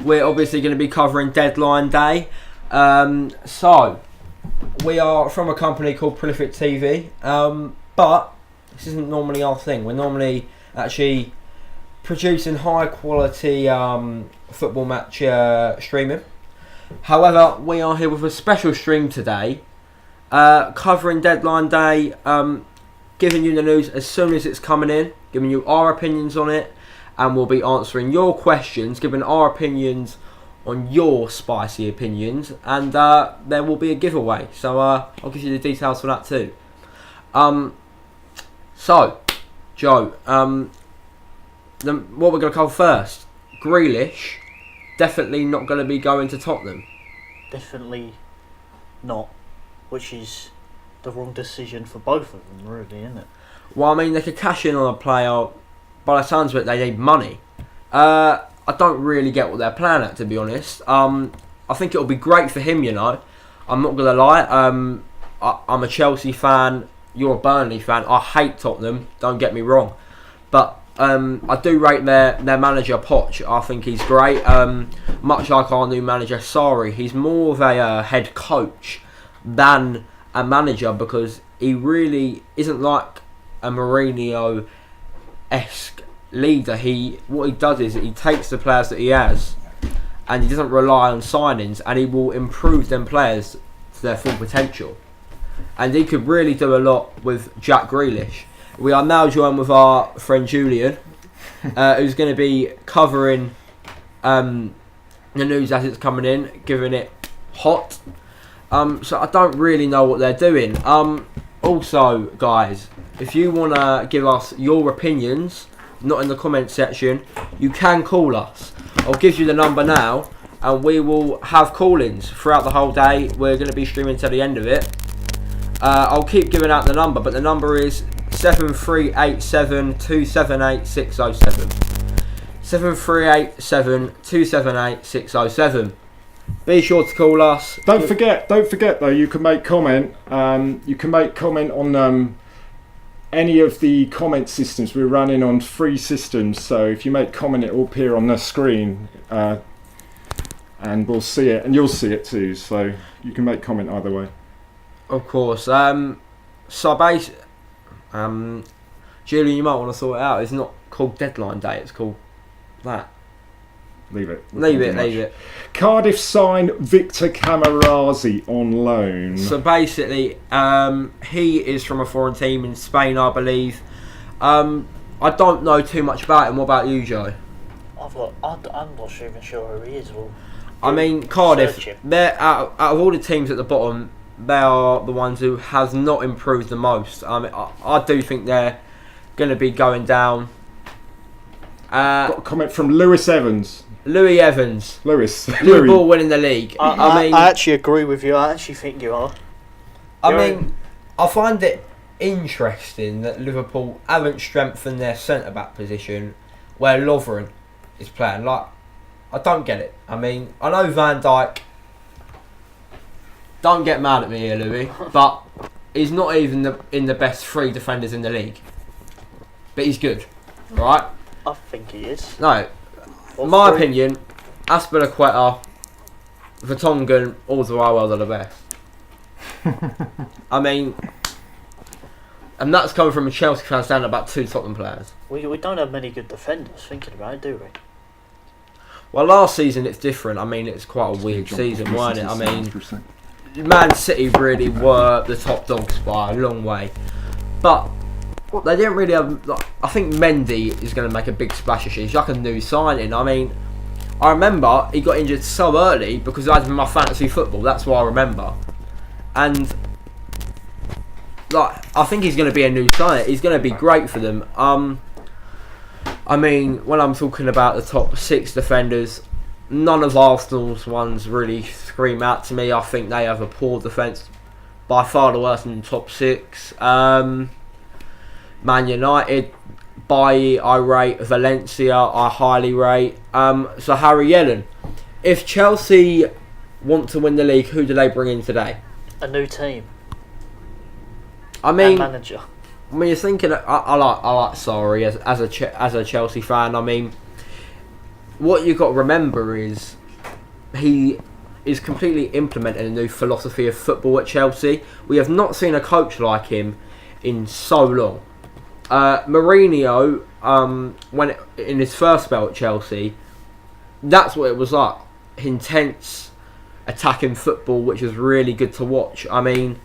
we're obviously going to be covering deadline day. So we are from a company called Prolific TV, but this isn't normally our thing. We're normally actually producing high quality football match streaming. However, we are here with a special stream today, covering deadline day, giving you the news as soon as it's coming in, giving you our opinions on it, and we'll be answering your questions, giving our opinions on your spicy opinions, and there will be a giveaway. So I'll give you the details for that too. So, Joe, what we're going to cover first, Grealish, definitely not going to be going to Tottenham. Definitely not, which is the wrong decision for both of them, really, isn't it? Well, I mean, they could cash in on a player. By the sounds of it, they need money. I don't really get what they're planning at, to be honest. I think it'll be great for him, you know. I'm not going to lie. I'm a Chelsea fan. You're a Burnley fan. I hate Tottenham, don't get me wrong. But I do rate their manager, Poch. I think he's great. Much like our new manager, Sarri. He's more of a head coach than a manager, because he really isn't like a Mourinho-esque leader. What he does is he takes the players that he has and he doesn't rely on signings, and he will improve them players to their full potential. And he could really do a lot with Jack Grealish. We are now joined with our friend Julian, who's going to be covering the news as it's coming in, giving it hot. So I don't really know what they're doing. Also, guys, if you want to give us your opinions, not in the comment section, you can call us. I'll give you the number now, and we will have call-ins throughout the whole day. We're going to be streaming to the end of it. I'll keep giving out the number, but the number is 7387 278 607. 7387 278 607. Be sure to call us. Don't forget though, you can make comment. You can make comment on any of the comment systems. We're running on free systems, so if you make comment, it will appear on the screen, and we'll see it, and you'll see it too. So you can make comment either way. Of course. So basically, Julian, you might want to sort it out. It's not called deadline day. It's called that. Leave it. Leave it. Cardiff signed Victor Camarasi on loan. So basically, he is from a foreign team in Spain, I believe. I don't know too much about him. What about you, Joe? I'm not even sure who he is. I mean, Cardiff, they're out of all the teams at the bottom, they are the ones who has not improved the most. I do think they're going to be going down. Got a comment from Lewis Evans. Louis Evans. Liverpool winning the league. I actually agree with you. I actually think you are. I find it interesting that Liverpool haven't strengthened their centre-back position where Lovren is playing. Like, I don't get it. I mean, I know Van Dijk. Don't get mad at me here, Louis, but he's not even in the best three defenders in the league. But he's good, right? I think he is. No, in my opinion, Azpilicueta, Vertonghen, Alderweireld are the best. I mean, and that's coming from a Chelsea fan standing about two Tottenham players. We don't have many good defenders, thinking about it, do we? Well, last season it's different. I mean, it's quite a weird season, wasn't it? I mean, Man City really were the top dogs by a long way. But they didn't really have... I think Mendy is going to make a big splash this year. He's like a new signing. I mean, I remember he got injured so early because I had him in my fantasy football. That's what I remember. And I think he's going to be a new signing. He's going to be great for them. I mean, when I'm talking about the top six defenders, none of Arsenal's ones really scream out to me. I think they have a poor defence, by far the worst in the top six. Man United, Bailly I rate, Valencia I highly rate. So Harry Yellen, if Chelsea want to win the league, who do they bring in today? A new team. I mean, manager. I mean, you're thinking. I like Sarri as a Chelsea fan. I mean, what you've got to remember is he is completely implementing a new philosophy of football at Chelsea. We have not seen a coach like him in so long. Mourinho, when in his first spell at Chelsea, that's what it was like. Intense attacking football, which was really good to watch. I mean,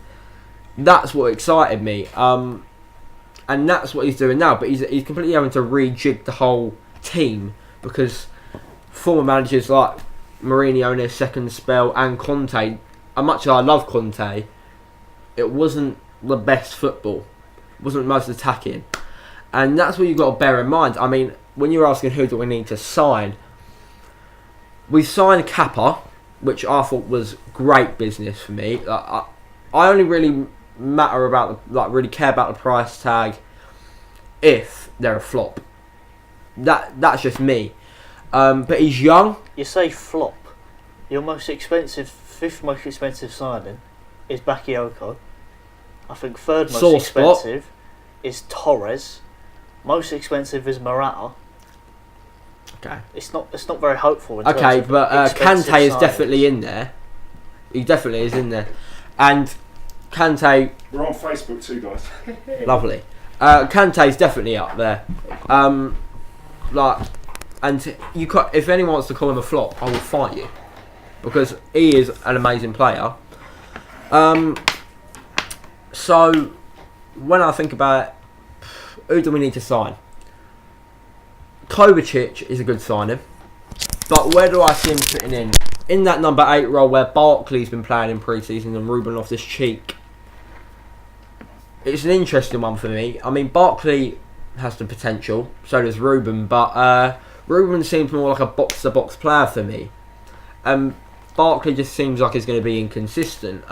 that's what excited me. And that's what he's doing now. But he's completely having to rejig the whole team because former managers like Mourinho in his second spell and Conte, as much as I love Conte, it wasn't the best football. It wasn't the most attacking. And that's what you've got to bear in mind. I mean, when you're asking who do we need to sign, we signed Kappa, which I thought was great business for me. I only really really care about the price tag if they're a flop. That's just me. But he's young. You say flop. Your fifth most expensive signing is Bakayoko. I think third most Sore spot. expensive is Torres. Most expensive is Morata. Okay. It's not very hopeful. In Okay, terms of but expensive Kante is signings. definitely in there. He definitely is in there. And Kante, We're on Facebook too, guys. lovely. Kante's definitely up there. And if anyone wants to call him a flop, I will fight you because he is an amazing player. So when I think about it, who do we need to sign? Kovacic is a good signing, but where do I see him fitting in? In that number 8 role where Barkley's been playing in pre-season and Ruben Loftus-Cheek. It's an interesting one for me. I mean, Barkley has the potential, so does Ruben, but Ruben seems more like a box-to-box player for me. Barkley just seems like he's going to be inconsistent.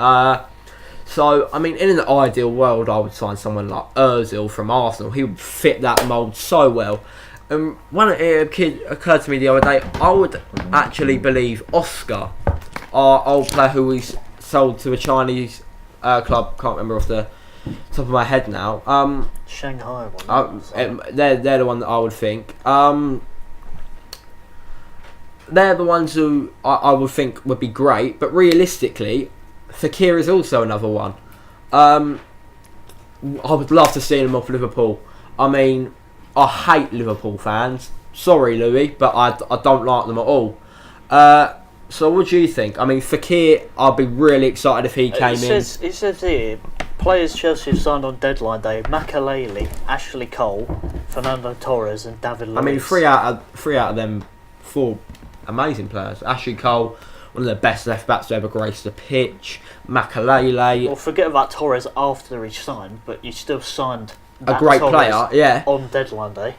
So, I mean, in an ideal world, I would sign someone like Ozil from Arsenal. He would fit that mould so well. When it occurred to me the other day, I would actually believe Oscar, our old player who we sold to a Chinese club, can't remember off the top of my head now. Shanghai one. They're the one that I would think. They're the ones who I would think would be great, but realistically, Fekir is also another one. I would love to see him off Liverpool. I mean, I hate Liverpool fans. Sorry, Louis, but I don't like them at all. So what do you think? I mean, Fekir, I'd be really excited if he came in. It says here, players Chelsea have signed on deadline day: Makelele, Ashley Cole, Fernando Torres, and David Luiz. I mean, three out of them 4 amazing players. Ashley Cole, one of the best left backs to ever grace the pitch. Makelele, Well, forget about Torres after he signed, but you still signed a great Torres player. Yeah. on deadline day.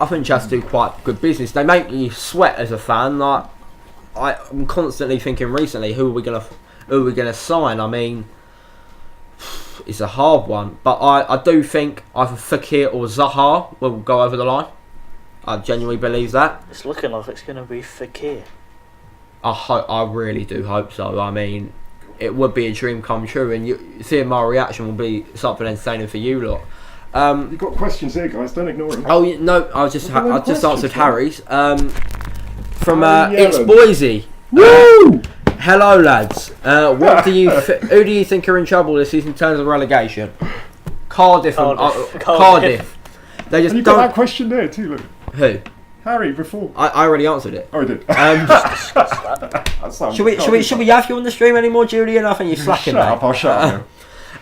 I think Chelsea do quite good business. They make you sweat as a fan. Like I'm constantly thinking recently, who are we gonna sign? I mean, it's a hard one, but I do think either Fekir or Zaha will go over the line. I genuinely believe that. It's looking like it's going to be Fekir. I really do hope so. I mean, it would be a dream come true, and seeing my reaction will be something entertaining for you lot. You've got questions here, guys. Don't ignore them. Oh no, I just answered Harry's. From it's Yellen. Boise. Woo! Hello, lads. What do you? Who do you think are in trouble this season in terms of relegation? Cardiff. Cardiff. They just And you got that don't. question there too, look. Who? Harry, before. I already answered it. Oh, I did. That sounds- Should we have you on the stream anymore, Julian? I think you're slacking, Shut mate. up, I'll shut up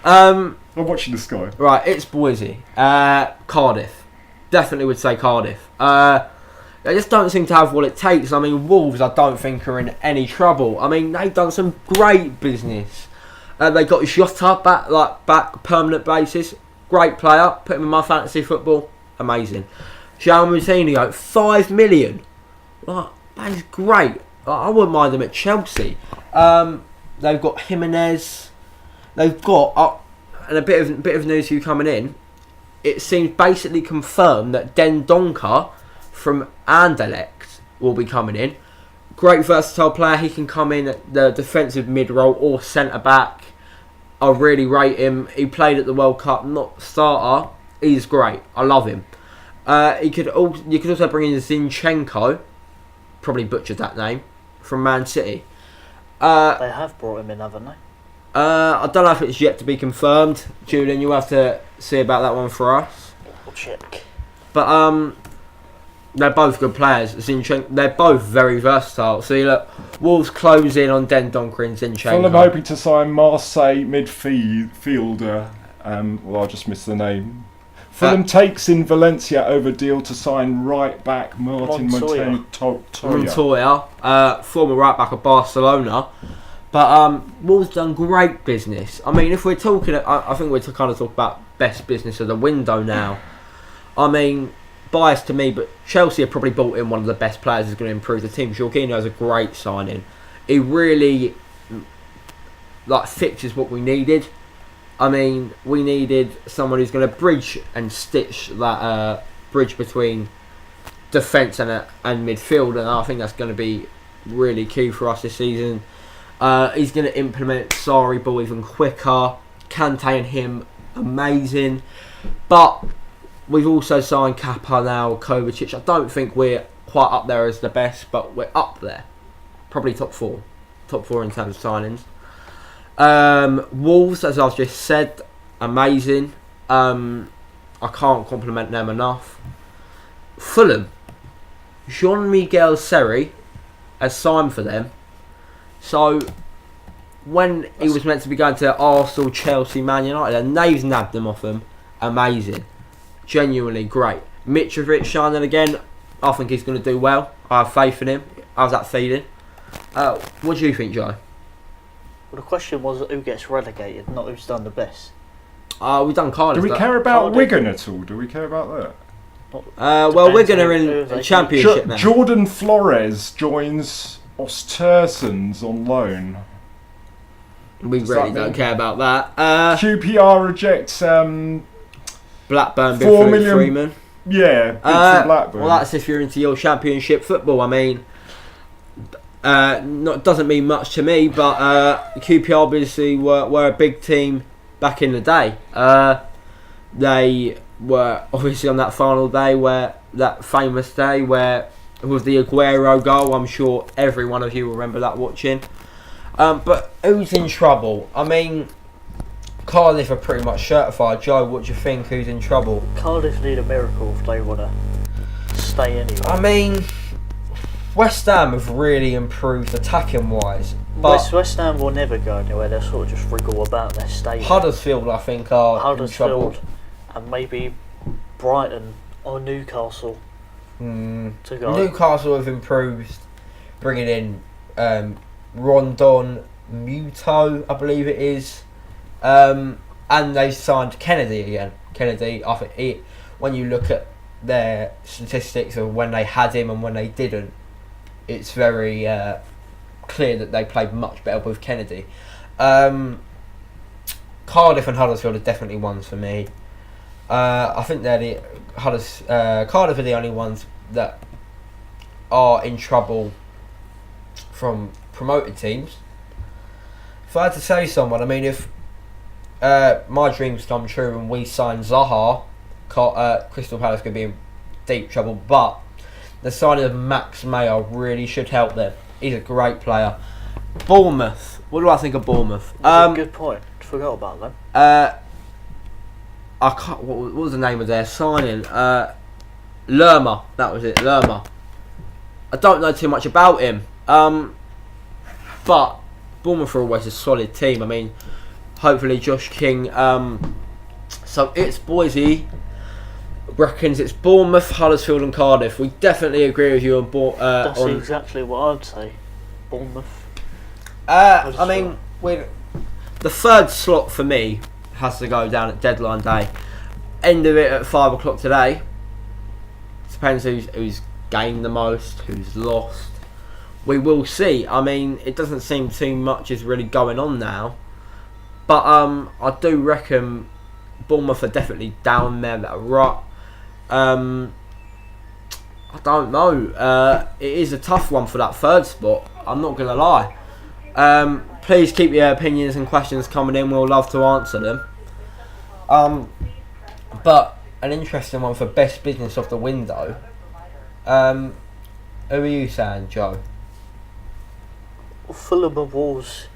Um. now. I'm watching the sky. Right, it's Boise. Cardiff. Definitely would say Cardiff. They just don't seem to have what it takes. I mean, Wolves, I don't think are in any trouble. I mean, they've done some great business. They got Jota back permanent basis. Great player. Put him in my fantasy football. Amazing. João Moutinho, 5 million. Like, that is great. I wouldn't mind them at Chelsea. They've got Jimenez. They've got and a bit of news for you coming in. It seems basically confirmed that Dendoncker from Anderlecht will be coming in. Great versatile player. He can come in at the defensive mid role or centre back. I really rate him. He played at the World Cup, not starter. He's great. I love him. You could also bring in Zinchenko, probably butchered that name, from Man City. They have brought him in, haven't they? I don't know if it's yet to be confirmed. Julian, you'll have to see about that one for us. We'll check. But they're both good players. They're both very versatile. So look, Wolves close in on Dendoncker and Zinchenko. Fulham hoping to sign Marseille midfielder. Well, I just missed the name. Fulham takes in Valencia over deal to sign right back Martin Montoya. Montoya, former right back of Barcelona. But Wolves done great business. I mean, if we're talking, I think we're kind of talk about best business of the window now. I mean, biased to me, but Chelsea have probably brought in one of the best players who's going to improve the team. Jorginho is a great signing. He really fixes what we needed. I mean, we needed someone who's going to bridge and stitch that bridge between defence and midfield, and I think that's going to be really key for us this season. He's going to implement Sarri ball even quicker. Kante and him, amazing. But we've also signed Kappa now, Kovacic. I don't think we're quite up there as the best, but we're up there. Probably top four. Top four in terms of signings. Wolves, as I've just said, amazing. I can't compliment them enough. Fulham. Jean-Miguel Seri has signed for them. So, when he was meant to be going to Arsenal, Chelsea, Man United, and they've nabbed them off them, amazing. Genuinely great. Mitrovic shining again. I think he's going to do well. I have faith in him. How's that feeling? What do you think, Joe? Well, the question was who gets relegated, not who's done the best. We've done Cardiff. Do we care about Wigan at all? Do we care about that? Well, Wigan are in the Championship now. Jordan Flores joins Östersund on loan. We really don't care about that. QPR rejects Blackburn, $4 Big million. Freeman. Yeah, bids to Blackburn. Well, that's if you're into your Championship football. I mean, doesn't mean much to me, but QPR obviously were a big team back in the day. They were obviously on that final day, that famous day where with the Aguero goal. I'm sure every one of you will remember that watching. But who's in trouble? I mean, Cardiff are pretty much certified. Joe, what do you think? Who's in trouble? Cardiff need a miracle if they want to stay anyway. I mean, West Ham have really improved attacking wise. But West Ham will never go anywhere. They'll sort of just wriggle about their stadium. Huddersfield, I think, are in trouble. And maybe Brighton or Newcastle to go. Newcastle have improved, bringing in Rondon Muto, I believe it is. And they signed Kennedy again. Kennedy, I think when you look at their statistics of when they had him and when they didn't, it's very clear that they played much better with Kennedy. Cardiff and Huddersfield are definitely ones for me. I think they're Cardiff are the only ones that are in trouble from promoted teams. If I had to say someone, I mean, if my dreams come true and we sign Zaha, Crystal Palace could be in deep trouble. But the signing of Max Mayer really should help them. He's a great player. Bournemouth. What do I think of Bournemouth? That's a good point. Forgot about them. I can't. What was the name of their signing? Lerma. That was it. Lerma. I don't know too much about him. But Bournemouth are always a solid team. I mean, hopefully Josh King. So it's Boise. Reckons it's Bournemouth, Huddersfield and Cardiff. We definitely agree with you on That's exactly what I'd say. Bournemouth. I mean, the third slot for me has to go down at deadline day. End of it at 5 o'clock today. Depends who's gained the most, who's lost. We will see. I mean, it doesn't seem too much is really going on now. But I do reckon Bournemouth are definitely down there that are right. I don't know. It is a tough one for that third spot. I'm not going to lie. Please keep your opinions and questions coming in. We'll love to answer them. But an interesting one for best business of the window. Who are you saying, Joe? Fulham and Wolves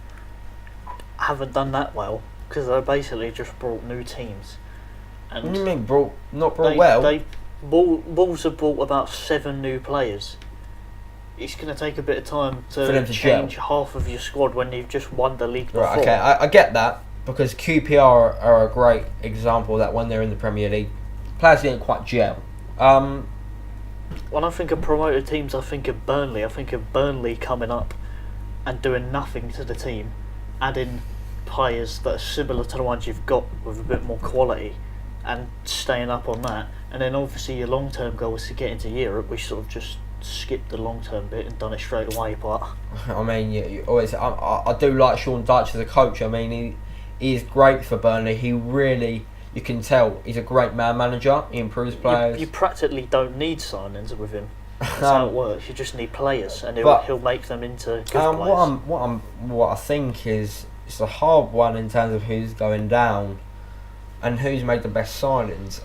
haven't done that well because they basically just brought new teams. And What do you mean not brought well? Wolves have brought about 7 new players. It's going to take a bit of time For them to to change half of your squad when you've just won the league before. Right, okay, I get that, because QPR are a great example of that when they're in the Premier League. Players didn't quite gel. When I think of promoted teams, I think of Burnley. I think of Burnley coming up and doing nothing to the team, adding players that are similar to the ones you've got with a bit more quality and staying up on that. And then obviously your long-term goal is to get into Europe. We sort of just skipped the long-term bit and done it straight away, but I mean, you always. I do like Sean Dyche as a coach. I mean, he is great for Burnley. He really, you can tell, he's a great man manager. He improves players. you practically don't need signings with him. That's how it works. You just need players, and he'll make them into good players. What I think is it's a hard one in terms of who's going down and who's made the best signings.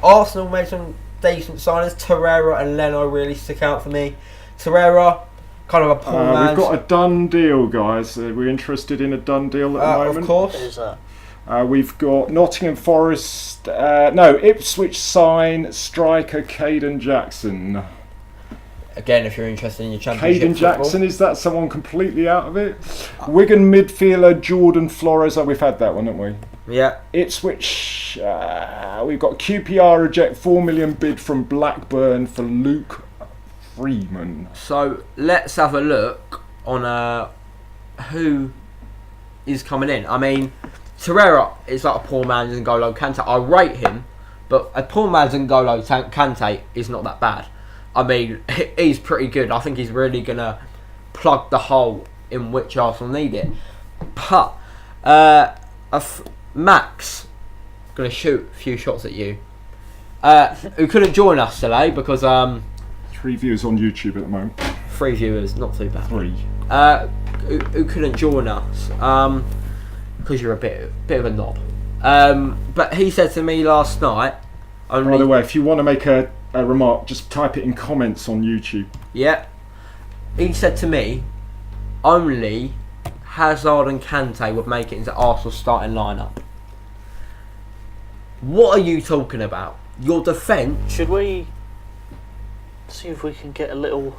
Arsenal made some decent signings. Torreira and Leno really stick out for me. Torreira, kind of a poor man. We've got a done deal, guys. We're interested in a done deal at the moment. Of course. Who's that? We've got Nottingham Forest, Ipswich sign striker Caden Jackson. Again, if you're interested in your championship Caden football. Jackson, is that someone completely out of it? Wigan midfielder Jordan Flores, we've had that one, haven't we? Yeah. Ipswich, we've got QPR reject 4 million bid from Blackburn for Luke Freeman. So let's have a look on who is coming in. I mean, Torreira is like a poor man's N'Golo Kante. I rate him, but a poor man's N'Golo Kante is not that bad. I mean, he's pretty good. I think he's really going to plug the hole in which Arsenal need it. But Max, going to shoot a few shots at you, who couldn't join us today because 3 viewers on YouTube at the moment. 3 viewers, not too bad. 3. Who couldn't join us because you're a bit of a knob. But he said to me last night. By the way, if you want to make a remark, just type it in comments on YouTube. Yeah. He said to me, only Hazard and Kante would make it into Arsenal's starting lineup. What are you talking about? Your defence. Should we see if we can get a little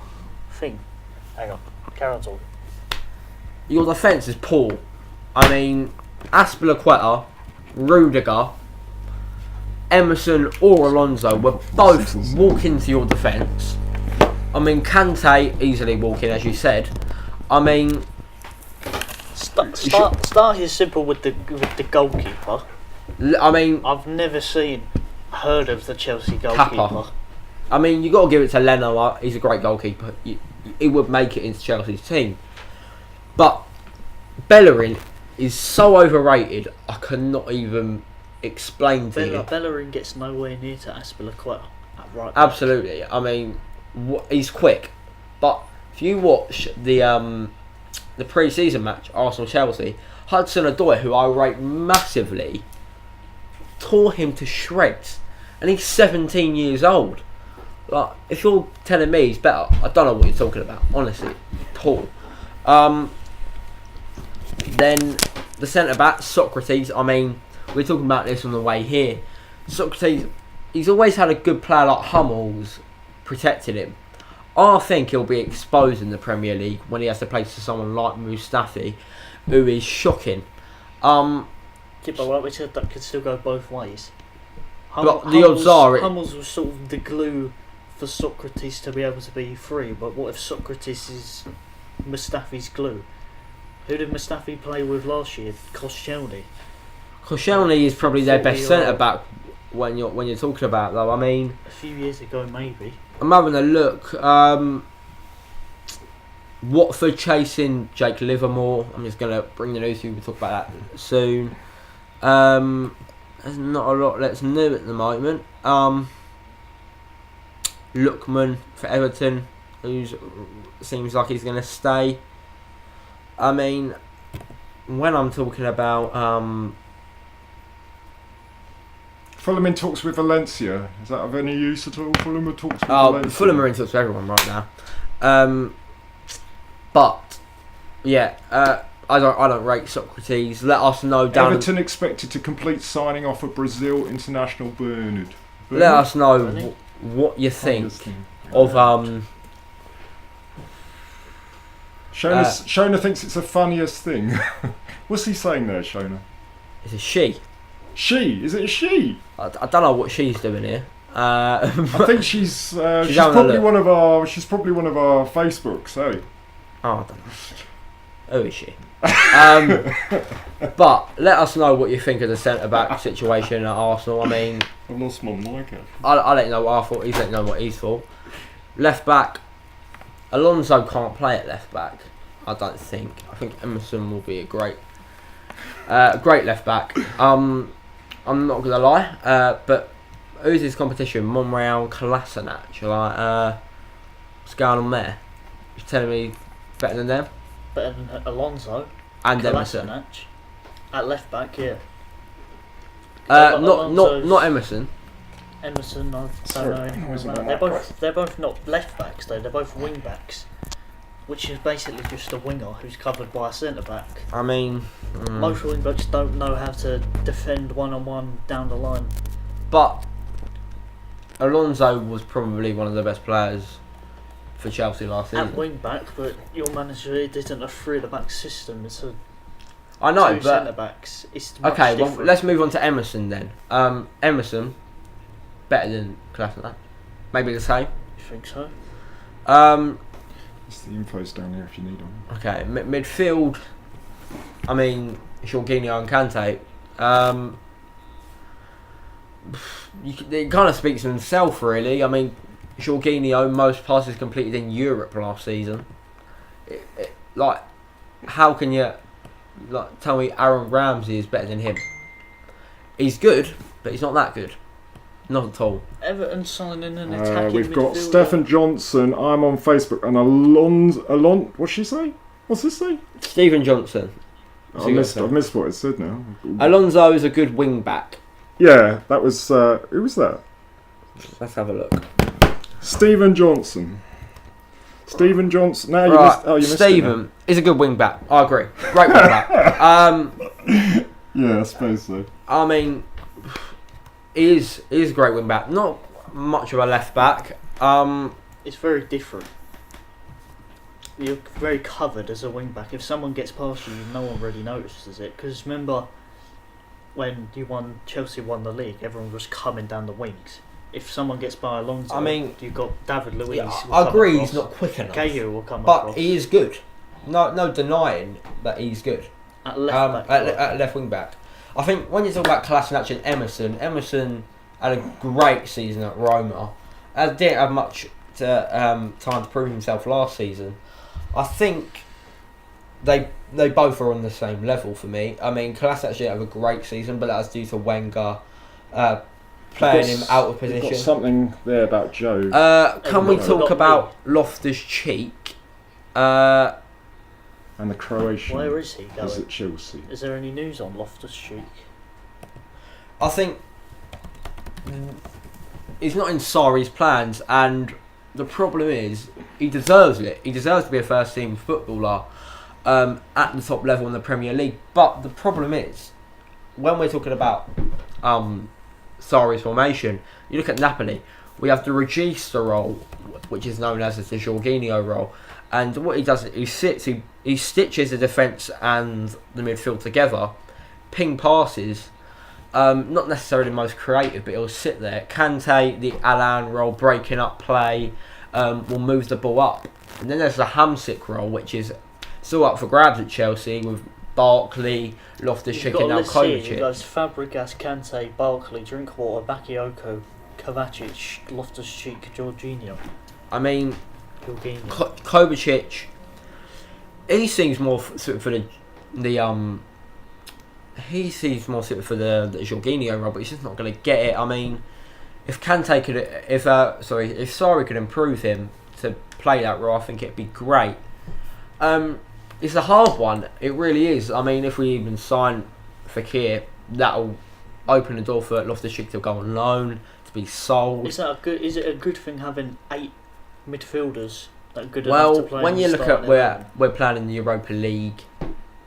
thing? Hang on, carry on talking. Your defence is poor. I mean, Aspilicueta, Rudiger, Emerson or Alonso were both walking into your defence. I mean, Kante easily walking, as you said. I mean, start here simple with the goalkeeper. I mean, I've never heard of the Chelsea goalkeeper. Kappa. I mean, you got to give it to Leno. He's a great goalkeeper. He would make it into Chelsea's team. But Bellerin is so overrated. I cannot even explain to you. Bellerin gets nowhere near to Aspilicueta at right back. Absolutely. I mean, he's quick, but if you watch the pre-season match, Arsenal-Chelsea, Hudson-Odoi, who I rate massively, tore him to shreds, and he's 17 years old. Like, if you're telling me he's better, I don't know what you're talking about. Honestly, poor. Then the centre back, Socrates. I mean, we're talking about this on the way here. Socrates, he's always had a good player like Hummels protecting him. I think he'll be exposed in the Premier League when he has to play to someone like Mustafi, who is shocking. Yeah, but like we said, that could still go both ways. But the odds are Hummels was sort of the glue for Socrates to be able to be free. But what if Socrates is Mustafi's glue? Who did Mustafi play with last year? Koscielny. Koscielny is probably their best centre back when you're talking about, though. I mean, a few years ago, maybe. I'm having a look. Watford chasing Jake Livermore. I'm just going to bring the news to you. We'll talk about that soon. There's not a lot that's new at the moment. Lookman for Everton, who seems like he's going to stay. I mean, when I'm talking about Fulham in talks with Valencia. Is that of any use at all? Fulham are talks with Oh, Valencia. Fulham are in touch with everyone right now. But yeah, I don't rate Socrates. Let us know down. Everton expected to complete signing off of Brazil international Bernard. Let us know Really? what you think Of of Shona thinks it's the funniest thing. What's he saying there, Shona? It's a she. She? Is it a she? I don't know what she's doing here. I think she's having a probably look. one of our Facebooks. So Oh, I don't know. Who is she? But let us know what you think of the centre back situation at Arsenal. I mean, I've lost my mic. I'll let you know what I thought. He's let you know what he's thought. Left back, Alonso can't play at left back. I don't think. I think Emerson will be a great left back. I'm not gonna lie. But who's his competition? Monreal, Kolasinac. What's going on there? You're telling me better than them Better than Alonso. and Emerson. Kolasinac. At left back, yeah. Not Alonso's- not Emerson. Emerson, I don't Sorry, know anything noise in about. my They're both not left backs though. They're both wing backs, which is basically just a winger who's covered by a centre back. I mean, Most wing backs don't know how to defend 1-on-1 down the line. but Alonso was probably one of the best players for Chelsea last season. At wing back, but your manager, it isn't a three at the back system. It's a I know, two centre but backs. It's much okay. Well, different. let's move on to Emerson then. Emerson, better than Kolasinac. Maybe the same. You think so? The info's down there if you need them. Okay, midfield. I mean, Jorginho and Kante. It kind of speaks for himself, really. I mean, Jorginho, most passes completed in Europe last season. Like, how can you tell me Aaron Ramsey is better than him? He's good, but he's not that good. Not at all. Everton signing an attacking We've got midfielder. Stephen Johnson. I'm on Facebook and what's she say? What's this say? Stephen Johnson. I missed what it said now. Alonso is a good wing back. Yeah, that was who was that? Let's have a look. Stephen Johnson. Stephen Johnson. No, you missed it. Stephen is a good wing back. I agree. Great wing back. Yeah, I suppose so. I mean, he is a great wing back. Not much of a left back. It's very different. You're very covered as a wing back. If someone gets past you, no one really notices it. Because remember, when Chelsea won the league, everyone was coming down the wings. If someone gets by Alonso, I mean, you've got David Luiz. Yeah, will I come agree. across. He's not quick enough. Cahill will come But across. he is good. No denying that he's good. At left back. At left wing back. I think when you talk about Kolasinac and Emerson had a great season at Roma. Didn't have much time to prove himself last season. I think they both are on the same level for me. I mean, Kolasinac didn't have a great season, but that was due to Wenger playing him out of We've got position. something there about Joe. Can we Everyone talk got about Loftus-Cheek? And the Croatian. Where is he is going? at Chelsea. Is there any news on Loftus-Cheek? I think he's not in Sarri's plans, and the problem is he deserves it. He deserves to be a first-team footballer at the top level in the Premier League. But the problem is, when we're talking about Sarri's formation, you look at Napoli. We have the Regista role, which is known as the Jorginho role, and what he does is he stitches the defence and the midfield together, ping passes. Not necessarily the most creative, but he'll sit there. Kante, the Alan role, breaking up play, will move the ball up. And then there's the Hamsik role, which is still up for grabs at Chelsea with Barkley, Loftus-Cheek and now It Kovacic. goes Fabregas, Kante, Barkley, Drinkwater, Bakayoko, Kovacic, Loftus-Cheek, Jorginho. I mean, Jorginho. Kovacic, he seems more suited for he seems more suited for the Jorginho role, but he's just not going to get it. I mean, if Kante could, if Sarri could improve him to play that role, I think it'd be great. It's a hard one. It really is. I mean, if we even sign Fekir, that'll open the door for Loftus-Cheek to go on loan, to be sold. Is it a good thing having 8 midfielders that are good Well, enough to play? when in you the look at starting where 11? we're playing in the Europa League,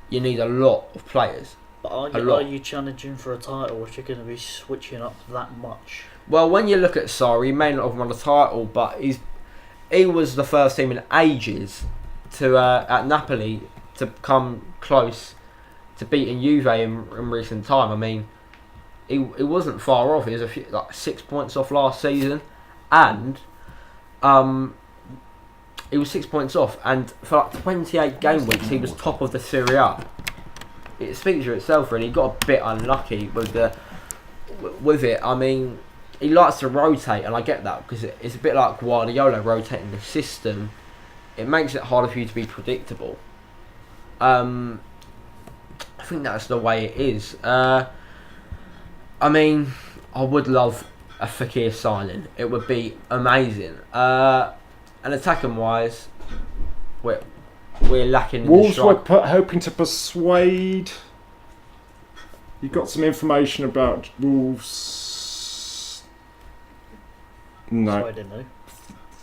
you need a lot of players. But a are lot. you challenging for a title if you're going to be switching up that much? Well, when you look at Sarri, he may not have won the title, but he was the first team in ages to at Napoli to come close to beating Juve in recent time. I mean, he wasn't far off. He was like 6 points off last season, and he was 6 points off. And for like 28 game weeks, he was top of the Serie A. It speaks for itself, really. He got a bit unlucky with it. I mean, he likes to rotate, and I get that because it's a bit like Guardiola rotating the system. It makes it harder for you to be predictable. I think that's the way it is. I mean, I would love a Fekir signing. It would be amazing. And attacking wise, we're lacking in the Wolves were strike. hoping to persuade. You got some information about Wolves? No. So I don't know.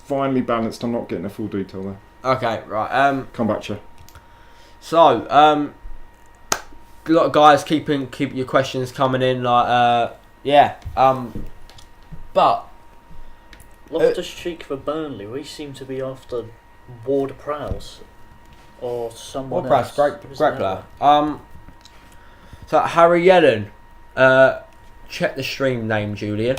Finely balanced. I'm not getting a full detail there. Okay, right. Come back to you. So, a lot of guys keep your questions coming in. Like, but Loftus-Cheek for Burnley. We seem to be after Ward-Prowse or someone Ward-Prowse, else. great player. So Harry Yellen, check the stream name, Julian.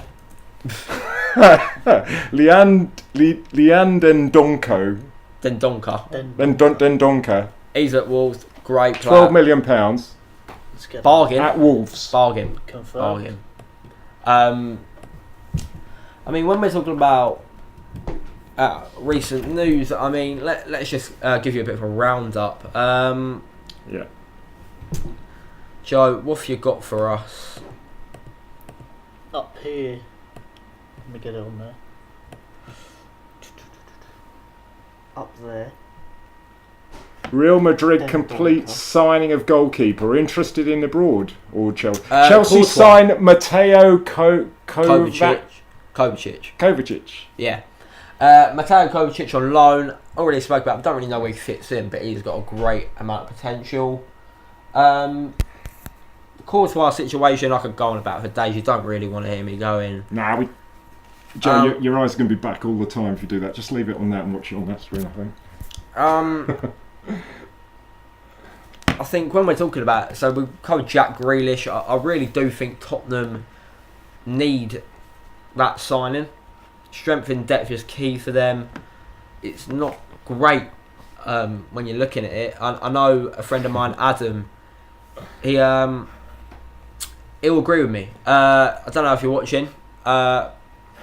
Leandendonko. Dendonka. Dendonka. He's at Wolves. Great player. £12 million Let's get Bargain. at Wolves. Bargain. confirmed. Bargain. I mean, when we're talking about recent news, I mean, let's just give you a bit of a roundup. Yeah. Joe, what have you got for us? Up here. Let me get it on there. Up there. Real Madrid Dendonka. complete signing of goalkeeper. Interested in abroad or Chelsea? Chelsea Chelsea signed Matteo Kovacic. Kovacic. Yeah. Mateo Kovacic on loan. Already spoke about him. Don't really know where he fits in, but he's got a great amount of potential. Courtois situation, I could go on about for days. You don't really want to hear me going. Nah, Joe, your eyes are going to be back all the time if you do that. Just leave it on that and watch it on that screen, I think. I think when we're talking about, so we covered Jack Grealish. I really do think Tottenham need that signing. Strength in depth is key for them. It's not great when you're looking at it. I know a friend of mine, Adam. He'll agree with me. I don't know if you're watching.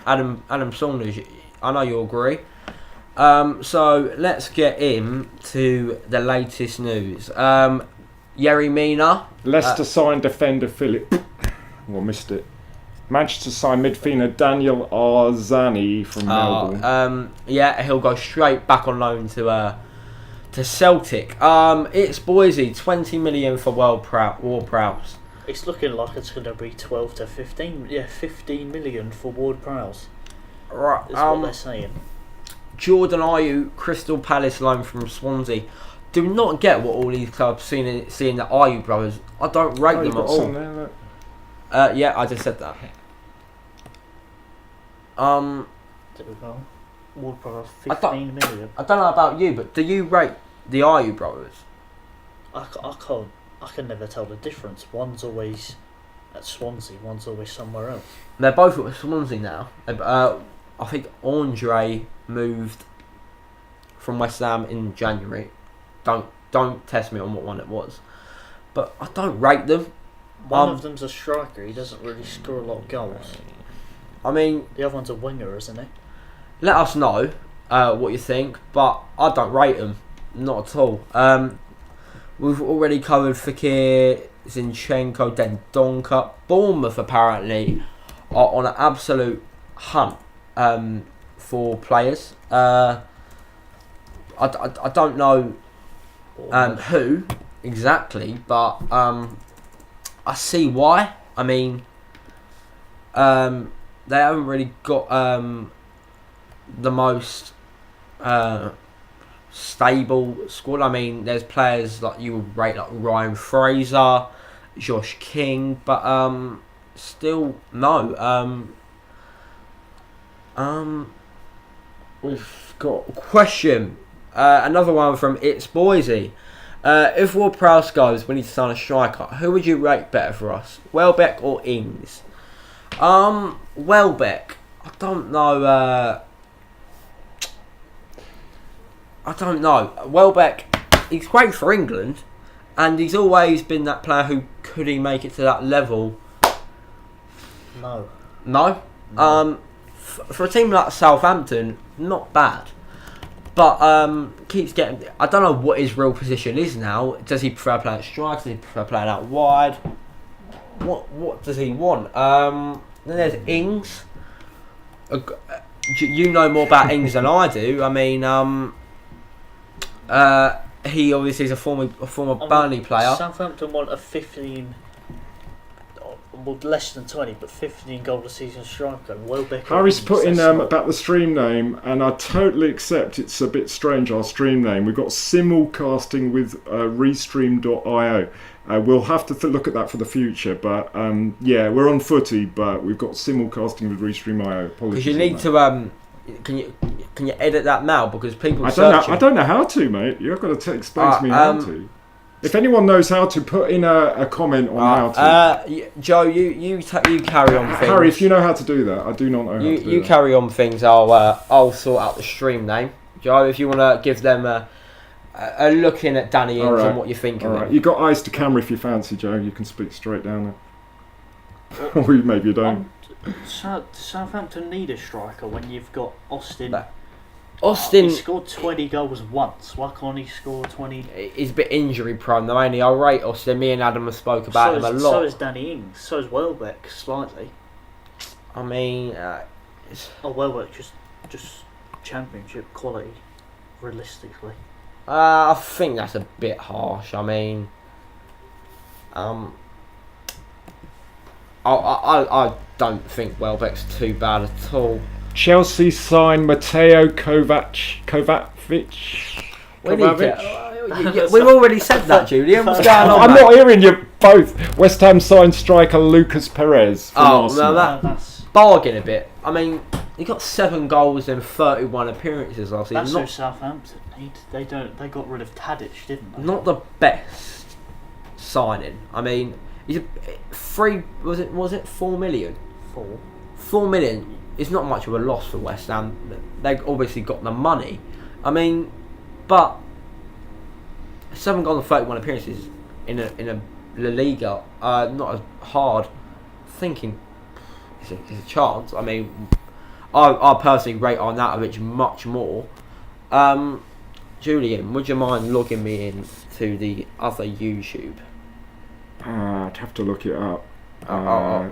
Adam Saunders. I know you'll agree. So let's get into the latest news. Yerry Mina. Leicester signed defender Philip. Well, missed it. Manchester signed midfielder Daniel Arzani from Melbourne. Yeah, he'll go straight back on loan to Celtic. It's Boise, 20 million for Ward-Prowse. It's looking like it's going to be 12 to 15. Yeah, 15 million for Ward-Prowse. Right. Is what they're saying. Jordan Ayew, Crystal Palace loan from Swansea. Do not get what all these clubs seeing the Ayew brothers. I don't rate them at all. There, Yeah, I just said that. There we go. Ward-Prowse, I 15 million. I don't know about you, but do you rate the Ayew brothers? I can't. I can never tell the difference. One's always at Swansea, one's always somewhere else. They're both at Swansea now. I think Andre moved from West Ham in January. Don't test me on what one it was, but I don't rate them. One of them's a striker. He doesn't really score a lot of goals. I mean, The other one's a winger, isn't he? let us know what you think, but I don't rate them, not at all. We've already covered Fekir, Zinchenko, Dendonka. Bournemouth apparently are on an absolute hunt for players. I don't know who exactly, but I see why. I mean, they haven't really got the most stable squad. I mean, there's players like you would rate like Ryan Fraser, Josh King, but still no. We've got a question. Another one from It's Boise. If Ward-Prowse goes, we need to sign a striker. Who would you rate better for us? Welbeck or Ings? Welbeck. I don't know. Welbeck, he's great for England, and he's always been that player who could he make it to that level? No. No. For a team like Southampton, not bad. But keeps getting. I don't know what his real position is now. Does he prefer playing strike? Does he prefer playing out wide? What does he want? Then there's Ings. You know more about Ings than I do. I mean, he obviously is a former Burnley player. Southampton want a 15. Well, less than 20, but 15 goal a season striker. And Welbeck. Harry's put in about the stream name, and I totally accept it's a bit strange, our stream name. We've got simulcasting with restream.io. We'll have to look at that for the future, but yeah, we're on Footy, but we've got simulcasting with restream.io. Because you need to can you edit that now, because people I don't know how to, mate. You've got to explain to me how to. If anyone knows how to, put in a comment on how to. Joe, you carry on things. Harry, if you know how to do that, I do not know how to do You that. carry on things. I'll sort out the stream name. Joe, if you want to give them a look in at Danny Ings and what you think of him. You got eyes to camera if you fancy, Joe. You can speak straight down there. Or maybe you don't. Southampton need a striker when you've got Austin. Austin, he scored 20 goals once. Why can't he score 20? He's a bit injury prone though, ain't he? I'll rate Austin. Me and Adam have spoke about him a lot. So is Danny Ings. So is Welbeck slightly. I mean, Welbeck just championship quality, realistically. I think that's a bit harsh. I mean, I don't think Welbeck's too bad at all. Chelsea signed Mateo Kovacic. We've already said that, Julian. What's going on? I'm not hearing you both. West Ham signed striker Lucas Perez. No, that's bargain a bit. I mean, he got 7 goals in 31 appearances last season. That's who Southampton need. They got rid of Tadic, didn't they? Not the best signing. I mean, he's was it 4 million? 4 million. It's not much of a loss for West Ham. They've obviously got the money. I mean, but 7 goals and 31 appearances in a La Liga, not as hard. Thinking it's a chance. I mean, I personally rate Arnautovic much more. Julian, would you mind logging me in to the other YouTube? I'd have to look it up.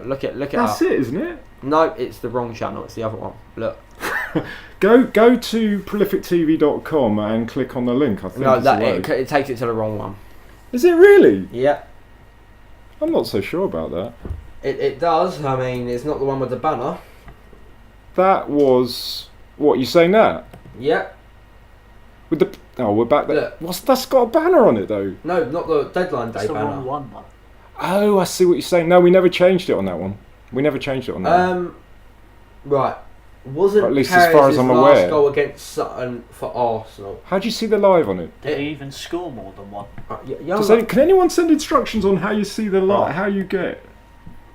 Look it that's up. it, isn't it? No, it's the wrong channel. It's the other one. Look. Go to prolifictv.com and click on the link. I think No, it takes it to the wrong one. Is it really? Yeah. I'm not so sure about that. It does. I mean, it's not the one with the banner. That was what you saying that? Yeah. With the we're back there. Look. That's got a banner on it though. No, not the deadline day That's the banner. wrong one, though. Oh, I see what you're saying. No, we never changed it on that one. We never changed it on that one. Right. Wasn't at least as far as I'm last aware. goal against Sutton for Arsenal? How do you see the live on it? Did he even score more than one? Can anyone send instructions on how you see the live? How you get?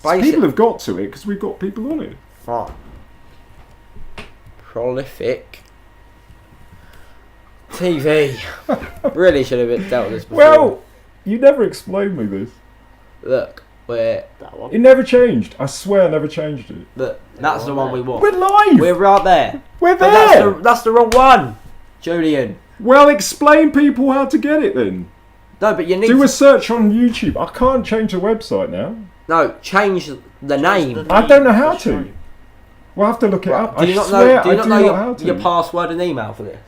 People have got to it because we've got people on it. Right. Prolific TV. Really should have dealt with this before. Well, you never explained me this. Look, That one. It never changed. I swear I never changed it. Look, that's the one we want. We're live! We're right there. We're But there! that's the wrong one, Julian. Well, explain people how to get it then. No, but you need Do to... a search on YouTube. I can't change the website now. No, change the name. I don't know how to. We'll have to look it up. Do you not know your password and email for this?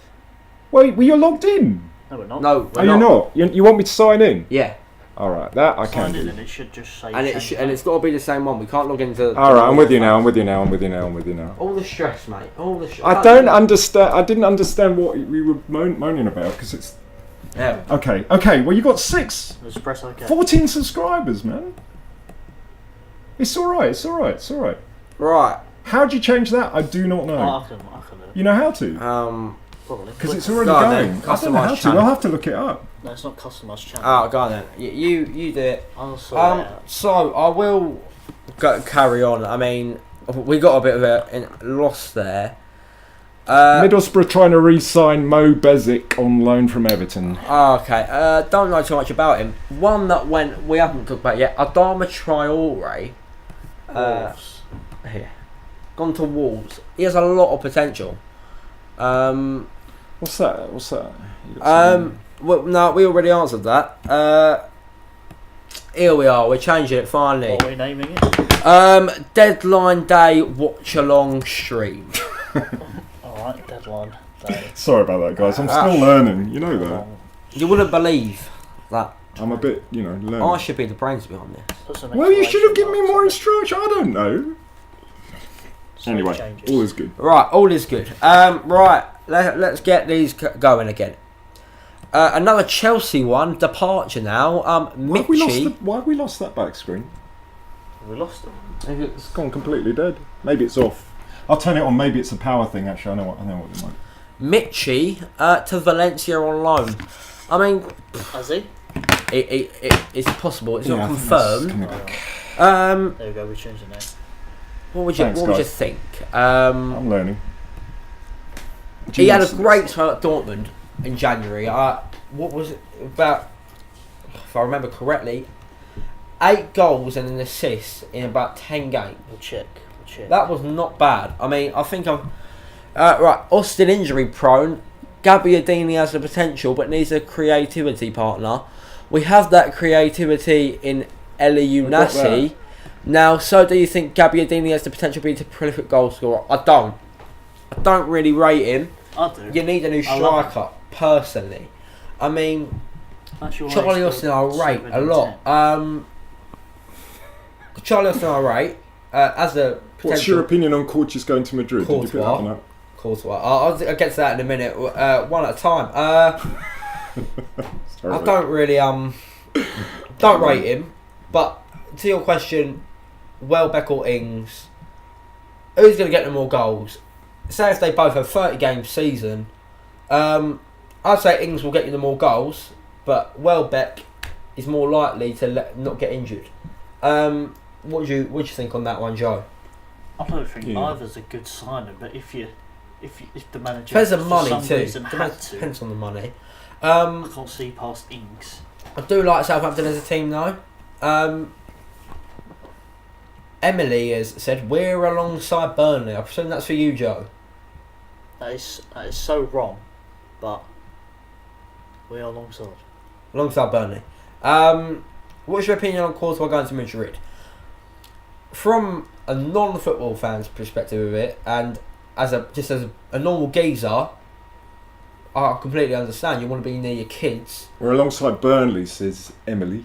Wait, well, you're logged in. No, we're not. No, we're You're not? You want me to sign in? Yeah. All right, that I can Sign in do. and it should just say. And it's got to be the same one. We can't log into. All right, I'm with you now. I'm with you now. I'm with you now. I'm with you now. All the stress, mate. All the stress. I don't understand. I didn't understand what we were moaning about because it's Yeah. okay. Okay, well you got 6, Let's press OK. 14 subscribers, man. It's all right. It's all right. It's all right. Right. How do you change that? I do not know. I can do it. You know how to? Probably. Because it's Click- already Go on going. then, I don't know how customise to. channel. I'll have to look it up. No, it's not customised channel. Oh, go on then. You do it. I'll sort it out. So I will carry on. I mean, we got a bit of a loss there. Middlesbrough trying to re-sign Mo Bezic on loan from Everton. Okay. Don't know too much about him. One that we haven't talked about yet. Adama Traore. Wolves. Here. Gone to Wolves. He has a lot of potential. What's that? What's that? Well, no, we already answered that. Here we are. We're changing it finally. What are we naming it? Deadline day watch along stream. Alright, deadline day. Sorry about that, guys. I'm still learning. You know that. You wouldn't believe that. I'm a bit, learning. I should be the brains behind this. Put some Well, you should have exclamation given me marks more on it. instruction. I don't know. Sweet Anyway, changes. all is good. Right, all is good. Right, let's get these going again. Another Chelsea one, departure now. Why have we Michy. lost that back screen? We lost them. It's gone completely dead. Maybe it's off. I'll turn it on. Maybe it's a power thing. Actually, I know what it might. Michy to Valencia on loan. I mean, Has he? it's possible. It's Yeah, not I think confirmed. it's coming back. There we go, we changed the name. What would Thanks, you guys. think? I'm learning. He had a Genius. great time at Dortmund in January. What was it about? If I remember correctly, 8 goals and an assist in about 10 games. We'll check. That was not bad. I mean, I think I'm right. Austin injury prone. Gabbiadini has the potential, but needs a creativity partner. We have that creativity in Eli got Unasi. Now, so do you think Gabbiadini has the potential to be a prolific goal scorer? I don't really rate him. I do. You need a new I love him. striker, personally. I mean, Actually, Charlie Austin I rate a lot. Charlie Austin I rate as a potential. What's your opinion on Courtois going to Madrid? Did you pick that Courtois. one up? Courtois. I'll get to that in a minute. One at a time. Sorry, I mate. don't really don't rate him. But to your question, Welbeck or Ings, who's going to get them more goals? Say if they both have 30 game season, I'd say Ings will get you the more goals, but Welbeck is more likely to not get injured. What do you think on that one, Joe? I don't think Yeah. either's a good signing, but if the manager Depends on for money some too. reason had to, Depends on the money. I can't see past Ings. I do like Southampton as a team though. Emily has said we're alongside Burnley. I presume that's for you, Joe. That is so wrong, but we are alongside. Alongside Burnley. What's your opinion on Courtois going to Madrid? From a non-football fan's perspective of it, and as a normal geezer, I completely understand. You want to be near your kids. We're alongside Burnley, says Emily.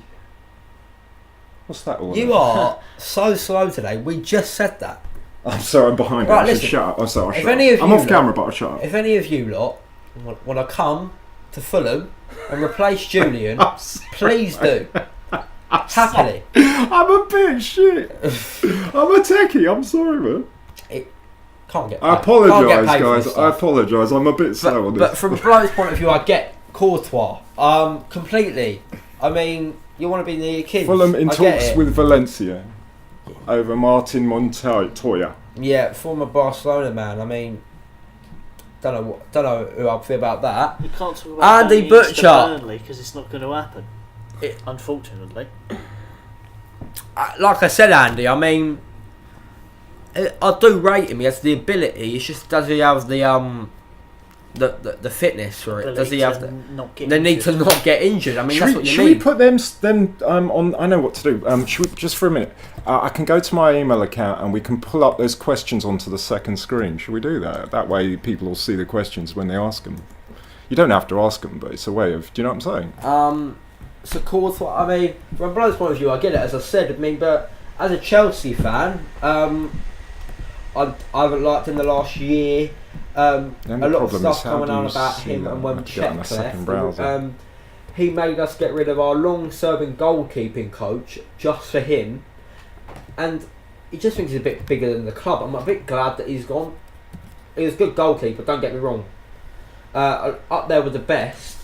What's that all You about? are so slow today. We just said that. I'm sorry, I'm behind. Right, I should listen. shut up. I'm sorry. If Shut any up. of I'm you off lot- camera, but I'll shut up. If any of you lot want to come to Fulham and replace Julian, I'm sorry. please do. Happily. I'm a bit shit. I'm a techie. I'm sorry, man. Can't get paid. I Can't get apologise, paid for guys. this I stuff. apologise. I'm a bit slow on But this. from a bloke's point of view, I get Courtois. Completely. I mean, you want to be near your kids. Fulham in I get talks it. with Valencia over Martin Montoya. Yeah, former Barcelona man. I mean, don't know who I feel about that. You can't talk about Andy going into Butcher. Burnley because it's not going to happen. Unfortunately. Like I said, Andy. I mean, I do rate him. He has the ability. It's just does he have the fitness for it? Does he have the need to not get injured? I mean, that's what you should need. we put them on? I know what to do. Should we, just for a minute? I can go to my email account and we can pull up those questions onto the second screen. Should we do that? That way, people will see the questions when they ask them. You don't have to ask them, but it's a way of. Do you know what I'm saying? So Courtois, I mean, from a bloke's point of view, I get it, as I said. I mean, but as a Chelsea fan, I haven't liked him the last year. A lot of stuff coming on about him and when Czech left. He made us get rid of our long-serving goalkeeping coach just for him, and he just thinks he's a bit bigger than the club. I'm a bit glad that he's gone. He was a good goalkeeper, don't get me wrong. Up there with the best,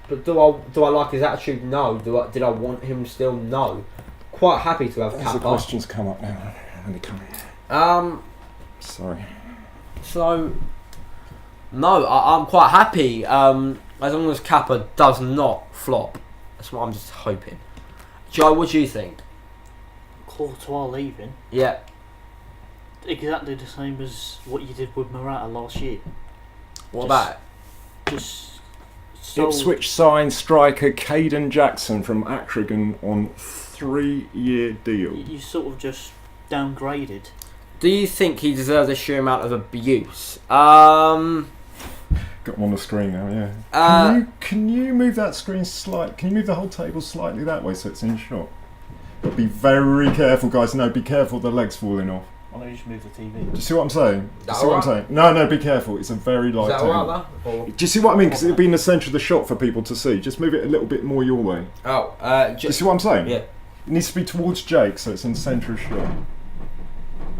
but do I like his attitude? No. Did I want him still? No. Quite happy to have As Kappa. the questions come up now, when they come. Sorry. So, no, I'm quite happy. As long as Kappa does not flop. That's what I'm just hoping. Joe, what do you think? Courtois leaving. Yeah. Exactly the same as what you did with Morata last year. What about it? Just sold. Ipswich signed striker Caden Jackson from Actrigan on 3-year deal. You sort of just downgraded. Do you think he deserves a sheer amount of abuse? Got him on the screen now, yeah. Can you move that screen Can you move the whole table slightly that way so it's in shot? But be very careful, guys. No, be careful. The leg's falling off. Why don't you just move the TV? Do you see what I'm saying? Do you see what I'm saying? No, be careful. It's a very light Is that table. alright, though? Do you see what I mean? Because it'll be in the centre of the shot for people to see. Just move it a little bit more your way. Do you see what I'm saying? Yeah. It needs to be towards Jake, so it's in the centre of shot.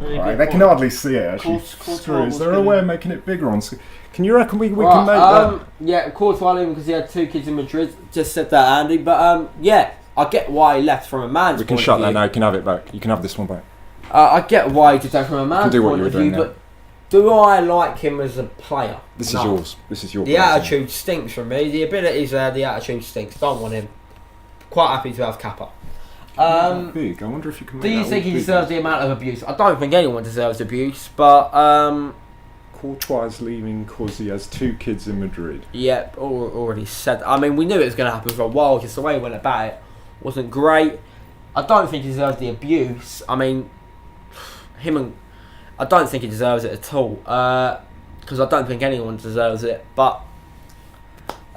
Right, They can hardly see it, actually. Is there a way of making it bigger on screen? Can you reckon we can make that? Yeah, Courtois leaving because he had 2 kids in Madrid. Just said that, Andy. But yeah, I get why he left from a man's We can point shut of that view. now. You can have it back. You can have this one back. I get why he did that from a man's do what point you of were view, doing but do I like him as a player? This No. is yours. This is your The place, attitude stinks from me. The ability's there, the attitude stinks. Don't want him. Quite happy to have Kappa. Big. I wonder if you can. Do you think he deserves the amount of abuse? I don't think anyone deserves abuse, but Courtois is leaving because he has 2 kids in Madrid. yeah, already said. I mean, we knew it was going to happen for a while. Just the way he went about it wasn't great. I don't think he deserves the abuse. I mean, I don't think he deserves it at all. Because I don't think anyone deserves it. But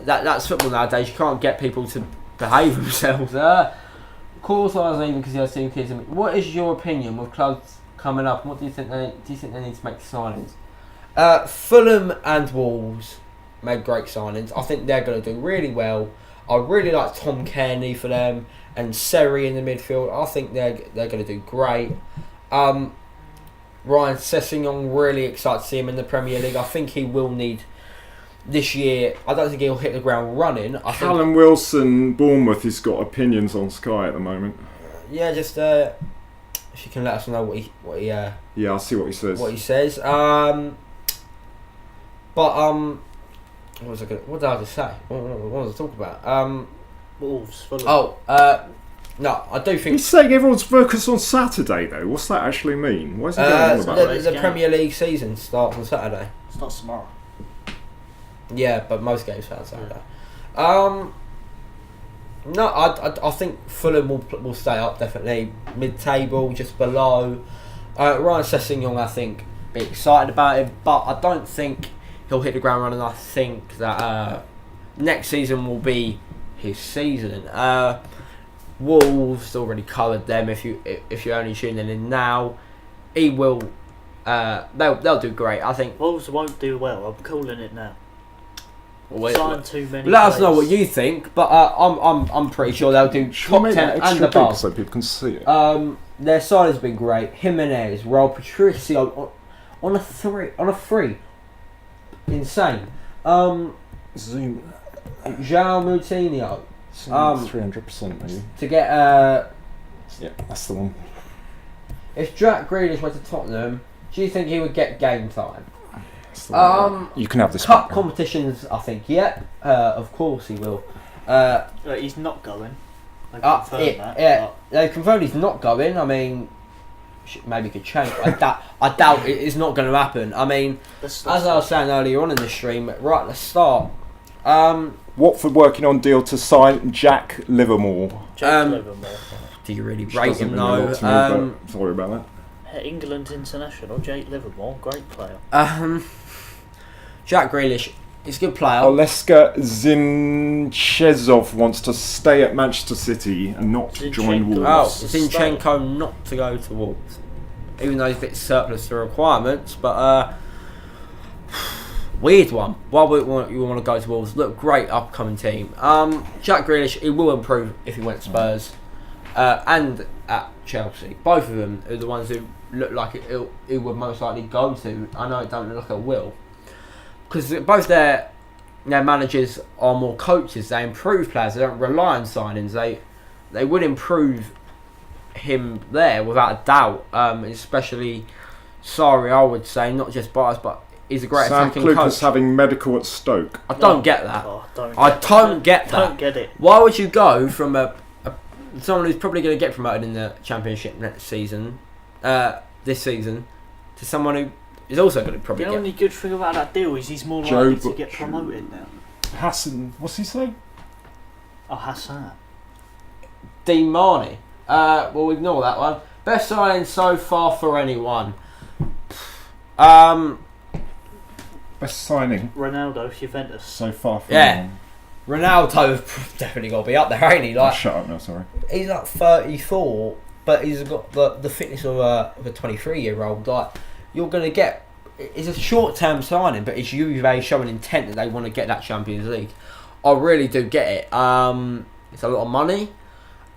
that's football nowadays. You can't get people to behave themselves. Courtois is leaving because he has 2 kids. What is your opinion with clubs coming up? What do you think they need to make signings? Fulham and Wolves made great signings. I think they're going to do really well. I really like Tom Kearney for them and Seri in the midfield. I think they're going to do great. Ryan Sessegnon, really excited to see him in the Premier League. I think he will need this year. I don't think he'll hit the ground running. Callum Wilson, Bournemouth, has got opinions on Sky at the moment. Yeah, just if you can let us know what he Yeah, I'll see what he says. What he says. What did I just say? What was I talking about? Wolves, Fulham. No, I do think He's saying everyone's focused on Saturday, though. What's that actually mean? What is he going on about? the Premier League season starts on Saturday. Starts tomorrow. Yeah, but most games start on Saturday. No, I think Fulham will stay up definitely, mid-table, just below. Ryan Sessegnon, I think, be excited about it, but I don't think he'll hit the ground running. I think that next season will be his season. Wolves already covered them. If you're only tuning in now, he will. They'll do great. I think Wolves won't do well. I'm calling it now. Sign too many. Let us know what you think, but I'm pretty sure they'll do top 10 and above. So people can see it. Their side has been great. Jimenez, Raul Patricio on a free. Insane. Zoom. João Moutinho. 300% maybe. To get Yeah, that's the one. if Jack Grealish went to Tottenham, do you think he would get game time? That's the one. You can have this Cup back. competitions, I think. Yeah, of course he will. He's not going. They confirmed that. Yeah, they confirmed he's not going. I mean, maybe it could change. I doubt it is not going to happen. I mean, as I was saying earlier on in the stream, right at the start. Watford working on deal to sign Jack Livermore. Livermore. Do you really Which rate doesn't him mean a though? lot to me, but sorry about that. England international, Jake Livermore, great player. Jack Grealish He's a good player. Oleska Zinchenko wants to stay at Manchester City and not join Zinchenko. Wolves. Oh, Zinchenko not to go to Wolves, even though he's a bit surplus to requirements. But weird one. Why would you want to go to Wolves? Look, great upcoming team. Jack Grealish, he will improve if he went to Spurs and at Chelsea. Both of them are the ones who look like it would most likely go to. I know it don't look like it will, because both their managers are more coaches. They improve players. They don't rely on signings. They would improve him there without a doubt. Especially Sarri, I would say, not just bias, but he's a great Sam attacking Clucas coach. having medical at Stoke. I don't get that. Oh, I don't get that. Don't get it. Why would you go from someone who's probably going to get promoted in the Championship next season, this season, to someone who is also going to probably The get... only good thing about that deal is he's more Joe likely to Butcher. get promoted now. Hassan, what's he say? Oh, Hassan. Dean Marnie. We'll ignore that one. Best signing so far for anyone. Best signing Ronaldo, Juventus. so far from Yeah. anyone. Ronaldo's definitely got to be up there, ain't he? Oh, Like, shut up now, sorry. he's like 34, but he's got the fitness of a 23-year-old. Like, you're going to get... It's a short-term signing, but it's Juve showing intent that they want to get that Champions League. I really do get it. It's a lot of money,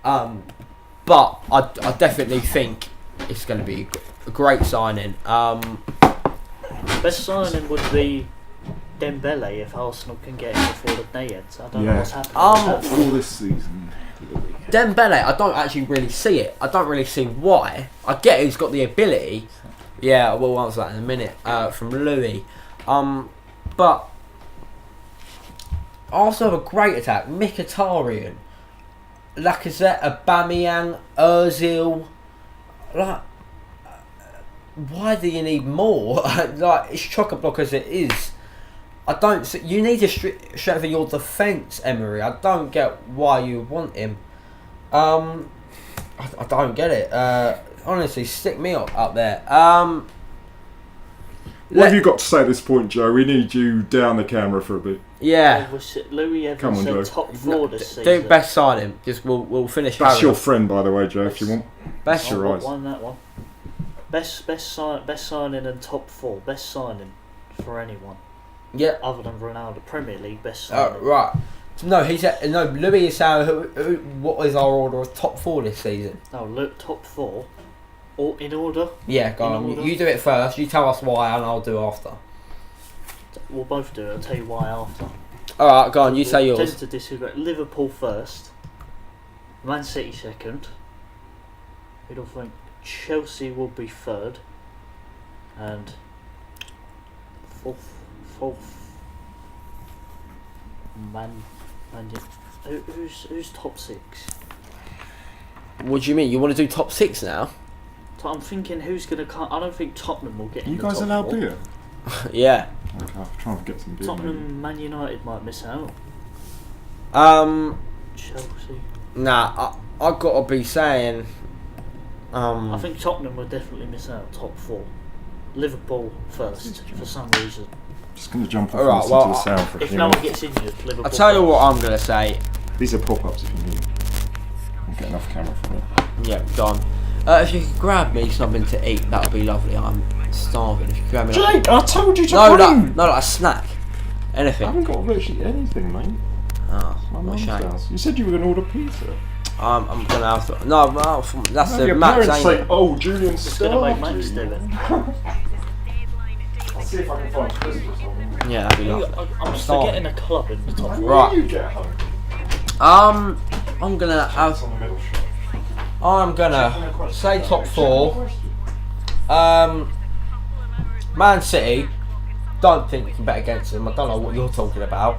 but I definitely think it's going to be a great signing. Best signing would be Dembele if Arsenal can get him before the day ends. I don't know Yeah. what's happening. with that. All this season. Dembele, I don't actually really see it. I don't really see why. I get he's got the ability. Yeah, we'll answer that in a minute from Louis. But also have a great attack. Mkhitaryan, Lacazette, Aubameyang, Ozil. Like, why do you need more? Like, it's chock-a-block as it is. I don't see, you need to strengthen your defence, Emery. I don't get why you want him. I don't get it. Honestly, stick me up there. What have you got to say at this point, Joe? We need you down the camera for a bit. Yeah. Louis Come Evans on, Joe. said top four this season. Do best signing. Just we'll finish. That's your paragraph. friend, by the way, Joe, if you want. Best. your eyes. Won that one. Best signing and top four. Best signing for anyone Yeah. other than Ronaldo. Premier League best signing. Right. No, no. Louis is saying what is our order of top four this season? No, look, top four. All in order. Yeah, go In on. order? You do it first. You tell us why, and I'll do after. We'll both do it. I'll tell you why after. All right, go on. You say We'll yours. tend to disagree. Liverpool first. Man City second. Who do I think? Chelsea will be third. And fourth. Who's top six? What do you mean? You want to do top six now? I'm thinking who's gonna come. I don't think Tottenham will get in You the guys top allowed four. beer? Yeah. Okay, I'll try and get some beer. maybe. Tottenham, Man United might miss out. Chelsea. Nah. I gotta be saying. I think Tottenham will definitely miss out. Top four. Liverpool first for some reason. Just going to jump off Alright, and listen well, to the sound for a If few no one minutes. gets injured, Liverpool. I'll tell you first. what I'm gonna say. These are pop-ups if you need them. I'll get enough camera for it. Yeah, done. If you could grab me something to eat, that would be lovely. I'm starving. If you could grab me. Jake, I told you to No, bring! like a snack. I Anything. haven't got literally anything, mate. Oh, My what a mum's shame. house. You said you were going to order pizza. I'm gonna have to. No, that's Have the your max. parents Ain't say, it? oh, Julian It's gonna make starved Max you." do it. I'll see if I can find Twizzlers or something. Yeah, that'd be lovely. I'm starving. forgetting a club in the top When four. Right. you get home? I'm gonna have. It's on the middle shot. I'm gonna say top four. Man City. Don't think you can bet against them. I don't know what you're talking about.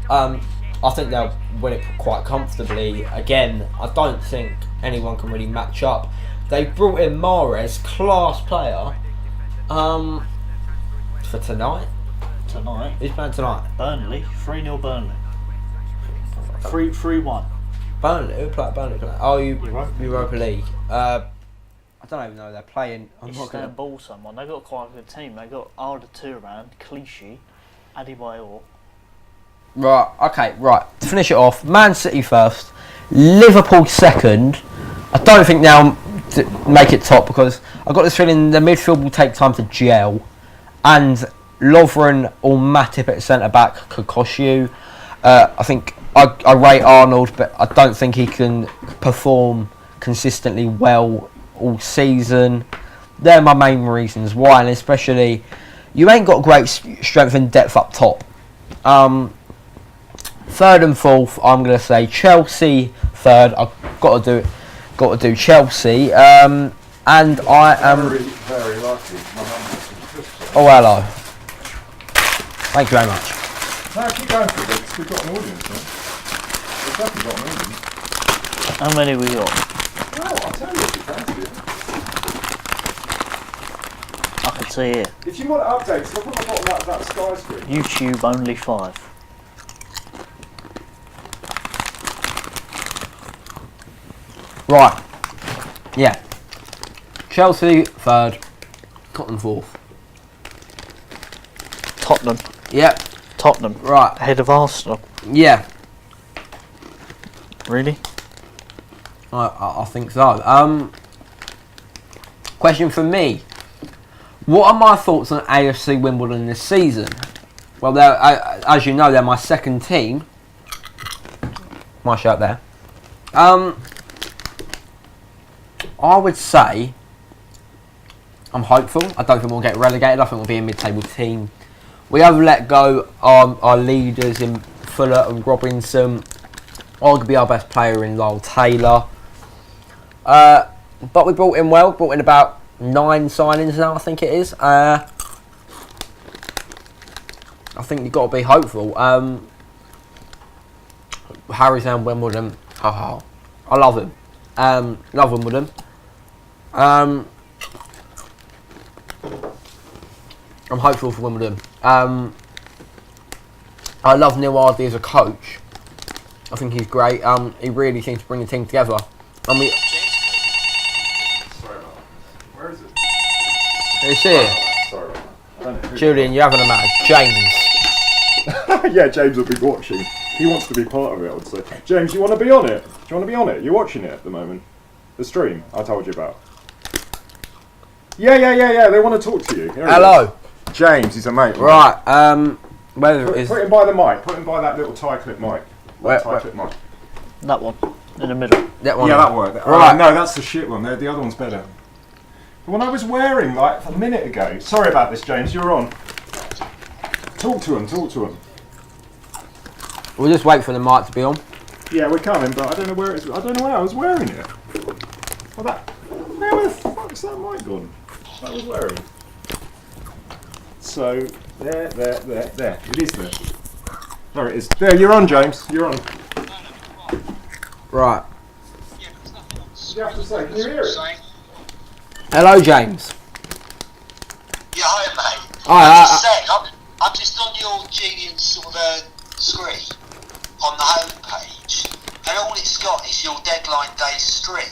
I think they'll win it quite comfortably. Again, I don't think anyone can really match up. They brought in Mahrez, class player. For tonight. Tonight, Who's playing tonight? Burnley, 3-0 Burnley. 3-1. Burnley. Who play Burnley? Oh, Europa Europa League. I don't even know they're playing. I'm not gonna. Istanbul, someone. They've got quite a good team. They've got Arda Turan, Clichy, Adebayor, Right, okay, right. To finish it off, Man City first, Liverpool second. I don't think they'll make it top because I've got this feeling the midfield will take time to gel, and Lovren or Matip at centre back could cost you. I think I rate Arnold, but I don't think he can perform consistently well all season. They're my main reasons why, and especially you ain't got great strength and depth up top. Third and fourth, I'm gonna say Chelsea third. I've got to do Chelsea. And I am Very, very lucky. My mum has some crisps. Oh, hello. Thank you very much. No, keep going for it, because we've got an audience, man. We've definitely got an audience. How many we got? Well, I'll tell you if you fancy it. I can see it. If you want updates, look at the bottom of that Sky screen. YouTube only 5. Right. Yeah. Chelsea third. Tottenham fourth. Tottenham. Yep. Tottenham. Right. Ahead of Arsenal. Yeah. Really? I think so. Question for me. What are my thoughts on AFC Wimbledon this season? Well, as you know, they're my second team. My shirt there. I would say I'm hopeful. I don't think we'll get relegated. I think we'll be a mid-table team. We have let go our leaders in Fuller and Robinson. Arguably our best player in Lyle Taylor. But we brought in about 9 signings now, I think it is. I think you've got to be hopeful. Harry's down Wimbledon. I love him. Love Wimbledon. I'm hopeful for Wimbledon. I love Neil Ardley as a coach. I think he's great. He really seems to bring the team together. Sorry about that. Where is it? It's here. Sorry about that. Julian, you're having a mad. James. Yeah, James will be watching. He wants to be part of it, I would say. James, you want to be on it? Do you want to be on it? You're watching it at the moment. The stream I told you about. Yeah. They want to talk to you. Here he Hello. is. James, he's a mate. Right. Whether it Put is. him by the mic. Put him by that little tie-clip mic. Where- Tie-clip mic. That one. In the middle. That one. Yeah, that one. Right. No, that's the shit one. The other one's better. The one I was wearing like a minute ago. Sorry about this, James. You're on. Talk to him. We'll just wait for the mic to be on. Yeah, we're coming, but I don't know where it's. I don't know where I was wearing it. Well, where the fuck's that mic gone? That was wearing. So there. It is there. There it is. There, you're on, James. You're on. Right. You have to say, can you hear it? Hello, James. Yeah, hi mate. I'm just on your Julian sort of screen on the homepage, and all it's got is your deadline day stream.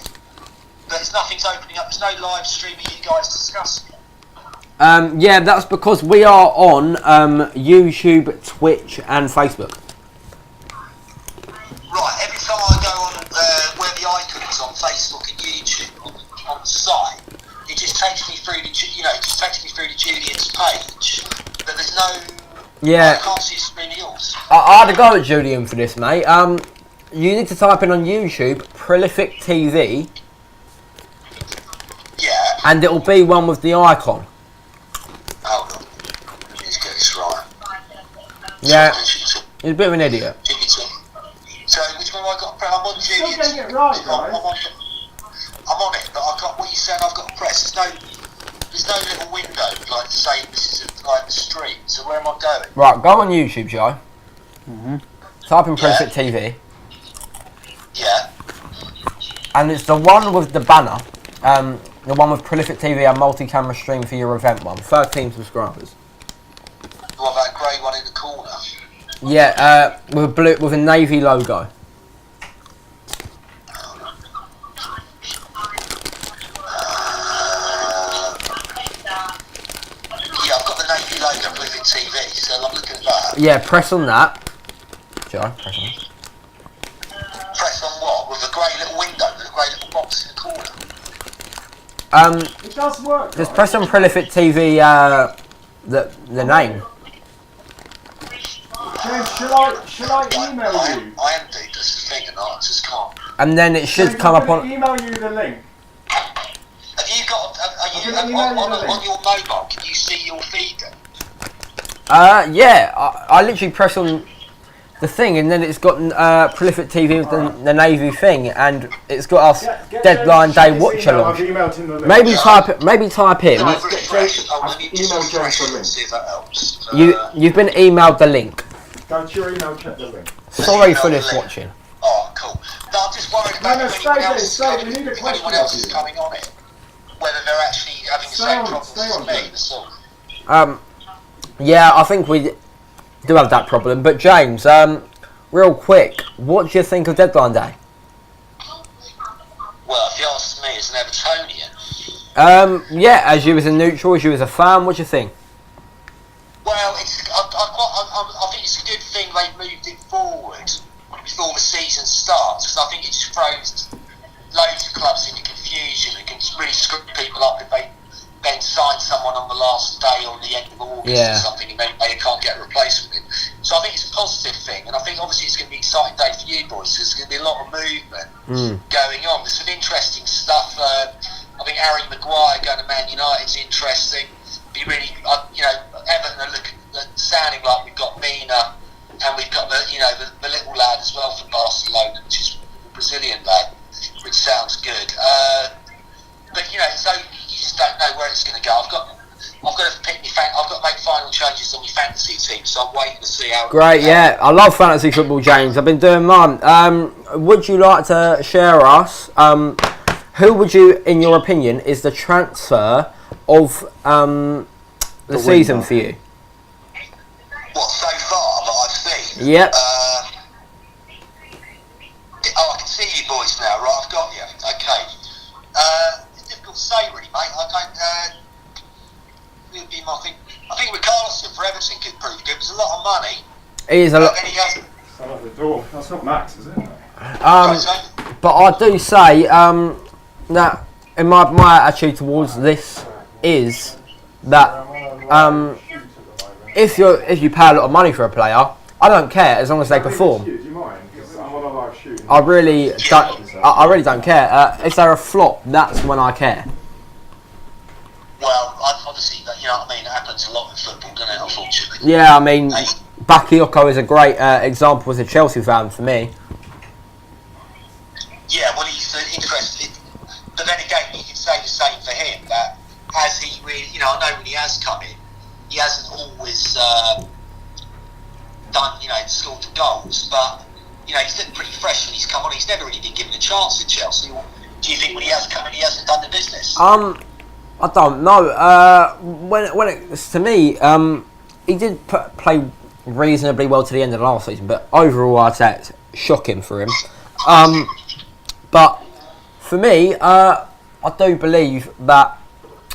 But nothing's opening up. There's no live stream of you guys discussing it. Yeah, that's because we are on YouTube, Twitch, and Facebook. Right. Every time I go on where the icon is on Facebook and YouTube on the site, it just takes me through to Julian's page. But there's no. Yeah. I can't see a screen of yours. I had a go at Julian for this, mate. You need to type in on YouTube Prolific TV, Yeah. and it'll be one with the icon. Hold on. Let's get this right. Yeah, he's a bit of an idiot. So which one have I got? I'm on Julian's. Still getting it right, guys. I'm on it, but I've got what you said. I've got to press. There's no little window like to say this is like the stream. So where am I going? Right, go on YouTube, Joe. Type in Prolific TV, Yeah. and it's the one with the banner. The one with Prolific TV and multi-camera stream for your event one. 13 subscribers. What about that grey one in the corner? Yeah, with a navy logo. Yeah, I've got the navy logo Prolific TV. So I'm looking at that. Yeah, press on that. it. I press on. Press on what? With a grey little window, with a grey little box in the corner. It does work. Just press on Prolific TV. The name. James, shall I email you? I am indeed. That's the thing, and I just can't. And then it should James, come I'm up gonna on. email you the link. Have you got? Are you I'm gonna email you the on link. your mobile? Can you see your feed then? Yeah, I literally press on the thing, and then it's got Prolific TV with the Navy thing, and it's got us Get Deadline James, check Day his watch email, along. I've emailed him the link. Maybe type in. No, refresh. Oh, let me just email refresh James the it and link. see if that helps. You've been emailed the link. Go to your email, check the link. Sorry for this watching. Oh, cool. No, I'm just worried about No, if stay anyone there, else is stay, coming, we need a if question anyone else off is you. coming on it. Whether they're actually having the Stay same on, problems stay as on, me. James. That's all. Yeah, I think we do have that problem. But James, real quick, what do you think of Deadline Day? Well, if you ask me as an Evertonian, Yeah, as you as a neutral, as you as a fan, what do you think? well, I think it's a good thing they've moved it forward before the season starts, because I think it just throws loads of clubs into confusion and can really screw people up if they then sign someone on the last day or the end of August Yeah. or something, and maybe they can't get a replacement. So I think it's a positive thing, and I think obviously it's going to be an exciting day for you boys. There's going to be a lot of movement going on. There's some interesting stuff. I think Harry Maguire going to Man United's interesting. Be really, Everton are sounding like we've got Mina, and we've got the little lad as well from Barcelona, which is a Brazilian lad, which sounds good. But so you just don't know where it's going to go. I've got to pick I've got to make final changes on my fantasy team, so I'm waiting to see how. Great, yeah, I love fantasy football, James. I've been doing mine. Would you like to share us? Who would you, in your opinion, is the transfer of the season for you? What so far that I've seen? Yep. I can see you boys now, right? I've got you. Okay. It's difficult to say, really, mate. I don't. It would be my thing. I think Richarlison for Everton could prove good. There's a lot of money. It is a lot. Then he has. Sound like the door. That's not Max, is it? But I do say that in my attitude towards this is that if you pay a lot of money for a player, I don't care as long as they perform. Do you mind? 'Cause I'm on a live shoot. I really don't care. If they're a flop, that's when I care. Well, obviously, you know what I mean. It happens a lot in football, doesn't it? Unfortunately. Yeah, I mean, Bakayoko is a great example as a Chelsea fan for me. Yeah, well, he's interested. But then again, you could say the same for him. That has he really? I know when he has come in, he hasn't always done. Scored the goals, but he's looked pretty fresh when he's come on. He's never really been given a chance at Chelsea. Or do you think when he has come in, he hasn't done the business? I don't know. When it's to me, he did play reasonably well to the end of the last season, but overall, I'd say it's shocking for him. But for me, I do believe that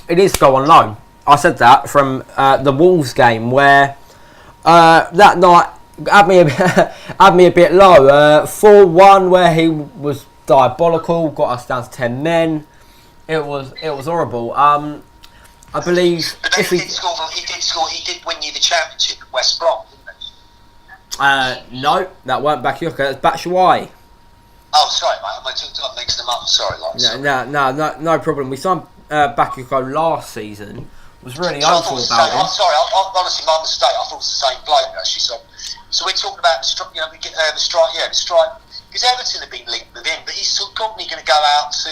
it is to go on loan. I said that from the Wolves game where that night had me a bit low. 4-1 where he was diabolical, got us down to 10 men. It was horrible. I believe But then if he did score. He did win you the championship at West Brom, didn't he? no, that weren't Bakayoko. That's Batshuayi. Oh, sorry, mate. I'm mixing them up. Sorry, Lawrence. No problem. We signed Bakayoko last season. Was really So I thought hopeful it was the about same. him. I'm sorry. Honestly, my mistake. I thought it was the same bloke actually. So we're talking about the strike. The strike. Because Everton have been linked with him, but he's still probably going to go out to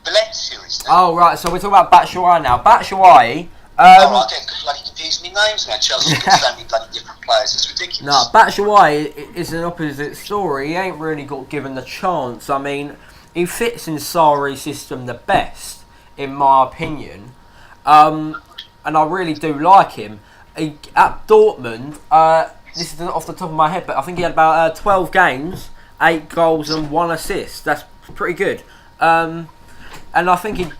Valencia, isn't he? Oh right, so we're talking about Batshuayi now. Batshuayi. Oh, right, I get bloody confused me names now. Chelsea's got so many bloody different players. It's ridiculous. No, Batshuayi is an opposite story. He ain't really got given the chance. I mean, he fits in Sarri's system the best, in my opinion. And I really do like him. At Dortmund, this is off the top of my head, but I think he had about 12 games, 8 goals and 1 assist. That's pretty good. And I think he's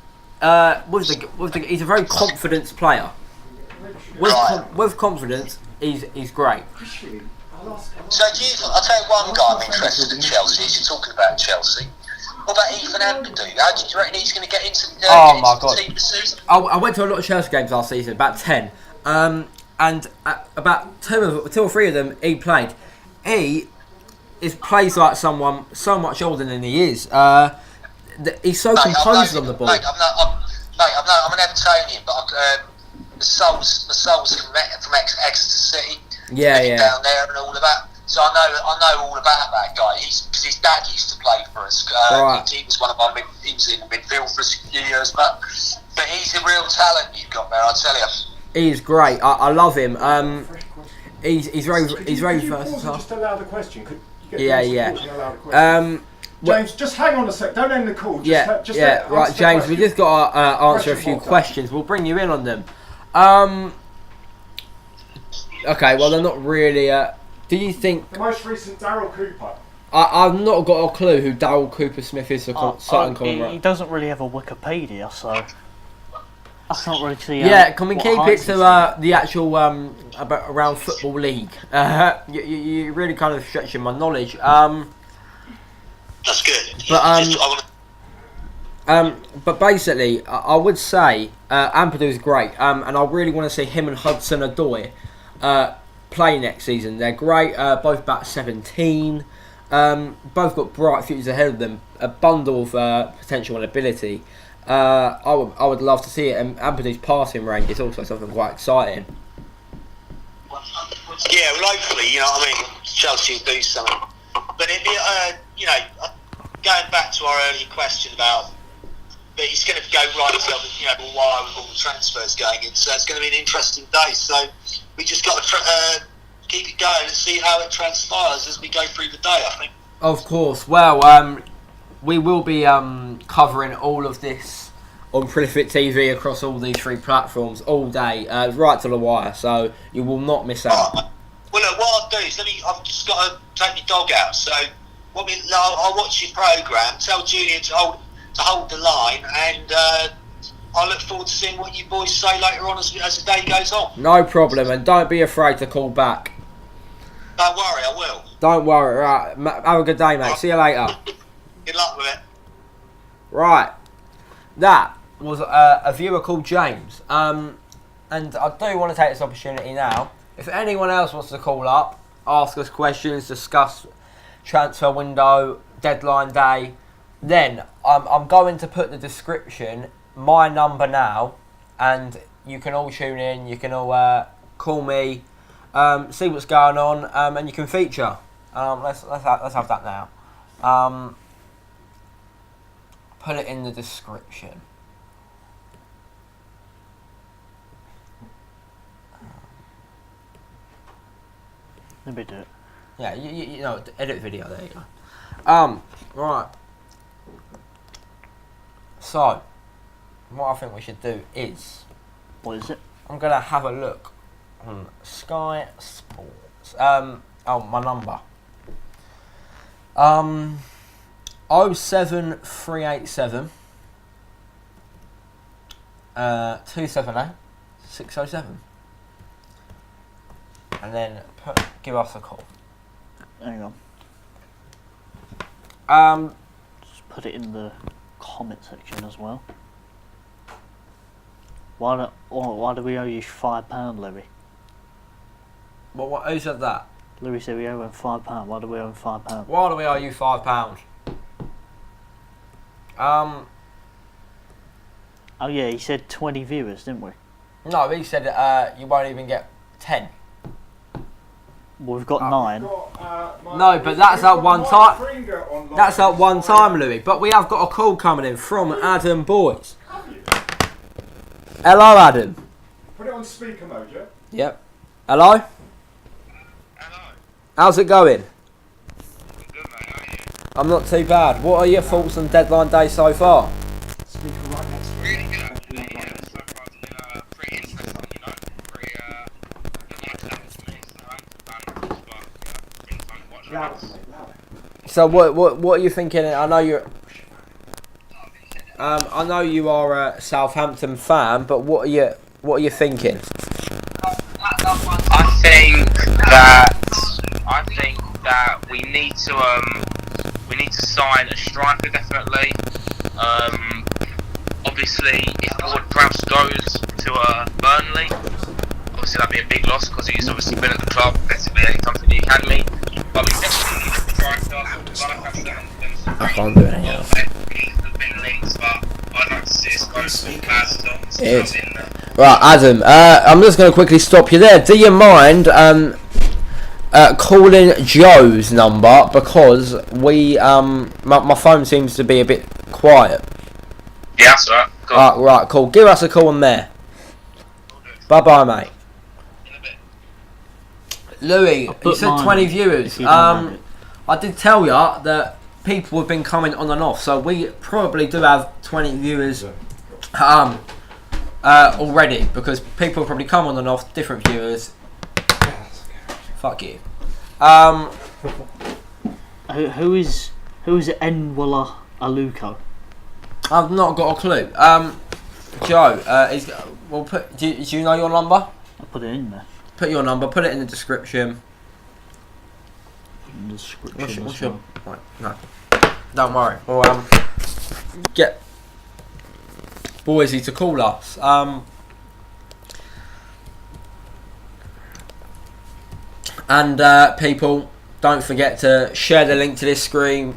a very confident player. With confidence, he's great. So I'll tell you one guy I'm interested in Chelsea. As you're talking about Chelsea. What about Ethan Ampadu? How do you reckon he's going to get into the team this season? I went to a lot of Chelsea games last season, about 10. And about two or three of them he played. He plays like someone so much older than he is. He's so composed on the ball. Mate, I'm an Evertonian, but my soul's from Exeter City. Yeah. Down there and all of that. So I know all about that guy. Because his dad used to play for us. Right. He was he was in the midfield for a few years, but he's a real talent you've got there. I tell you. He's great. I love him. He's very versatile. Just allow the question. Could you get Yeah. James, just hang on a sec. Don't end the call. Just Right, James. We just got to answer a few questions. We'll bring you in on them. Okay. Well, they're not really. Do you think the most recent Daryl Cooper? I've not got a clue who Daryl Cooper Smith is. He doesn't really have a Wikipedia, so I can't really see. Can we keep it to the actual around football league? You really kind of stretching my knowledge. That's good. But basically, I would say Ampadu is great, and I really want to see him and Hudson Odoi play next season. They're great, both about 17, both got bright futures ahead of them, a bundle of potential and ability. I would love to see it, and Ampadu's passing range is also something quite exciting. Yeah, well, hopefully, you know what I mean, Chelsea will do something. But it'd be, going back to our earlier question about, but it's going to go right until a while with all the transfers going in. So it's going to be an interesting day. So we just got to keep it going and see how it transpires as we go through the day, I think. Of course. Well, we will be covering all of this on Prolific TV across all these three platforms all day, right to the wire. So you will not miss out. Well, look, what I'll do is I've just got to take my dog out. So I'll watch your programme. Tell Julian to hold the line, and I look forward to seeing what you boys say later on as the day goes on. No problem, and don't be afraid to call back. Don't worry, I will. Don't worry. Right, have a good day, mate. See you later. Good luck with it. Right, that was a viewer called James, and I do want to take this opportunity now. If anyone else wants to call up, ask us questions, discuss transfer window, deadline day, then I'm going to put the description, my number now, and you can all tune in, you can all call me, see what's going on, and you can feature. Let's have that now. Put it in the description. Let me do it. Yeah, you know, edit video, there you go. Right. So, what I think we should do is... What is it? I'm going to have a look on Sky Sports. My number. 07387 278 607. And then give us a call. Hang on. Just put it in the comment section as well. Why do we owe you £5, Louis? Who said that? Louis said we owe him £5. Why do we owe him £5? Why do we owe you £5? Oh yeah, he said 20 viewers, didn't we? No, he said you won't even get 10. Well, we've got 9. No, but that's at one time. That's at one time, Louis. But we have got a call coming in from Adam Boys. Hello, Adam. Put it on speaker mode, yeah? Yep. Hello? Hello. How's it going? I'm good, mate. How are you? I'm not too bad. What are your thoughts on deadline day so far? Speaker right next to it. Really good, actually. Yeah, so far it's been pretty interesting, you know. Pretty nice level for me. So I'm fan of but it's been fun to watch. Louder. So what are you thinking? I know you're. I know you are a Southampton fan, but what are you thinking? I think that need to sign a striker definitely. Obviously, if Ward-Prowse goes to Burnley, obviously that'd be a big loss because he's obviously been at the club, basically any time for the academy. But we definitely need a striker. I can't do anything else. He's been linked, but I'd like to see us go for Bastos. It is. Right, Adam, I'm just going to quickly stop you there. Do you mind calling Joe's number, because my phone seems to be a bit quiet. Yeah, that's alright. Cool. Right, cool. Give us a call on there. Bye bye, mate. In a bit. Louis, you said 20 if viewers. you don't mind it. I did tell you that people have been coming on and off, so we probably do have 20 viewers already, because people probably come on and off, different viewers. Fuck you. Who is Enwala Aluko? I've not got a clue. Joe, we'll put. Do you know your number? I'll put it in there. Put your number. Put it in the description. In the description What's as your? well. Right, no, don't worry. We'll get Boise to call us. And people, don't forget to share the link to this stream.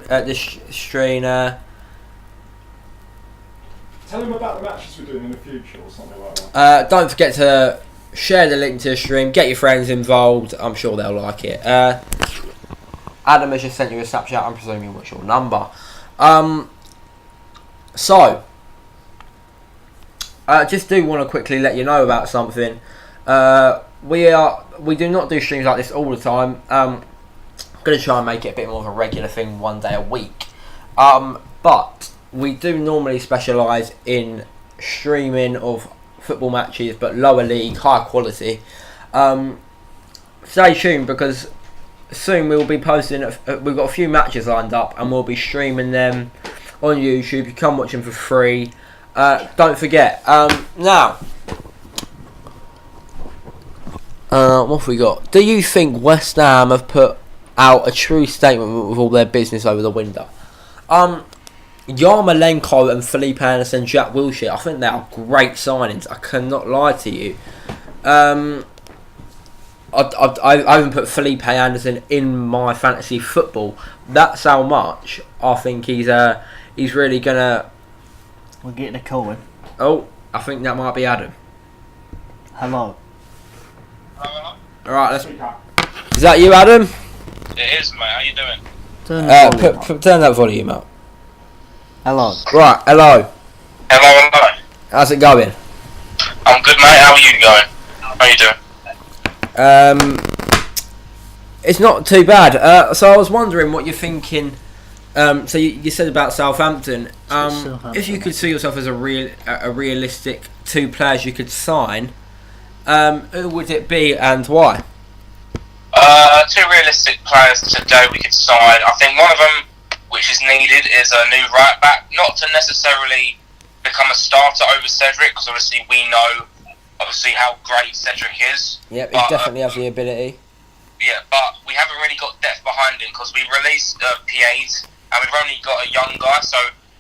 Tell them about the matches we're doing in the future or something like that. Don't forget to share the link to the stream. Get your friends involved. I'm sure they'll like it. Adam has just sent you a Snapchat. I'm presuming what's your number. So, just do want to quickly let you know about something. We do not do streams like this all the time. I'm going to try and make it a bit more of a regular thing, one day a week. But we do normally specialise in streaming of football matches, but lower league, high quality. Stay tuned, because soon we'll be posting. We've got a few matches lined up, and we'll be streaming them on YouTube. You can watch them for free. Don't forget. Now, what have we got? Do you think West Ham have put out a true statement with all their business over the window? Yarmolenko and Felipe Anderson, Jack Wilshere, I think they are great signings. I cannot lie to you. I haven't put Felipe Anderson in my fantasy football. That's how much I think he's really gonna. We're getting a call in. Oh, I think that might be Adam. Hello. Alright, is that you, Adam? It is, mate. How you doing? Turn the volume up. Turn that volume up. Hello. Right, hello. Hello. How's it going? I'm good, mate. How are you going? How you doing? It's not too bad. So I was wondering what you're thinking. So you said about Southampton. If you could see yourself as a realistic two players you could sign, who would it be and why? Two realistic players today we could sign. I think one of them, which is needed, is a new right back. Not to necessarily become a starter over Cedric, because obviously we know how great Cedric is. Yep, he definitely has the ability. Yeah, but we haven't really got depth behind him, because we released PAs and we've only got a young guy. So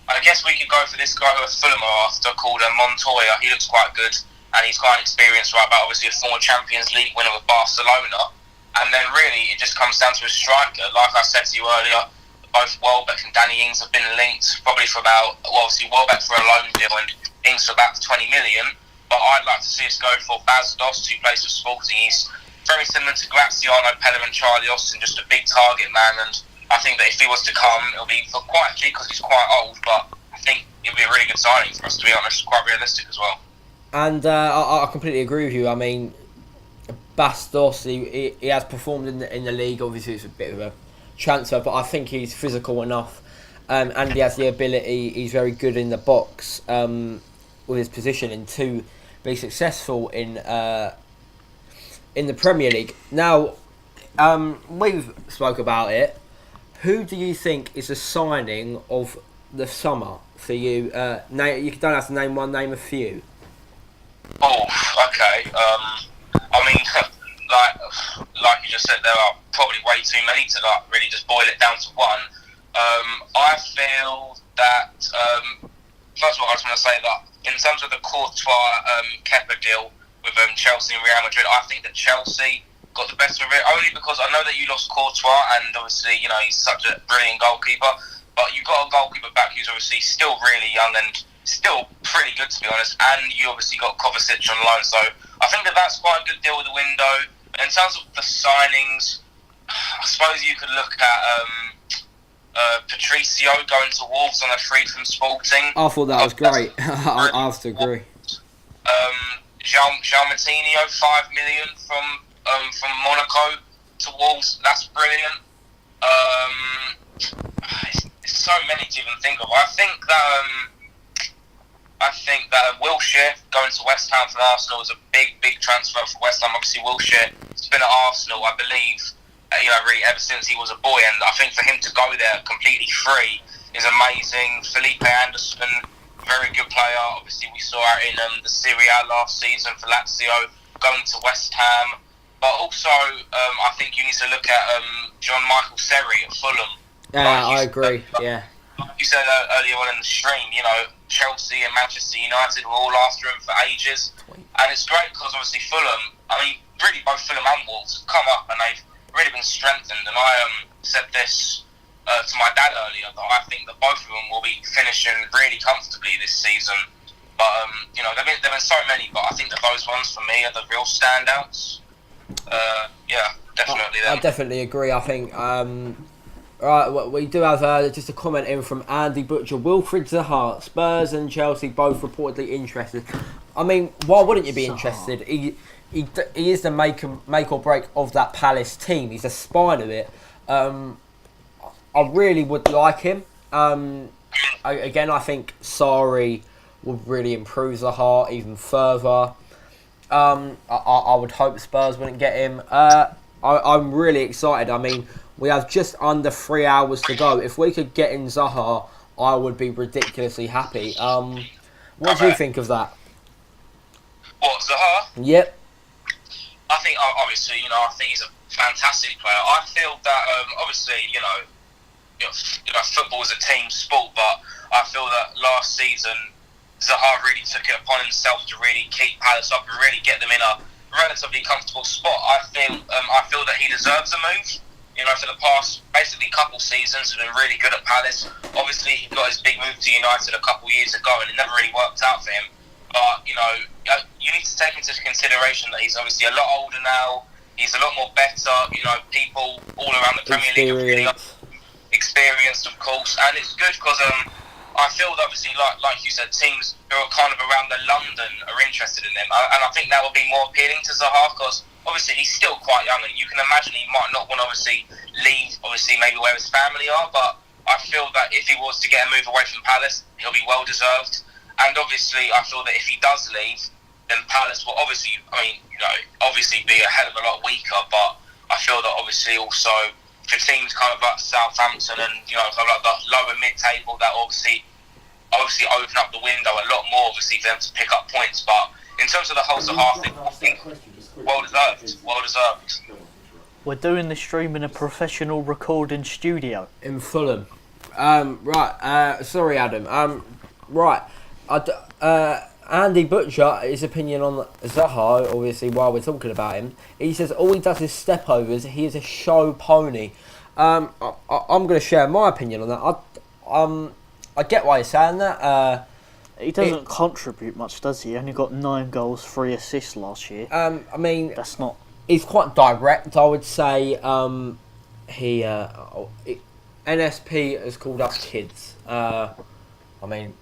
I guess we could go for this guy who Fulham are after, called Montoya. He looks quite good, and he's quite an experienced right back. Obviously a former Champions League winner with Barcelona. And then really it just comes down to a striker. Like I said to you earlier, both Welbeck and Danny Ings have been linked, probably for about, obviously Welbeck for a loan deal and Ings for about 20 million. But I'd like to see us go for Bastos, who plays for Sporting. He's very similar to Graziano Pella and Charlie Austin, just a big target man. And I think that if he was to come, it'll be for quite cheap because he's quite old. But I think it'll be a really good signing for us, to be honest. Quite realistic as well. And I completely agree with you. I mean, Bastos, he has performed in the league. Obviously, it's a bit of a transfer, but I think he's physical enough, and he has the ability. He's very good in the box with his positioning to be successful in the Premier League. Now, we've spoke about it. Who do you think is the signing of the summer for you? You don't have to name one, name a few. Oh, okay. I mean, like like you just said, there are probably way too many to like really just boil it down to one. I feel that first of all, I just want to say that in terms of the Courtois Kepa deal with Chelsea and Real Madrid, I think that Chelsea got the best of it, only because I know that you lost Courtois, and obviously, you know, he's such a brilliant goalkeeper, but you got a goalkeeper back who's obviously still really young and still pretty good, to be honest, and you obviously got Kovacic on loan, so I think that that's quite a good deal with the window. In terms of the signings, I suppose you could look at Patricio going to Wolves on a free from Sporting. I thought that was great. I have to agree. João Moutinho, 5 million from Monaco to Wolves. That's brilliant. It's so many to even think of. I think that Wilshere going to West Ham from Arsenal is a big transfer for West Ham. Obviously, Wilshere has been at Arsenal, I believe, really ever since he was a boy, and I think for him to go there completely free is amazing. Felipe Anderson, very good player. Obviously, we saw out in the Serie A last season for Lazio, going to West Ham. But also, I think you need to look at John Michael Seri at Fulham. Yeah, I agree. Yeah. Like you said earlier on in the stream, you know, Chelsea and Manchester United were all after him for ages, and it's great because obviously Fulham, I mean, really both Fulham and Wolves have come up and they've really been strengthened. And I said this to my dad earlier, that I think that both of them will be finishing really comfortably this season. But you know, there've been so many, but I think that those ones for me are the real standouts. Yeah, definitely them. I definitely agree. I think. Right, well, we do have just a comment in from Andy Butcher. Wilfried Zaha, Spurs and Chelsea both reportedly interested. I mean, why wouldn't you be interested? He is the make or break of that Palace team. He's the spine of it. I really would like him. Again, I think Sarri would really improve Zaha even further. I would hope Spurs wouldn't get him. I'm really excited. I mean, we have just under 3 hours to go. If we could get in Zaha, I would be ridiculously happy. What do you think of that? What, Zaha? Yep. I think, obviously, you know, I think he's a fantastic player. I feel that, obviously, you know, football is a team sport, but I feel that last season, Zaha really took it upon himself to really keep Palace up and really get them in a relatively comfortable spot. I feel that he deserves a move. You know, for the past basically couple seasons, he's been really good at Palace. Obviously, he got his big move to United a couple years ago, and it never really worked out for him. But you know, you need to take into consideration that he's obviously a lot older now. He's a lot more better. You know, people all around the Premier League are really experienced, of course, and it's good because I feel that obviously, like you said, teams who are kind of around the London are interested in him, and I think that will be more appealing to Zaha because obviously he's still quite young, and you can imagine he might not want to obviously leave, obviously maybe where his family are, but I feel that if he was to get a move away from Palace, he'll be well deserved. And obviously, I feel that if he does leave, then Palace will obviously, obviously be a hell of a lot weaker. But I feel that obviously also for teams kind of like Southampton and kind of like the lower mid-table, that obviously open up the window a lot more, obviously for them to pick up points. But in terms of the whole Zaha thing, I think well deserved. We're doing the stream in a professional recording studio in Fulham. Right. Sorry, Adam. Right. Andy Butcher, his opinion on Zaha, obviously while we're talking about him, he says all he does is step overs. He is a show pony. I'm going to share my opinion on that. I get why you're saying that. He doesn't contribute much, does he? He only got 9 goals, 3 assists last year. I mean, that's not. He's quite direct, I would say. NSP has called us kids. I mean,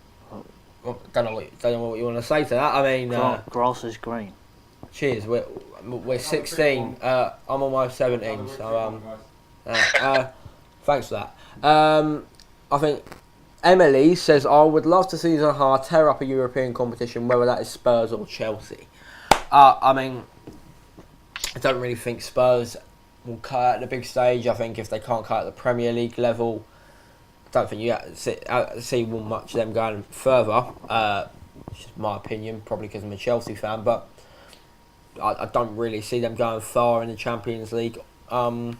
don't know what you want to say to that. I mean, grass is green. Cheers. We're 16. I'm almost 17. So thanks for that. I think Emily says I would love to see Zaha tear up a European competition, whether that is Spurs or Chelsea. I mean, I don't really think Spurs will cut at the big stage. I think if they can't cut at the Premier League level, I don't think you see much of them going further. It's just my opinion, probably because I'm a Chelsea fan. But I don't really see them going far in the Champions League. What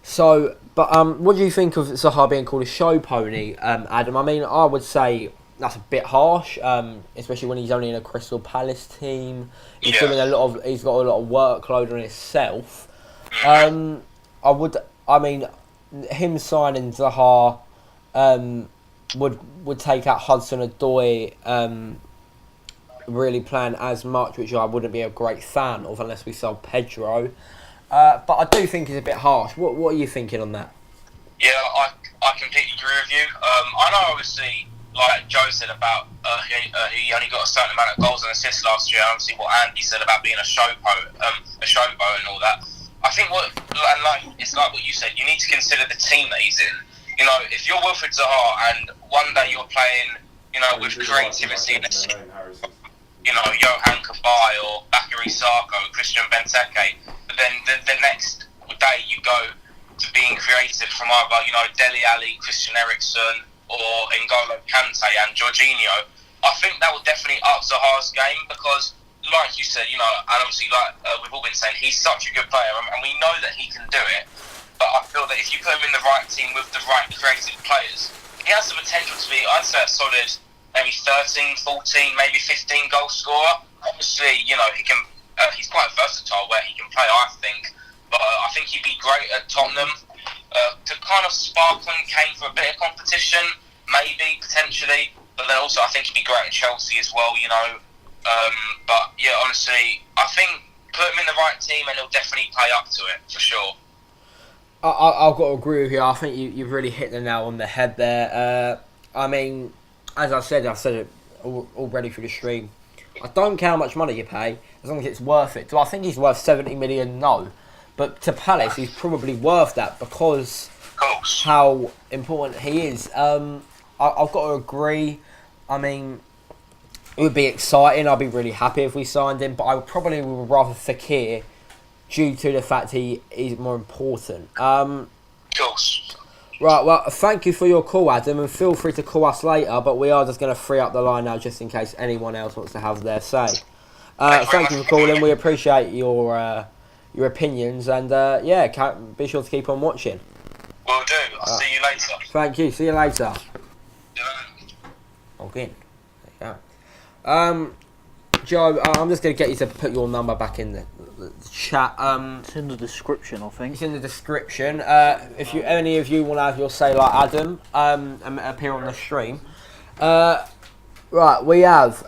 do you think of Zaha being called a show pony, Adam? I mean, I would say that's a bit harsh, especially when he's only in a Crystal Palace team. He's got a lot of workload on himself. Him signing Zaha would take out Hudson-Odoi really playing as much, which I wouldn't be a great fan of unless we sold Pedro. But I do think it's a bit harsh. What are you thinking on that? Yeah, I completely agree with you. I know, obviously, like Joe said about he only got a certain amount of goals and assists last year. Obviously, what Andy said about being a showboat and all that. I think it's like what you said. You need to consider the team that he's in. You know, if you're Wilfried Zaha and one day you're playing, you know, with creativity and you know, Johan Cabaye or Bakary Saka or Christian Benteke, but then the next day you go to being creative from either, you know, Dele Alli, Christian Eriksen or N'Golo Kante and Jorginho. I think that will definitely up Zaha's game because, like you said, you know, and obviously we've all been saying, he's such a good player and we know that he can do it, but I feel that if you put him in the right team with the right creative players, he has the potential to be, I'd say, a solid maybe 13, 14, maybe 15 goal scorer. Obviously, you know, he's quite versatile where he can play, I think. But I think he'd be great at Tottenham. To kind of sparkle Kane for a bit of competition, maybe, potentially. But then also I think he'd be great at Chelsea as well, you know. But yeah, honestly, I think put him in the right team and he'll definitely play up to it, for sure. I've got to agree with you. I think you've really hit the nail on the head there. I mean, as I said it already through the stream. I don't care how much money you pay, as long as it's worth it. Do I think he's worth 70 million? No. But to Palace, he's probably worth that because how important he is. I've got to agree. I mean, it would be exciting. I'd be really happy if we signed him, but I probably would rather Fekir due to the fact he is more important. Right, well, thank you for your call, Adam, and feel free to call us later, but we are just going to free up the line now just in case anyone else wants to have their say. Thank you for calling. We appreciate your opinions, and be sure to keep on watching. Will do. I'll see you later. Thank you. See you later. Yeah. Okay. There you go. Joe, I'm just going to get you to put your number back in the chat. It's in the description, I think. It's in the description. If any of you want to have your say like Adam and appear on the stream. Right, we have...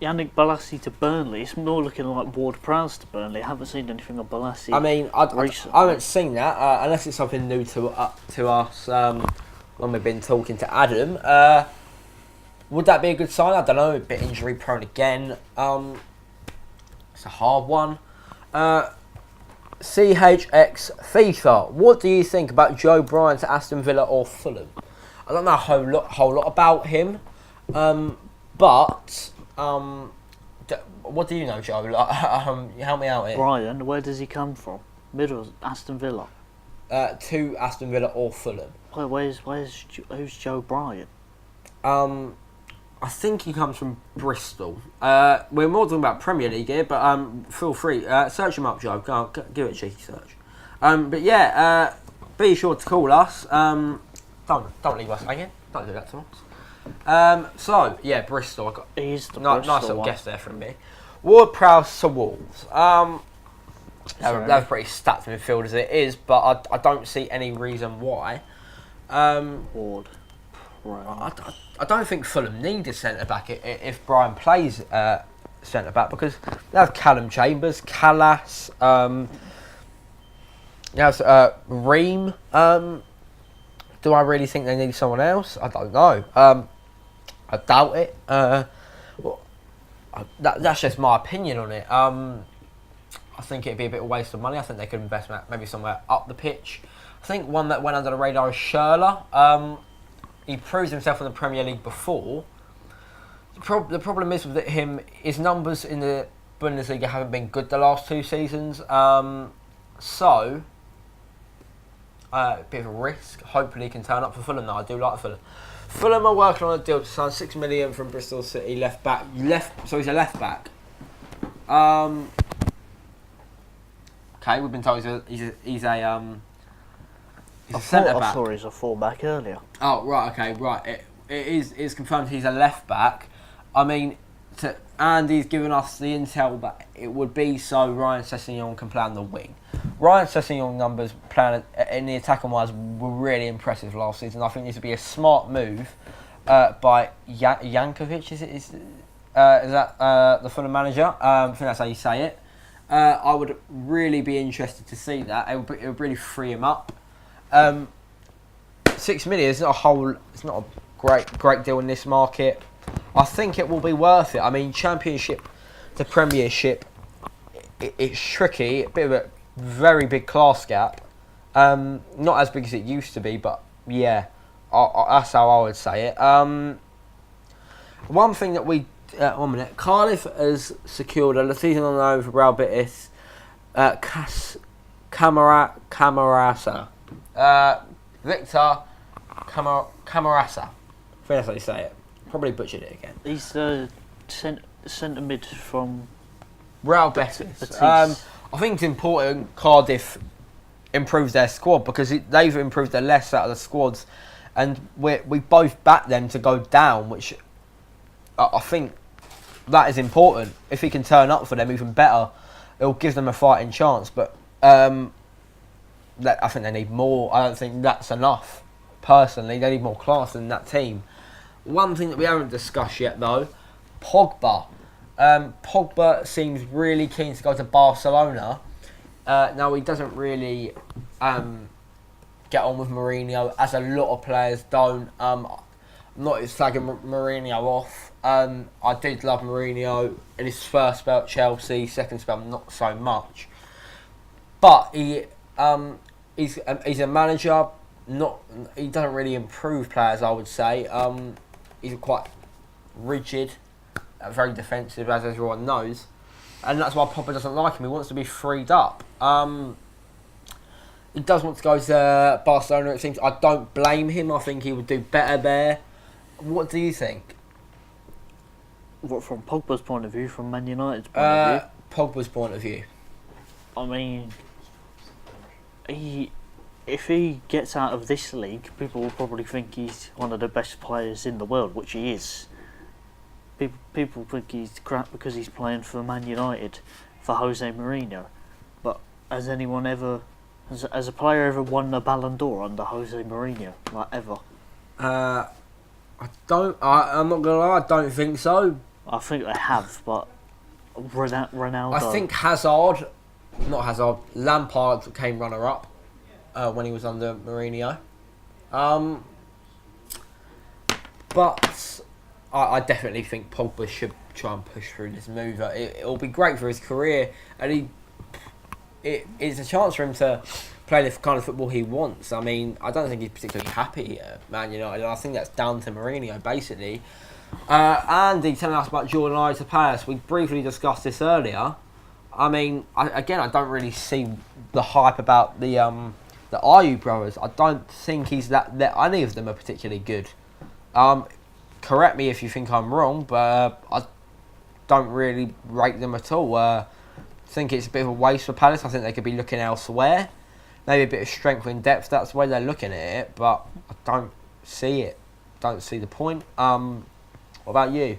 Yannick Bolasie to Burnley. It's more looking like Ward-Prowse to Burnley. I haven't seen anything of Bolasie. I mean, I haven't seen that, unless it's something new to us when we've been talking to Adam. Would that be a good sign? I don't know, a bit injury prone again. It's a hard one. CHX FIFA, what do you think about Joe Bryan to Aston Villa or Fulham? I don't know a whole lot about him, but what do you know, Joe? Help me out here. Bryan, where does he come from? Middle, Aston Villa. To Aston Villa or Fulham. Who's Joe Bryan? I think he comes from Bristol. We're more talking about Premier League here, but feel free. Search him up, Joe. Go give it a cheeky search. But yeah, be sure to call us. Don't leave us hanging. Don't do that to us. So yeah, Bristol. He's the nice Bristol little one. guess there from me. Ward-Prowse to Wolves. They're pretty stacked midfield as it is, but I don't see any reason why. Ward. Right. I don't think Fulham need a centre-back if Bryan plays centre-back because they have Callum Chambers, Callas, Ream. Do I really think they need someone else? I don't know. I doubt it. That's just my opinion on it. I think it'd be a bit of a waste of money. I think they could invest maybe somewhere up the pitch. I think one that went under the radar is Schürrle. He proved himself in the Premier League before. The problem is with him, his numbers in the Bundesliga haven't been good the last 2 seasons. So, a bit of a risk. Hopefully he can turn up for Fulham though. I do like Fulham. Fulham are working on a deal to sign $6 million from Bristol City left back. So he's a left back. Okay, we've been told he's a I centre back. thought he was a full-back earlier. Oh, right, okay, right. It's confirmed he's a left back. I mean, Andy's given us the intel that it would be so Ryan Sessegnon can play on the wing. Ryan Sessegnon numbers playing in the attacking wise were really impressive last season. I think this would be a smart move by Jankovic. Is that the Fulham manager? I think that's how you say it. I would really be interested to see that. It would really free him up. 6 million is not it's not a great deal in this market. I think it will be worth it. I mean, Championship to Premiership, it's tricky. A bit of a very big class gap. Not as big as it used to be, but yeah, that's how I would say it. One thing that 1 minute, Cardiff has secured a season on loan for Real Betis. Camarasa. Victor Camarasa. I think that's how you say it. Probably butchered it again. He's the centre mid from Real Betis. Betis. I think it's important Cardiff improves their squad because they've improved the less out of the squads, and we both back them to go down, which I think that is important. If he can turn up for them even better, it'll give them a fighting chance. But I think they need more. I don't think that's enough. Personally, they need more class in that team. One thing that we haven't discussed yet, though, Pogba. Pogba seems really keen to go to Barcelona. Now, he doesn't really get on with Mourinho, as a lot of players don't. I'm not slagging Mourinho off. I did love Mourinho in his first spell at Chelsea, second spell not so much. But he's a manager. He doesn't really improve players, I would say. He's quite rigid, very defensive, as everyone knows, and that's why Pogba doesn't like him. He wants to be freed up. He does want to go to Barcelona, it seems. I don't blame him. I think he would do better there. What do you think? What, from Pogba's point of view, from Man United's point of view? Pogba's point of view. I mean, if he gets out of this league, people will probably think he's one of the best players in the world, which he is. People think he's crap because he's playing for Man United, for Jose Mourinho. But has anyone ever, has a player ever won a Ballon d'Or under Jose Mourinho, like ever? I'm not gonna lie, I don't think so. I think they have, but Ronaldo. I think Lampard came runner-up when he was under Mourinho. But I definitely think Pogba should try and push through this move. It'll be great for his career, and it's a chance for him to play the kind of football he wants. I mean, I don't think he's particularly happy at Man United. I think that's down to Mourinho, basically. Andy telling us about Jordan Ayew to Palace. We briefly discussed this earlier. I mean, I don't really see the hype about the Ayew brothers. I don't think he's that any of them are particularly good. Correct me if you think I'm wrong, but I don't really rate them at all. I think it's a bit of a waste for Palace. I think they could be looking elsewhere. Maybe a bit of strength in depth. That's the way they're looking at it, but I don't see it. Don't see the point. What about you?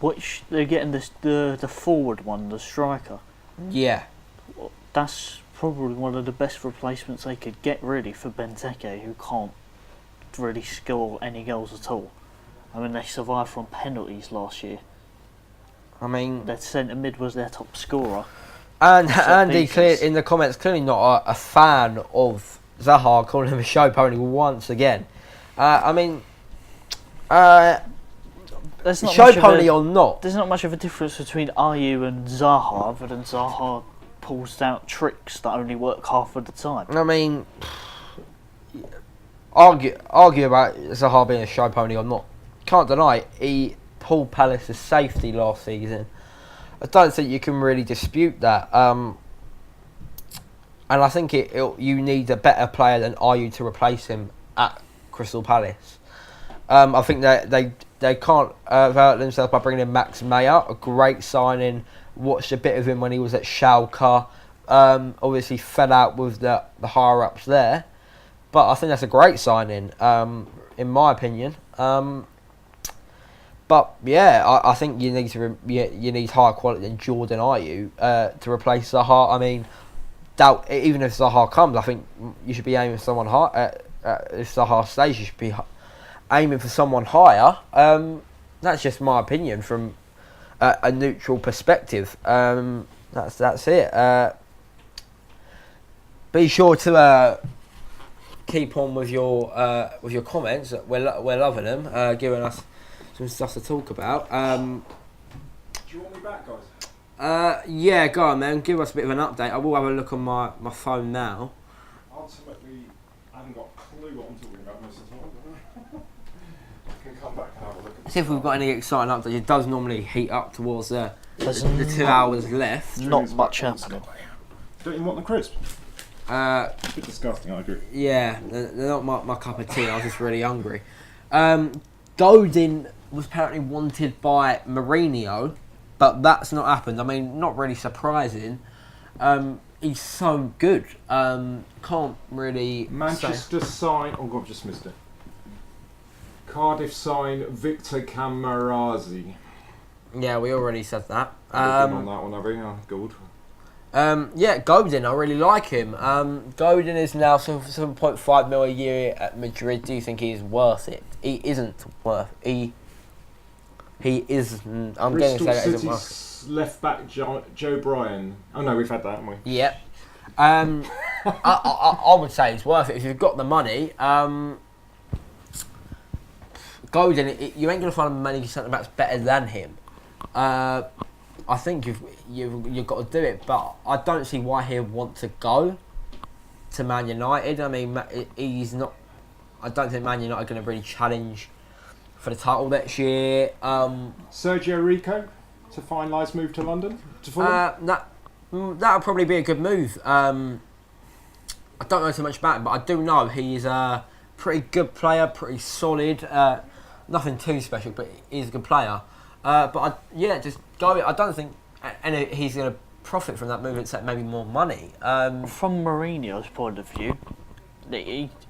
Which they're getting the forward one, the striker. Yeah. That's probably one of the best replacements they could get, really, for Benteke, who can't really score any goals at all. I mean, they survived from penalties last year. I mean, Their centre mid was their top scorer. And Andy, in the comments, clearly not a fan of Zaha, calling him a show pony once again. I mean, show pony or not, there's not much of a difference between Ayew and Zaha, other than Zaha pulls out tricks that only work half of the time. I mean, argue about Zaha being a show pony or not. Can't deny he pulled Palace's safety last season. I don't think you can really dispute that. And I think you need a better player than Ayew to replace him at Crystal Palace. I think that they can't avert themselves by bringing in Max Meyer, a great signing. Watched a bit of him when he was at Schalke. Obviously fell out with the higher ups there, but I think that's a great signing, in my opinion. But yeah, I think you need you need higher quality than Jordan Ayew to replace Zaha. I mean, even if Zaha comes, I think you should be aiming for someone high. If Zaha stays, you should be aiming for someone higher. That's just my opinion from a neutral perspective. That's it. Be sure to keep on with your comments. We're loving them, giving us some stuff to talk about. Do you want me back, guys? Yeah, go on, man. Give us a bit of an update. I will have a look on my phone now. Ultimately, I haven't got a clue what I'm talking about most of the time. I can come back and have a look. See if we've got any exciting updates. It does normally heat up towards the 2 hours left. Not much happening. Don't you want the crisp? Uh, It's a bit disgusting, I agree. Yeah, they're not my cup of tea. I was just really hungry. Godin was apparently wanted by Mourinho, but that's not happened. I mean, not really surprising. He's so good. Can't really Manchester sign. Oh God, I've just missed it. Cardiff sign Victor Camarasi. Yeah, we already said that. On that one, have we? Oh, good. Yeah, Godin, I really like him. Godin is now 7.5 mil a year at Madrid. Do you think he's worth it? He isn't worth. He is. I'm going to say that isn't worth. City's left back Joe Bryan. Oh no, we've had that, haven't we? Yep. I would say it's worth it if you've got the money. Godin, you ain't going to find many centre backs better than him. I think you've got to do it, but I don't see why he'd want to go to Man United. I mean, he's not. I don't think Man United are going to really challenge for the title next year. Sergio Rico to finalise move to London to Fulham. That would probably be a good move. I don't know too much about him, but I do know he's a pretty good player, pretty solid. Nothing too special, but he's a good player. Just go. I don't think he's going to profit from that move except maybe more money. From Mourinho's point of view,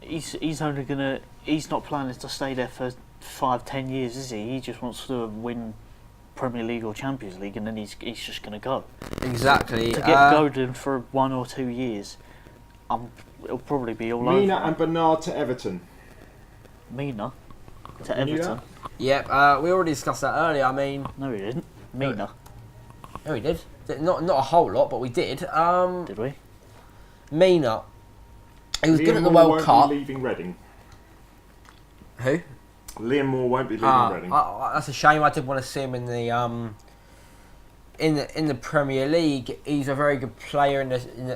he's only gonna. He's not planning to stay there for 5-10 years, is he? He just wants to win Premier League or Champions League, and then he's just going to go. Exactly. To get Godin for 1 or 2 years, it'll probably be all over. Mina and Bernard to Everton. Mina to Everton. Yep. We already discussed that earlier. I mean, No, he didn't. Mina. no, we did. Not a whole lot, but we did. Did we? Mina. He was good Liam at the Moore World won't Cup. be leaving Reading. Who? Liam Moore won't be leaving Reading. That's a shame. I did want to see him in the Premier League. He's a very good player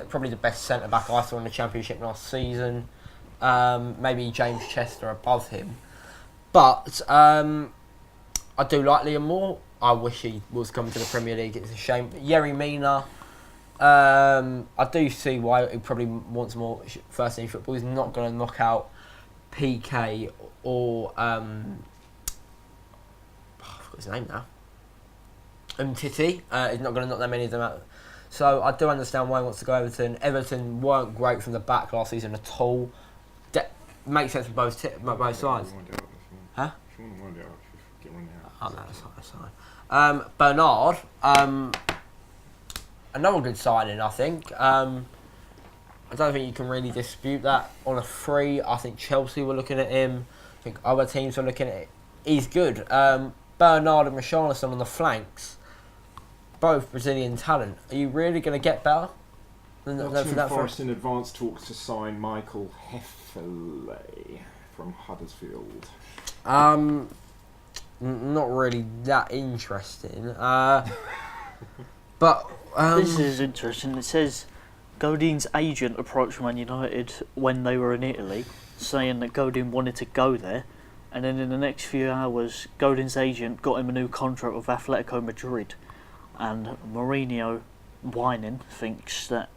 probably the best centre back I saw in the Championship last season. Maybe James Chester above him, but I do like Liam Moore. I wish he was coming to the Premier League. It's a shame. Yerry Mina. I do see why he probably wants more first team football. He's not going to knock out PK or I forgot his name now. Titi. He's not going to knock that many of them out. So I do understand why he wants to go Everton. Everton weren't great from the back last season at all. Makes sense for both sides. Huh? Oh no, that's fine. Bernard. Another good signing, I think. I don't think you can really dispute that. On a free, I think Chelsea were looking at him. I think other teams were looking at it. He's good. Bernard and Richarlison on the flanks. Both Brazilian talent. Are you really going to get better than that? Forest in advance talks to sign Michael Hefele from Huddersfield. Not really that interesting. But this is interesting. It says Godin's agent approached Man United when they were in Italy, saying that Godin wanted to go there, and then in the next few hours, Godin's agent got him a new contract with Atletico Madrid, and Mourinho, whining, thinks that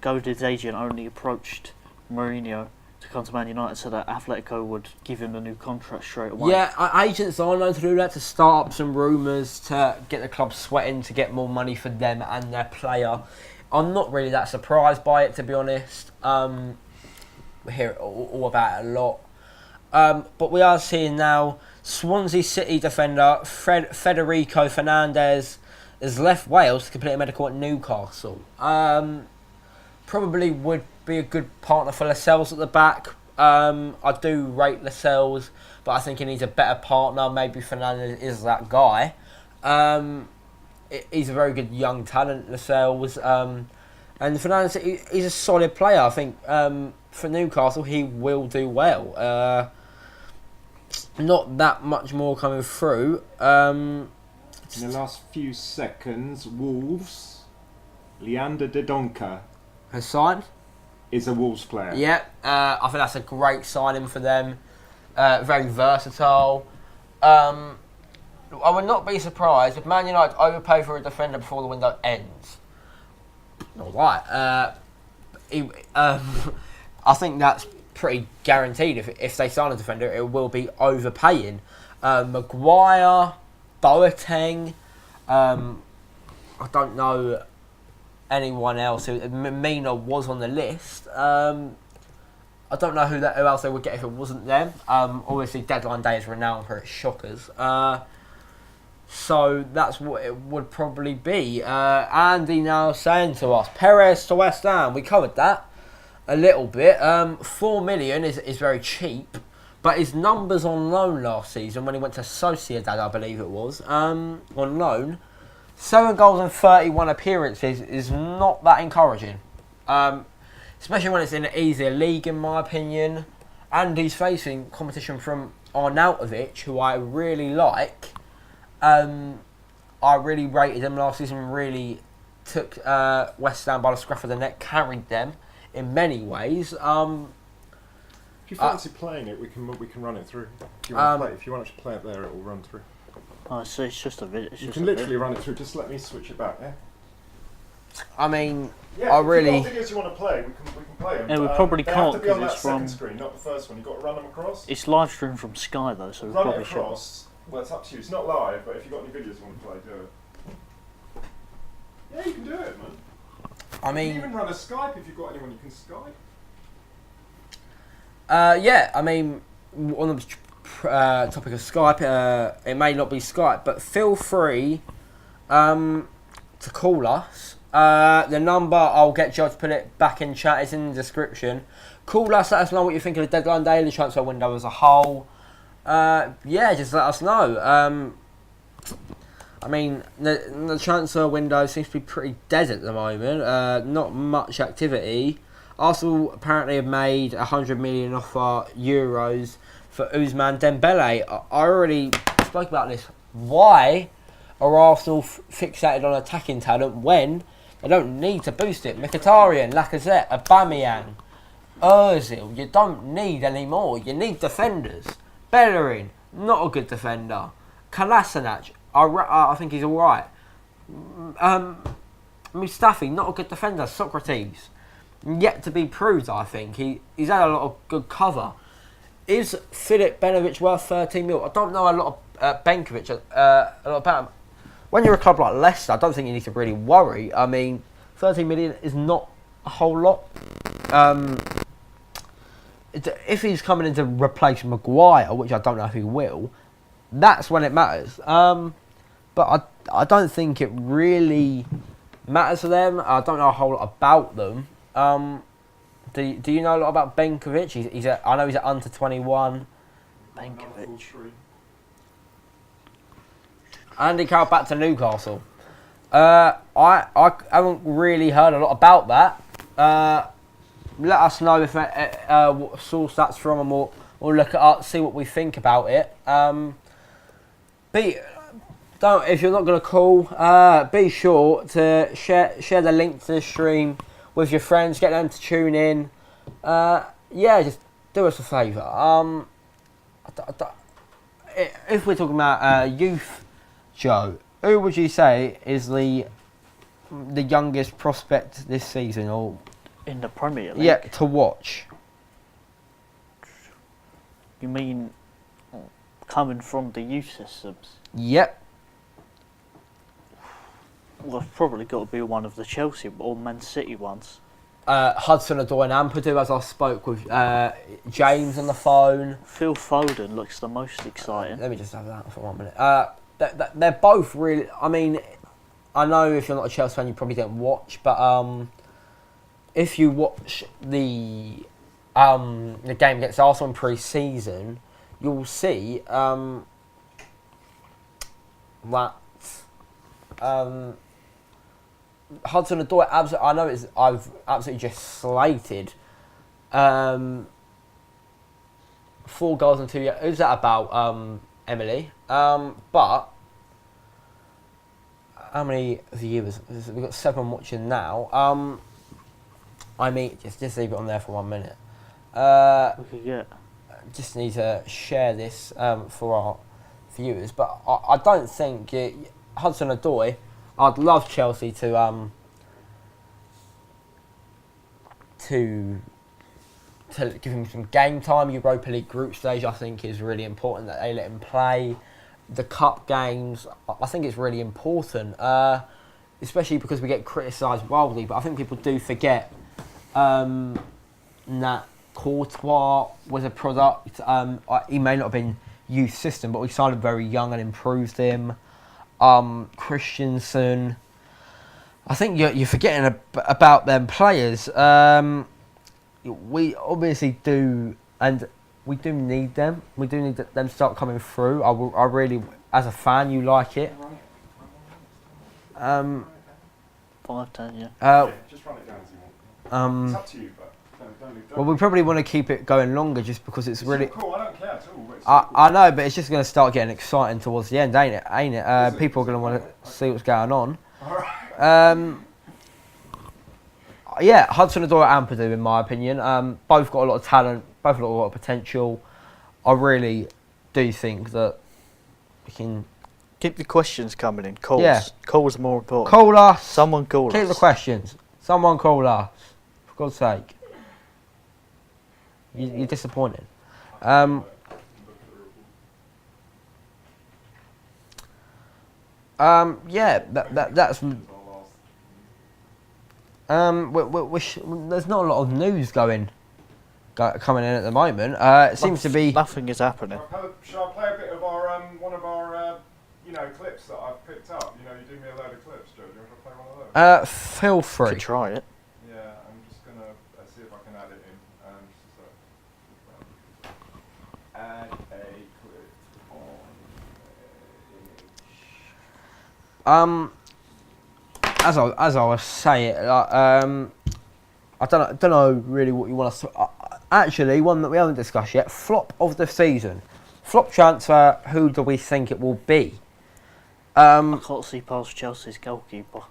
Godin's agent only approached Mourinho to come to Man United so that Atletico would give him a new contract straight away. Yeah, agents are known to do that, to start up some rumours, to get the club sweating, to get more money for them and their player. I'm not really that surprised by it, to be honest. We hear it all about it a lot. But we are seeing now Swansea City defender Federico Fernandez has left Wales to complete a medical at Newcastle. Probably would be a good partner for Lascelles at the back. I do rate Lascelles, but I think he needs a better partner. Maybe Fernandez is that guy. He's a very good young talent, Lascelles. And Fernandez, he's a solid player. I think for Newcastle, he will do well. Not that much more coming through. In the last few seconds, Wolves, Leander de Donker Has signed. is a Wolves player. Yeah, I think that's a great signing for them. Very versatile. I would not be surprised if Man United overpay for a defender before the window ends. Not right. I think that's pretty guaranteed. If they sign a defender, it will be overpaying. Maguire, Boateng. I don't know anyone else. Mina was on the list. I don't know who else they would get if it wasn't them. Obviously, deadline day is renowned for its shockers. So that's what it would probably be. Andy now saying to us, Perez to West Ham. We covered that a little bit. 4 million is very cheap, but his numbers on loan last season when he went to Sociedad, I believe it was, on loan, 7 goals and 31 appearances is not that encouraging. Especially when it's in an easier league, in my opinion. And he's facing competition from Arnautovic, who I really like. I really rated him last season, really took West Ham by the scruff of the neck, carried them in many ways. If you fancy playing it, we can run it through. If you want to play it there, it will run through. Oh, so it's just a video. You can literally run it through. Just let me switch it back. Yeah. I mean, Yeah, I really. if you've got videos you want to play, we can play them. Yeah, we probably they can't have to be on that because it's from- second screen, not the first one. You've got to run them across. It's live streamed from Sky though, so we Run probably it should. across. Well, it's up to you. It's not live, but if you've got any videos you want to play, do it. Yeah, you can do it, man. I You mean, can even run a Skype if you've got anyone you can Skype. yeah. I mean, on the topic of Skype, it may not be Skype, but feel free to call us. The number, I'll get Joe to put it back in chat. It's in the description. Call us. Let us know what you think of the deadline day, the transfer window as a whole. Yeah, just let us know. I mean, the transfer window seems to be pretty dead at the moment. Not much activity. Arsenal apparently have made 100 million offer euros for Ousmane Dembele. I already spoke about this. Why are Arsenal fixated on attacking talent when they don't need to boost it? Mkhitaryan, Lacazette, Aubameyang, Ozil. You don't need any more. You need defenders. Bellerin, not a good defender. Kolasinac, I think he's alright. Mustafi, not a good defender. Socrates, yet to be proved, I think. He's had a lot of good cover. Is Filip Benovic worth 13 mil? I don't know a lot of Benkovic, a lot about him. When you're a club like Leicester, I don't think you need to really worry. I mean, 13 million is not a whole lot. If he's coming in to replace Maguire, which I don't know if he will, that's when it matters. But I don't think it really matters for them. I don't know a whole lot about them. Do you know a lot about Benkovic? I know he's at under 21. Benkovic. Andy Carroll back to Newcastle. I haven't really heard a lot about that. Let us know if what source that's from, and we'll look it up, see what we think about it. If you're not going to call, be sure to share the link to the stream with your friends. Get them to tune in. Yeah, just do us a favour. If we're talking about youth, Joe, who would you say is the youngest prospect this season, or In the Premier League? yeah, to watch? You mean coming from the youth systems? Yep. Well, it's probably got to be one of the Chelsea or Man City ones. Hudson-Odoi and Ampadu, as I spoke with James on the phone. Phil Foden looks the most exciting. Let me just have that for 1 minute. They're both really... I mean, I know if you're not a Chelsea fan, you probably don't watch, but if you watch the game against Arsenal in pre-season, you'll see that Hudson-Odoi, I know I've absolutely just slated 4 goals in 2 years. Who's that about, Emily? But how many viewers? We've got 7 watching now. I mean, just leave it on there for 1 minute. We could get. Just need to share this for our viewers, but I don't think Hudson-Odoi. I'd love Chelsea to give him some game time. Europa League group stage, I think, is really important that they let him play. The cup games, I think it's really important, especially because we get criticised wildly. But I think people do forget that Courtois was a product. He may not have been youth system, but we signed him very young and improved him. Christensen. I think you're forgetting about them players. We obviously do, and we do need them. We do need them to start coming through. I really, as a fan, you like it. 5-10, yeah. Just run it down as you want. It's up to you, but don't Well, we probably want to keep it going longer just because it's really... cool, I don't care at all. I know, but it's just going to start getting exciting towards the end, ain't it? People are going to want to see what's going on. Yeah, Hudson-Odoi and Ampadu, in my opinion. Both got a lot of talent, both got a lot of potential. I really do think that we can... Keep the questions coming in. Calls. Yeah. Calls are more important. Call us. Someone call us. Keep the questions. Someone call us. For God's sake. You're disappointed. Yeah, that's... there's not a lot of news coming in at the moment. It seems to be... Nothing is happening. Shall I play a bit of our one of our clips that I've picked up? You did me a load of clips, Joe. Do you want to play one of those? Feel free. Could try it. Yeah, I'm just gonna see if I can add it in. Add a clip on image. As I was saying, I don't know really what you want us to... actually, one that we haven't discussed yet, flop of the season. Flop transfer, who do we think it will be? I can't see past Chelsea's goalkeeper.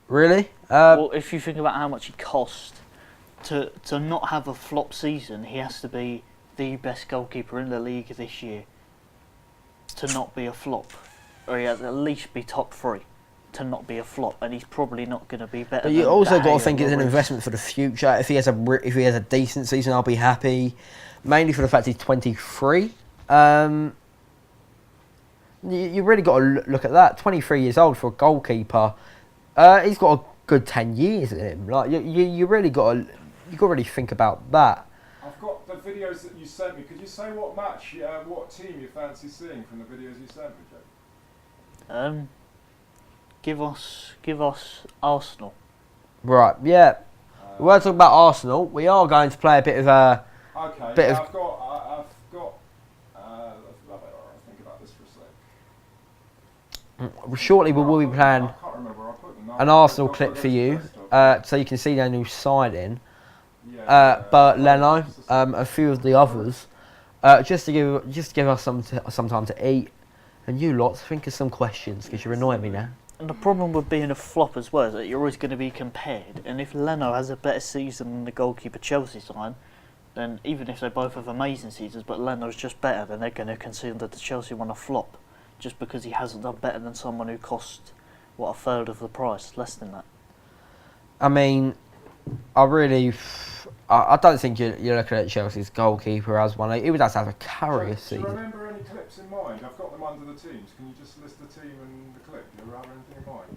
Really? Well, if you think about how much he cost, to not have a flop season, he has to be the best goalkeeper in the league this year to not be a flop. Or he has to at least be top 3 to not be a flop, and he's probably not going to be better. But you also got to think it's an Lloris. investment for the future. If he has a decent season, I'll be happy. Mainly for the fact he's 23. You really got to look at that. 23 years old for a goalkeeper. He's got a good 10 years in him. Like you really got to really think about that. I've got the videos that you sent me. Could you say what match, what team you fancy seeing from the videos you sent me, Jake? Give us Arsenal. Right, yeah. We were talking about Arsenal. We are going to play a bit of a... Okay, I've got. Let's think about this for a sec. Shortly we will be playing I can't remember. I'll put the an Arsenal clip for you, so you can see their new signing. Yeah, Bert Leno, a few of the others, just to give us some time to eat. And you lot, think of some questions, because you're annoying me now. And the problem with being a flop as well is that you're always going to be compared. And if Leno has a better season than the goalkeeper Chelsea signed, then even if they both have amazing seasons, but Leno's just better, then they're going to consider that the Chelsea one a flop, just because he hasn't done better than someone who cost, what, a third of the price, less than that. I mean, I I don't think you're looking at Chelsea's goalkeeper as one. He would have to have a carrier Do season. you remember any clips in mind? I've got them under the teams. Can you just list the team and the clip? Do you remember anything in mind?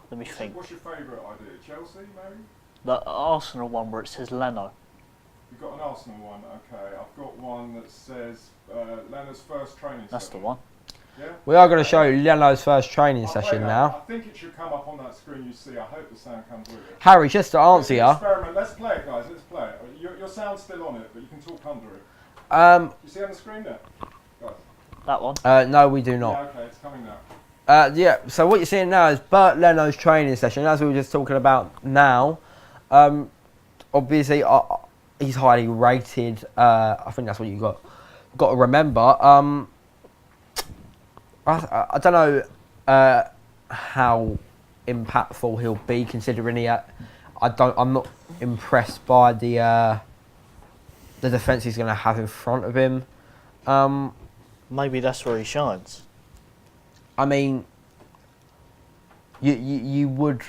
Let me think. What's your favourite idea? Chelsea, maybe? The Arsenal one where it says Leno. You've got an Arsenal one, okay. I've got one that says Leonard's first training That's the session. one. Yeah? We are going to show you Leno's first training I'll play session that. now. I think it should come up on that screen you see. I hope the sound comes with it. Harry, just to answer you. Experiment. Let's play it, guys. Let's play it. Your sound's still on it, but you can talk under it. You see on the screen there? Guys. That one. No, we do not. Yeah, okay, it's coming now. Yeah, so what you're seeing now is Bert Leno's training session, as we were just talking about now. Obviously, he's highly rated. I think that's what you got to remember. I don't know how impactful he'll be, considering I'm not impressed by the defence he's going to have in front of him. Maybe that's where he shines. I mean, you would.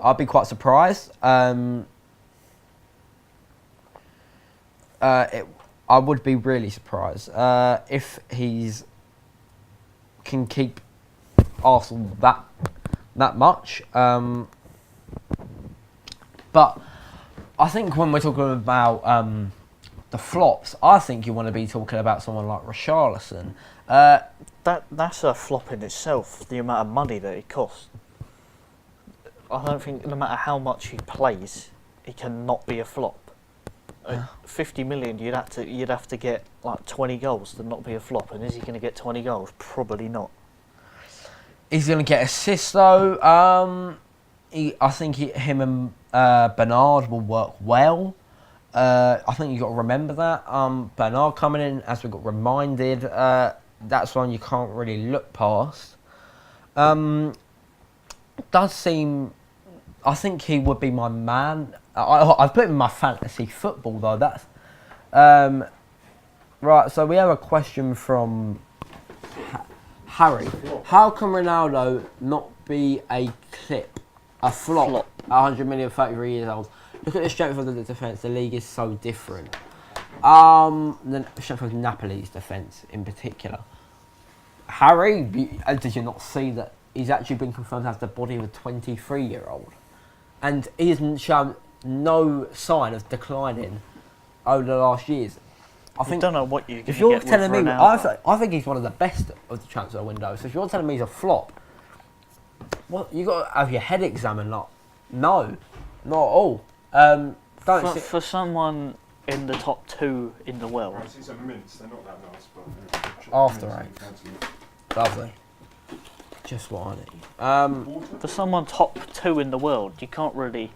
I'd be quite surprised. I would be really surprised if he's can keep Arsenal that much. But I think when we're talking about the flops, I think you want to be talking about someone like Richarlison. That's a flop in itself, the amount of money that it costs. I don't think no matter how much he plays, he cannot be a flop. 50 million, you'd have to get like 20 goals to not be a flop. And is he going to get 20 goals? Probably not. He's going to get assists though. I think him and Bernard will work well. I think you've got to remember that. Bernard coming in, as we got reminded, that's one you can't really look past. Does seem... I think he would be my man. I've put him in my fantasy football though. That's right. So we have a question from Harry. How can Ronaldo not be a flop? 100 million, 33 years old. Look at the strength of the defence. The league is so different. The strength of Napoli's defence in particular. Harry, did you not see that he's actually been confirmed to have the body of a 23-year-old? And he hasn't shown no sign of declining over the last years. I don't know what if you're telling me, I think he's one of the best of the transfer window. So if you're telling me he's a flop, well, you got to have your head examined. Like, no, not at all. For someone in the top 2 in the world. These are mints. They're not that nice, but After eight. Lovely. Just what I need. For someone top 2 in the world, you can't really...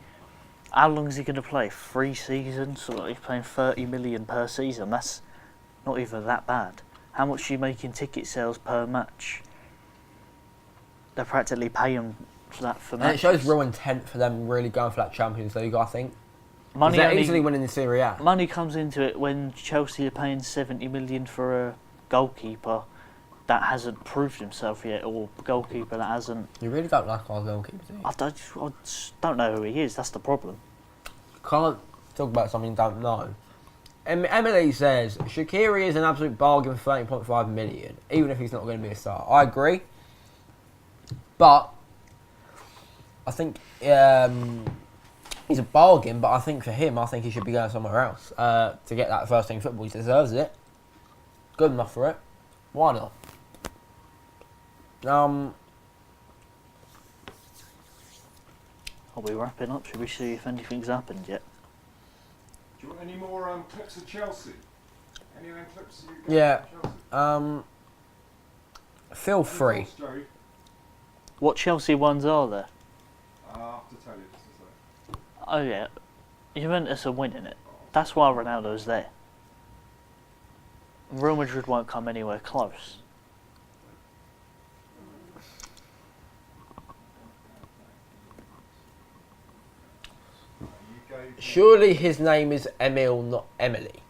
How long is he going to play? 3 seasons? So he's playing 30 million per season. That's not even that bad. How much are you making ticket sales per match? They're practically paying for that for matches. And it shows real intent for them really going for that Champions League, I think. Money they're easily winning the Serie A. Money comes into it when Chelsea are paying 70 million for a goalkeeper that hasn't proved himself yet, or a goalkeeper that hasn't... You really don't like our goalkeeper, do you? I just don't know who he is, that's the problem. You can't talk about something you don't know. Emily says, Shaqiri is an absolute bargain for 30.5 million, even if he's not going to be a star. I agree. But I think he's a bargain, but I think for him, I think he should be going somewhere else to get that first team football. He deserves it. Good enough for it. Why not? Are we wrapping up? Should we see if anything's happened yet? Do you want any more clips of Chelsea? Any of them clips you got Yeah. of Chelsea? Feel free. Of course, Joey. What Chelsea ones are there? I'll have to tell you this is it. Oh yeah, Juventus are winning it. That's why Ronaldo's there. Real Madrid won't come anywhere close. Surely his name is Emil, not Emily.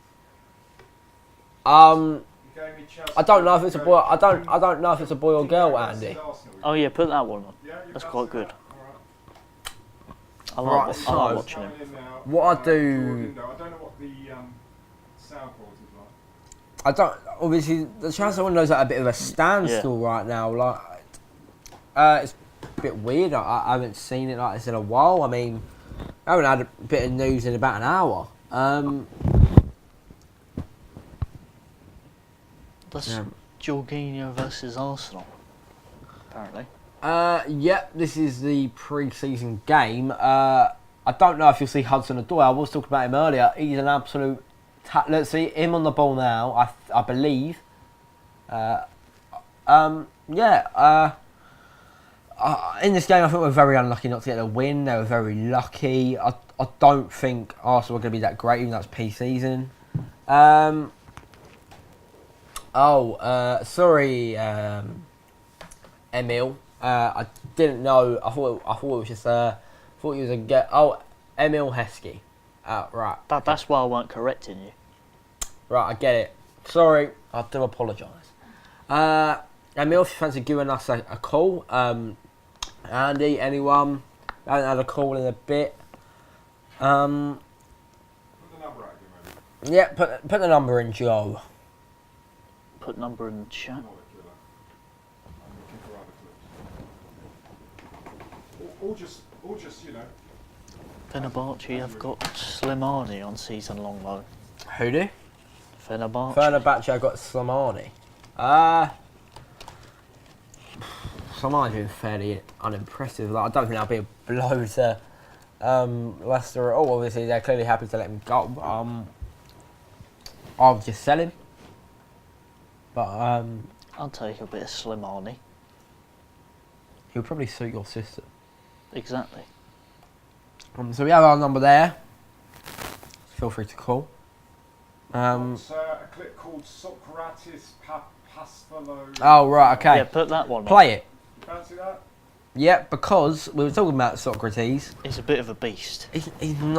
I don't know if it's a boy. I don't know if it's a boy or girl, Andy. Oh yeah, put that one on. Yeah, That's quite good. I Right, like, so- I like watching him. What I do- I don't know what the soundboard is like. I don't. Obviously, the transfer window's at a bit of a standstill right now. Like, it's a bit weird. I haven't seen it like this in a while. I mean, I haven't had a bit of news in about an hour. That's Yeah. Jorginho versus Arsenal, apparently. Yep, this is the pre-season game. I don't know if you'll see Hudson-Odoi. I was talking about him earlier. He's an absolute... let's see him on the ball now, I believe. In this game, I think we're very unlucky not to get a win. They were very lucky. I don't think Arsenal are going to be that great, even though it's pre-season. Sorry, Emil. I didn't know. I thought it was just. Thought he was a get. Oh, Emil Heskey. Right. That's why I weren't correcting you. Right, I get it. Sorry, I do apologise. Emil, if you fancy giving us a call, Andy, anyone? I haven't had a call in a bit. Put the number out again, Yeah, put the number in, Joe. Put number in the chat. Not a killer. I'm looking for other clips. Or just, you know. Fenerbahce have got Slimani on season-long loan. Who do? Fenerbahce. Fenerbahce, I got Slimani. Slimani's been fairly unimpressive. Like, I don't think that'll be a blow to Leicester at all. Obviously, they're clearly happy to let him go. I'll just sell him. But I'll take a bit of Slimani. he'll probably suit your system. Exactly. So we have our number there. Feel free to call. It's a clip called Socrates Paspalo. Oh, right, okay. Yeah, put that one on. Play it. You fancy that? Yeah, because we were talking about Socrates. He's a bit of a beast. He's been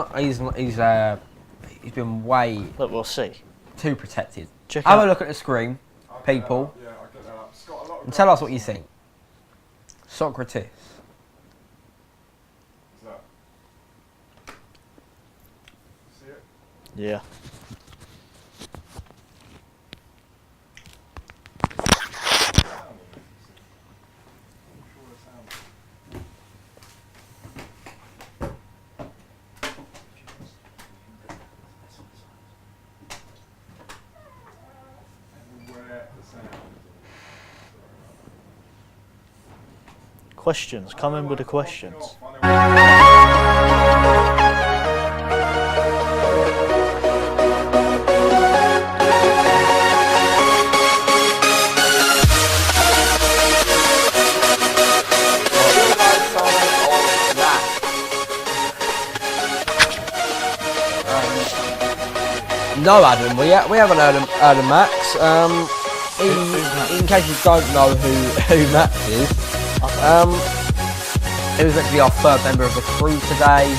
way Look, we'll see. too protected. Check Have out. a look at the screen, I'll get that people, up. Yeah, I'll get that up. It's got a lot of and tell us what graphics you on it. think. Socrates. Is that? See it? Yeah. Questions. Come in with the questions. No, Adam, we haven't heard of Max. In case you don't know who Max is, he was meant to be our third member of the crew today.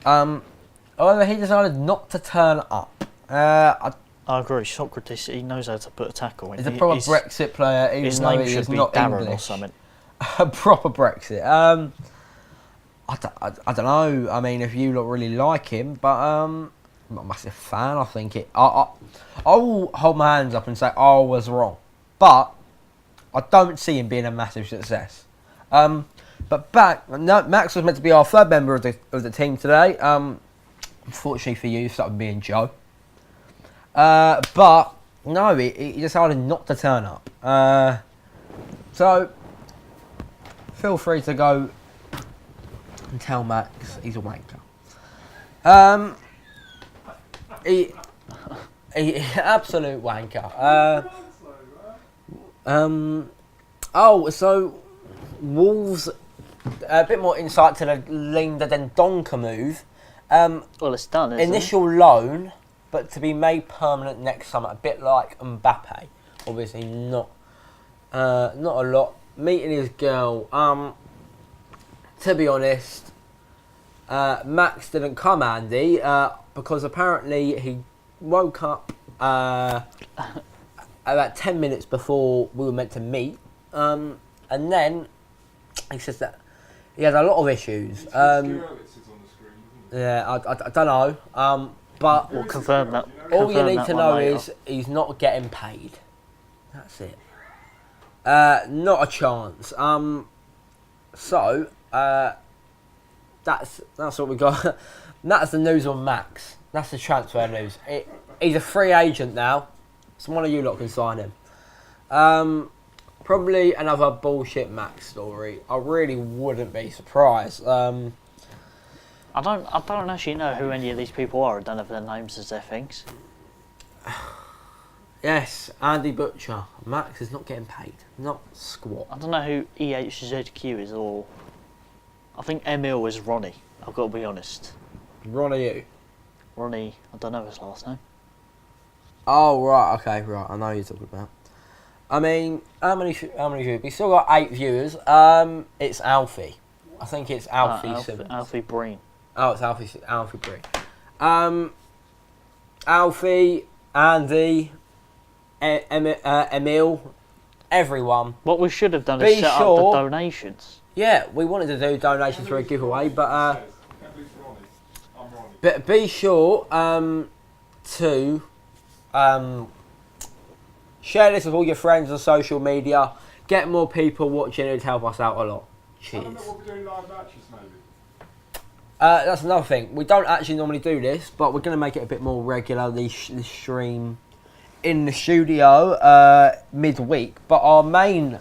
However, he decided not to turn up. I agree. Socrates, he knows how to put a tackle in. He's a proper Brexit player, even His though name he should is be not Darren English. or something. A proper Brexit. I don't know. I mean, if you lot really like him, but I'm not a massive fan. I think I will hold my hands up and say I was wrong, but I don't see him being a massive success. But Max was meant to be our third member of the team today. Unfortunately for you, started with me and Joe. But no, he decided not to turn up. So feel free to go and tell Max he's a wanker. He absolute wanker. So Wolves, a bit more insight to the Linda Dendonka move. Well, it's done, isn't Initial loan, but to be made permanent next summer, a bit like Mbappe. Obviously not a lot. Meeting his girl. To be honest, Max didn't come, Andy, because apparently he woke up about 10 minutes before we were meant to meet, and then he says that he had a lot of issues. It says on the Yeah, I don't know. But We'll confirm that. all you confirm need that to one know later. is he's not getting paid. That's it. Not a chance. So that's what we got. That's the news on Max. That's the transfer news. He's a free agent now. So one of you lot can sign him. Probably another bullshit Max story. I really wouldn't be surprised. I don't actually know who any of these people are. I don't have their names as their things. Yes, Andy Butcher. Max is not getting paid. Not squat. I don't know who EHZQ is, or I think Emil is Ronnie. I've got to be honest. Ronnie you. Ronnie, I don't know his last name. Oh right, okay, right. I know who you're talking about. I mean, how many viewers? We still got 8 viewers. It's Alfie. I think it's Alfie Simmons. Alfie Breen. Oh, it's Alfie Breen. Alfie, Andy, Emil, everyone. What we should have done Be is set up sure- the donations. Yeah, we wanted to do donations for a giveaway, but I'm Ronnie. but be sure to share this with all your friends on social media. Get more people watching. It'd help us out a lot. I don't Cheers. know what we're doing live matches maybe. That's another thing. We don't actually normally do this, but we're going to make it a bit more regular. The stream in the studio midweek. But our main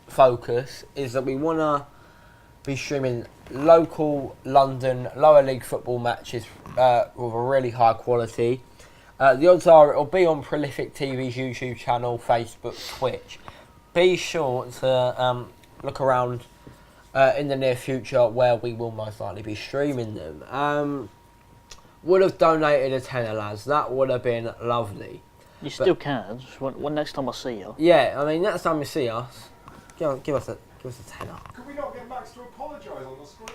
focus is that we want to be streaming local London lower league football matches with a really high quality. The odds are it'll be on Prolific TV's YouTube channel, Facebook, Twitch. Be sure to look around in the near future where we will most likely be streaming them. Would have donated a tenner, lads. That would have been lovely. You still can. Just when next time I see you. Yeah, I mean, next time you see us, give us a tenner. Could we not get Max to apologise on the screen a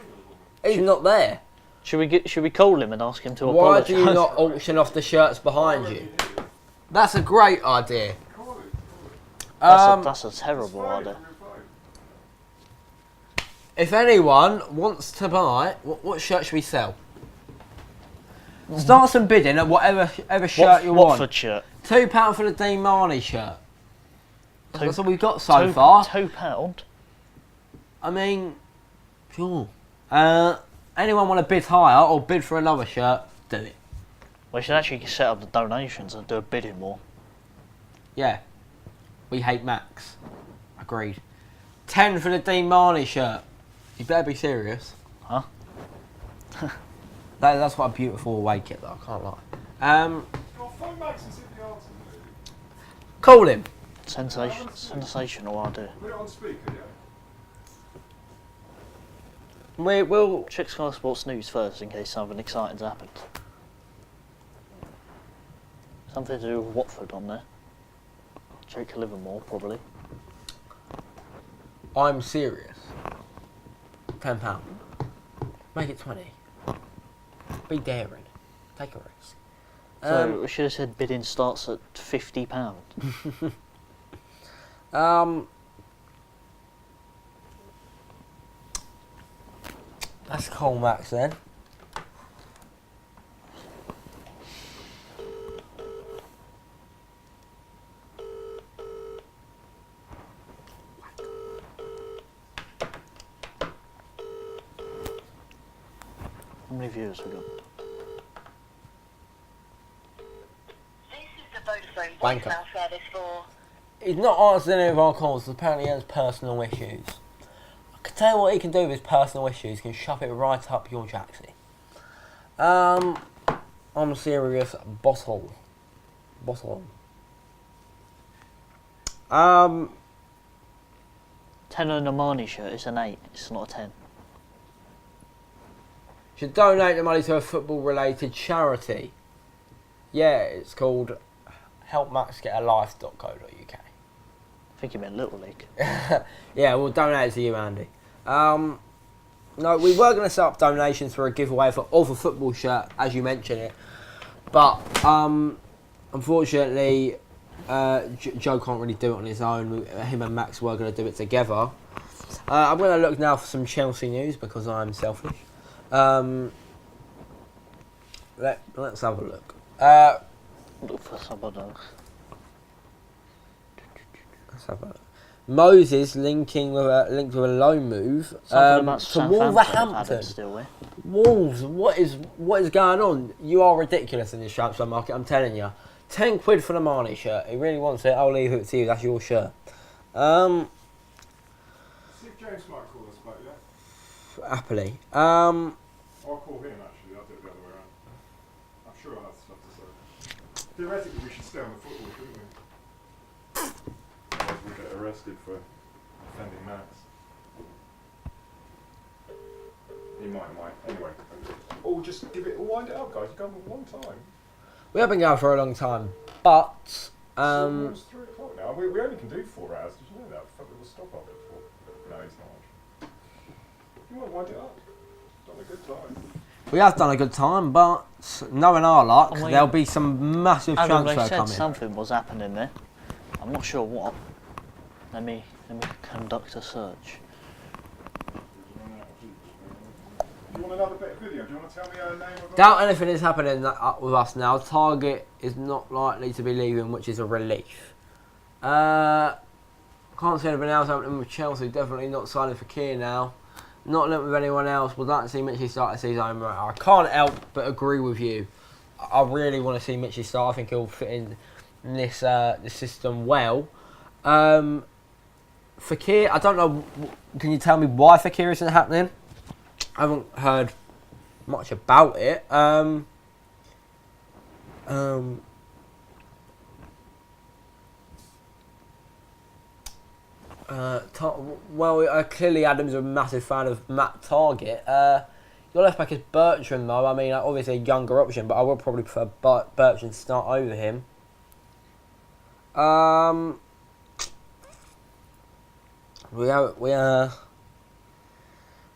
little He's not there. Should we call him and ask him to Why apologise? do you not auction off the shirts behind you? That's a great idea. bit? Call it. That's a terrible It's fine, idea. you're fine. If anyone wants to buy, what shirt should we sell? Start some bidding at whatever shirt you want. Watford shirt. £2 for the Dean Marnie shirt. Two- That's all we've got so far. £2. I mean, sure. Anyone want to bid higher or bid for another shirt? Do it. We should actually set up the donations and do a bidding war. Yeah. We hate Max. Agreed. 10 for the Dean Marnie shirt. You better be serious. Huh? That's quite a beautiful away kit though, I can't lie. Go phone Max and see the answer. Call him. Sensational idea. Put it on speaker, yeah? We'll Check Sky Sports News first in case something exciting's happened. Something to do with Watford on there. Jake Livermore, probably. I'm serious. £10. Make it 20. Be daring. Take a risk. So we should have said bidding starts at £50. That's cool, Max, then. How many viewers we got? This is the Vodafone Wanker. voicemail service for... He's not answering any of our calls. Apparently, he has personal issues. I can tell you what he can do with his personal issues. He can shove it right up your jacksie. I'm serious. Bottle. 10 on a Marnie shirt, it's an 8, it's not a 10. Should donate the money to a football-related charity. Yeah, it's called helpmaxgetalife.co.uk. I think you meant Little League. Yeah, we'll donate it to you, Andy. No, we were going to set up donations for a giveaway of a football shirt, as you mentioned it. But, unfortunately, Joe can't really do it on his own. Him and Max were going to do it together. I'm going to look now for some Chelsea news because I'm selfish. Let's have a look. Look for someone else. Let's have a look. Moses linked with a loan move Something about to Southampton Wolverhampton. added still, eh? Wolves, what is going on? You are ridiculous in this transfer market, I'm telling you. £10 for the Marnie shirt. He really wants it. I'll leave it to you. That's your shirt. See if James might call us back, yeah? Happily. I'll call him actually. I'll do it the other way around. I'm sure I'll have stuff to say. Theoretically, we should stay on the football, shouldn't we? Otherwise we'll get arrested for offending Max. He might. Anyway. Oh, just give it. Wind it up, guys. You've gone one time. We have been going for a long time, but It's 3 o'clock now. We only can do 4 hours. Did you know that? I thought we will stop after 4. No, he's not. You want to wind it up? Done a good time. we have done a good time. But knowing our luck, I mean, there'll be some massive Adam, they transfer said coming. something was happening there. I'm not sure what. Let me conduct a search. Do you want another bit of video? Do you want to tell me her name? Doubt anything is happening with us now. Target is not likely to be leaving, which is a relief. Can't see anything else happening with Chelsea. Definitely not signing for Keir now. Not linked with anyone else. Would like to see Mitchie start the season. I can't help but agree with you. I really want to see Mitchie start. I think he'll fit in this system well. Fekir, I don't know. Can you tell me why Fekir isn't happening? I haven't heard much about it. Well, clearly Adam's a massive fan of Matt Target. Your left back is Bertrand, though. I mean, obviously a younger option, but I would probably prefer Bertrand to start over him. We are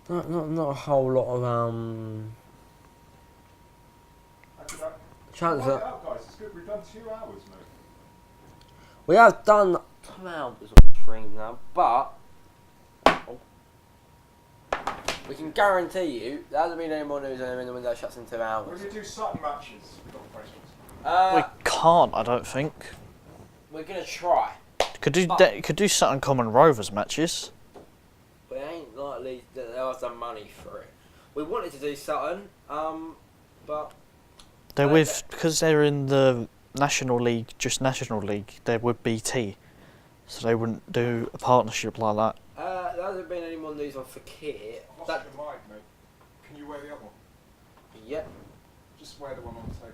not a whole lot of transfer. Wind it up, guys. It's good. We've done 2 hours, mate. We have done 2 hours on stream now, but we can guarantee you there hasn't been any more news on him in the window shuts in 2 hours. We're going to do Sutton matches. We've got questions. We can't, I don't think. We're gonna try. Could do Sutton Common Rovers matches. We ain't likely that there was some money for it. We wanted to do Sutton, but They're because they're in the National League, just National League. They're with BT, so they wouldn't do a partnership like that. there hasn't been any more news on Fekir. I've lost your mic, mate. Can you wear the other one? Yep. Just wear the one on the table.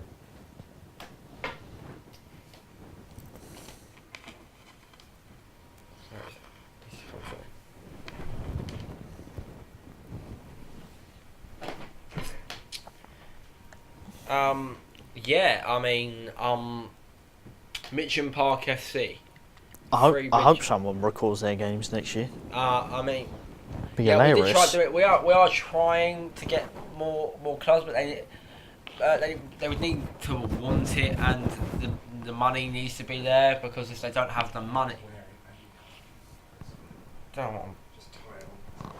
Yeah, I mean, Mitcham Park FC. I hope someone records their games next year. I mean, Be yeah, we hilarious. did try to do it. We are trying to get more clubs, but they would need to want it, and the money needs to be there, because if they don't have the money, don't want. Just tie it on.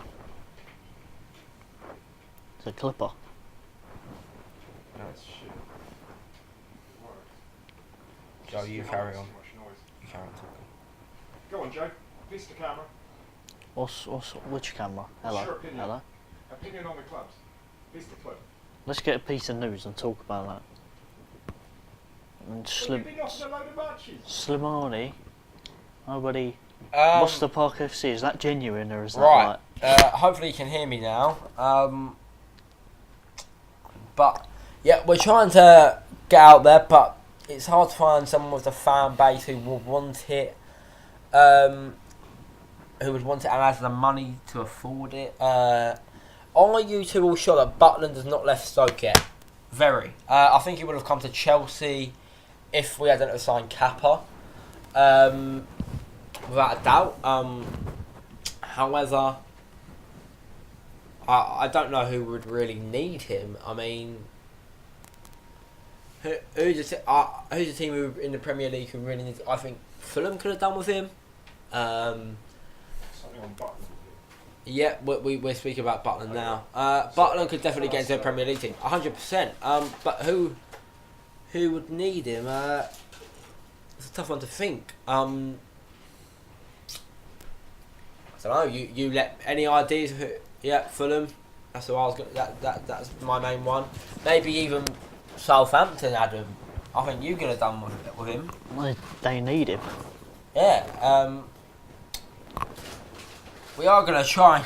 It's a clipper. That's shit. Joe, you carry on. Too much noise. You carry on talking. Go on, Joe. Face the camera. Which camera? What's Hello. your opinion? Hello. Opinion on the clubs. Face the club. Let's get a piece of news and talk about that. And You've been off in a load of matches. Slimani. Nobody. What's the Park FC? Is that genuine or is that Right. like? Hopefully you can hear me now. But yeah, we're trying to get out there, but it's hard to find someone with a fan base who would want it. Who would want it and has the money to afford it. Are you two all sure that Butland has not left Stoke yet? Very. I think he would have come to Chelsea if we hadn't have signed Kappa. Without a doubt. However, I don't know who would really need him. I mean, who's a team who in the Premier League who really needs? I think Fulham could have done with him. Something on Butland. Yeah, we're speaking about Butland now. Butland could definitely get into a Premier League team, 100%. But who would need him? It's a tough one to think. I don't know. You let any ideas? Of who? Yeah, Fulham. That's who I was. That's my main one. Maybe even Southampton, Adam. I think you could have done with him. They need him. Yeah. We are going to try and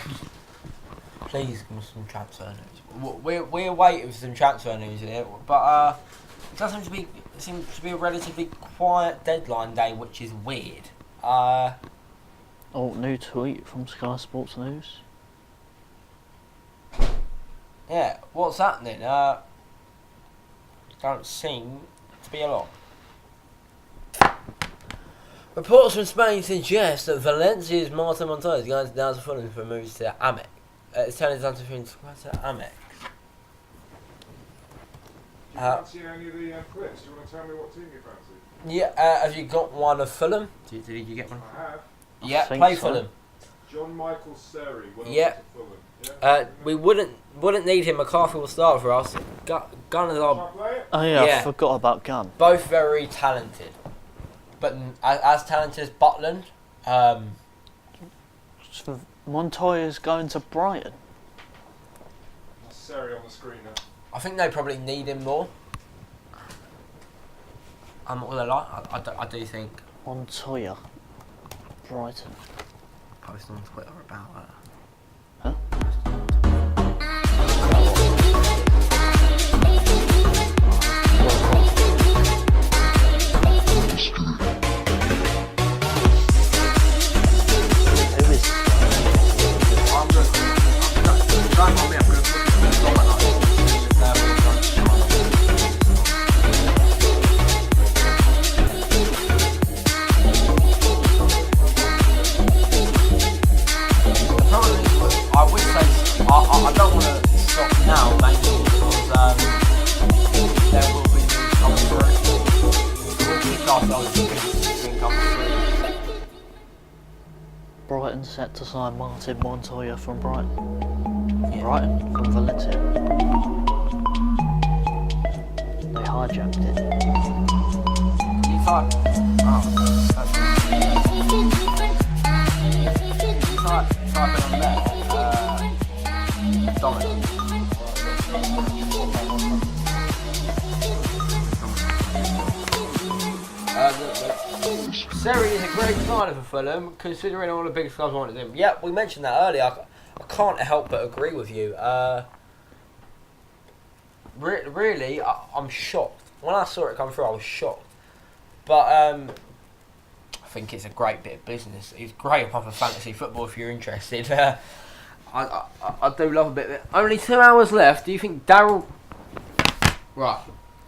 please give us some transfer news. We're waiting for some transfer news here, but it does seem to be a relatively quiet deadline day, which is weird. New tweet from Sky Sports News. Yeah, what's happening? Don't seem to be a lot. Reports from Spain suggest that Valencia's Martin Montoya is going down to Fulham for moves to Amex. It's turning down to Amex. Do you fancy any of the clips? Do you want to tell me what team you fancy? Yeah, have you got one of Fulham? Did you get one? I have. Yeah, think play so. Fulham. John Michael Seri. Yeah. Fulham. Yeah. We wouldn't need him. McCarthy will start for us. Gunners Shall are I play it? Oh yeah, Yeah. I forgot about Gunn. both very talented, but as talented as Butland. So Montoya's going to Brighton. That's Seri on the screen now. I think they probably need him more. I'm not gonna lie. I do think. Montoya, Brighton. Post on Twitter about that. Huh? Who is I'm gonna. Don't mind me. I'm gonna I would say I don't want to stop now, mainly because there will be news coming through. We'll keep ourselves in coming through. Brighton set to sign Martin Montoya from Brighton. Yeah. Brighton from Valencia. They hijacked it. You type. Oh, type it on there. Dominic. Seri is a great signer for Fulham, considering all the big clubs wanted him. Yeah, we mentioned that earlier. I can't help but agree with you. Really, I'm shocked. When I saw it come through, I was shocked. But I think it's a great bit of business. It's great apart from fantasy football if you're interested. I do love a bit of it. Only 2 hours left. Do you think Daryl... Right.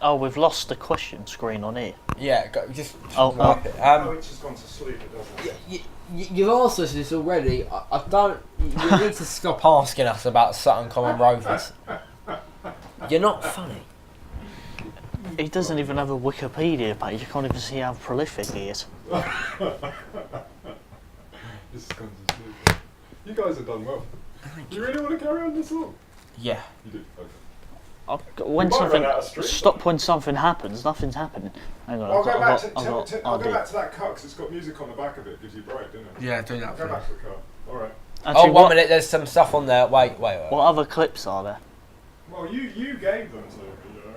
Oh, we've lost the question screen on here. Yeah, just Oh, wipe it. It's just gone to sleep, it doesn't. You've asked us this already. I don't... You need to stop asking us about Sutton Common Rovers. You're not funny. He doesn't even have a Wikipedia page. You can't even see how prolific he is. This has gone to sleep. You guys have done well. Do you really want to carry on this long? Yeah. You do, okay. When You might something run out of stream. stop when something happens. Nothing's happening. Hang on. I'll go back I'll to do. that car because it's got music on the back of it. Gives you a break, doesn't it? Yeah, do that. Go back to the car. All right. Actually, Oh, 1 minute. There's some stuff on there. Wait. What other clips are there? Well, you gave them to me, you know.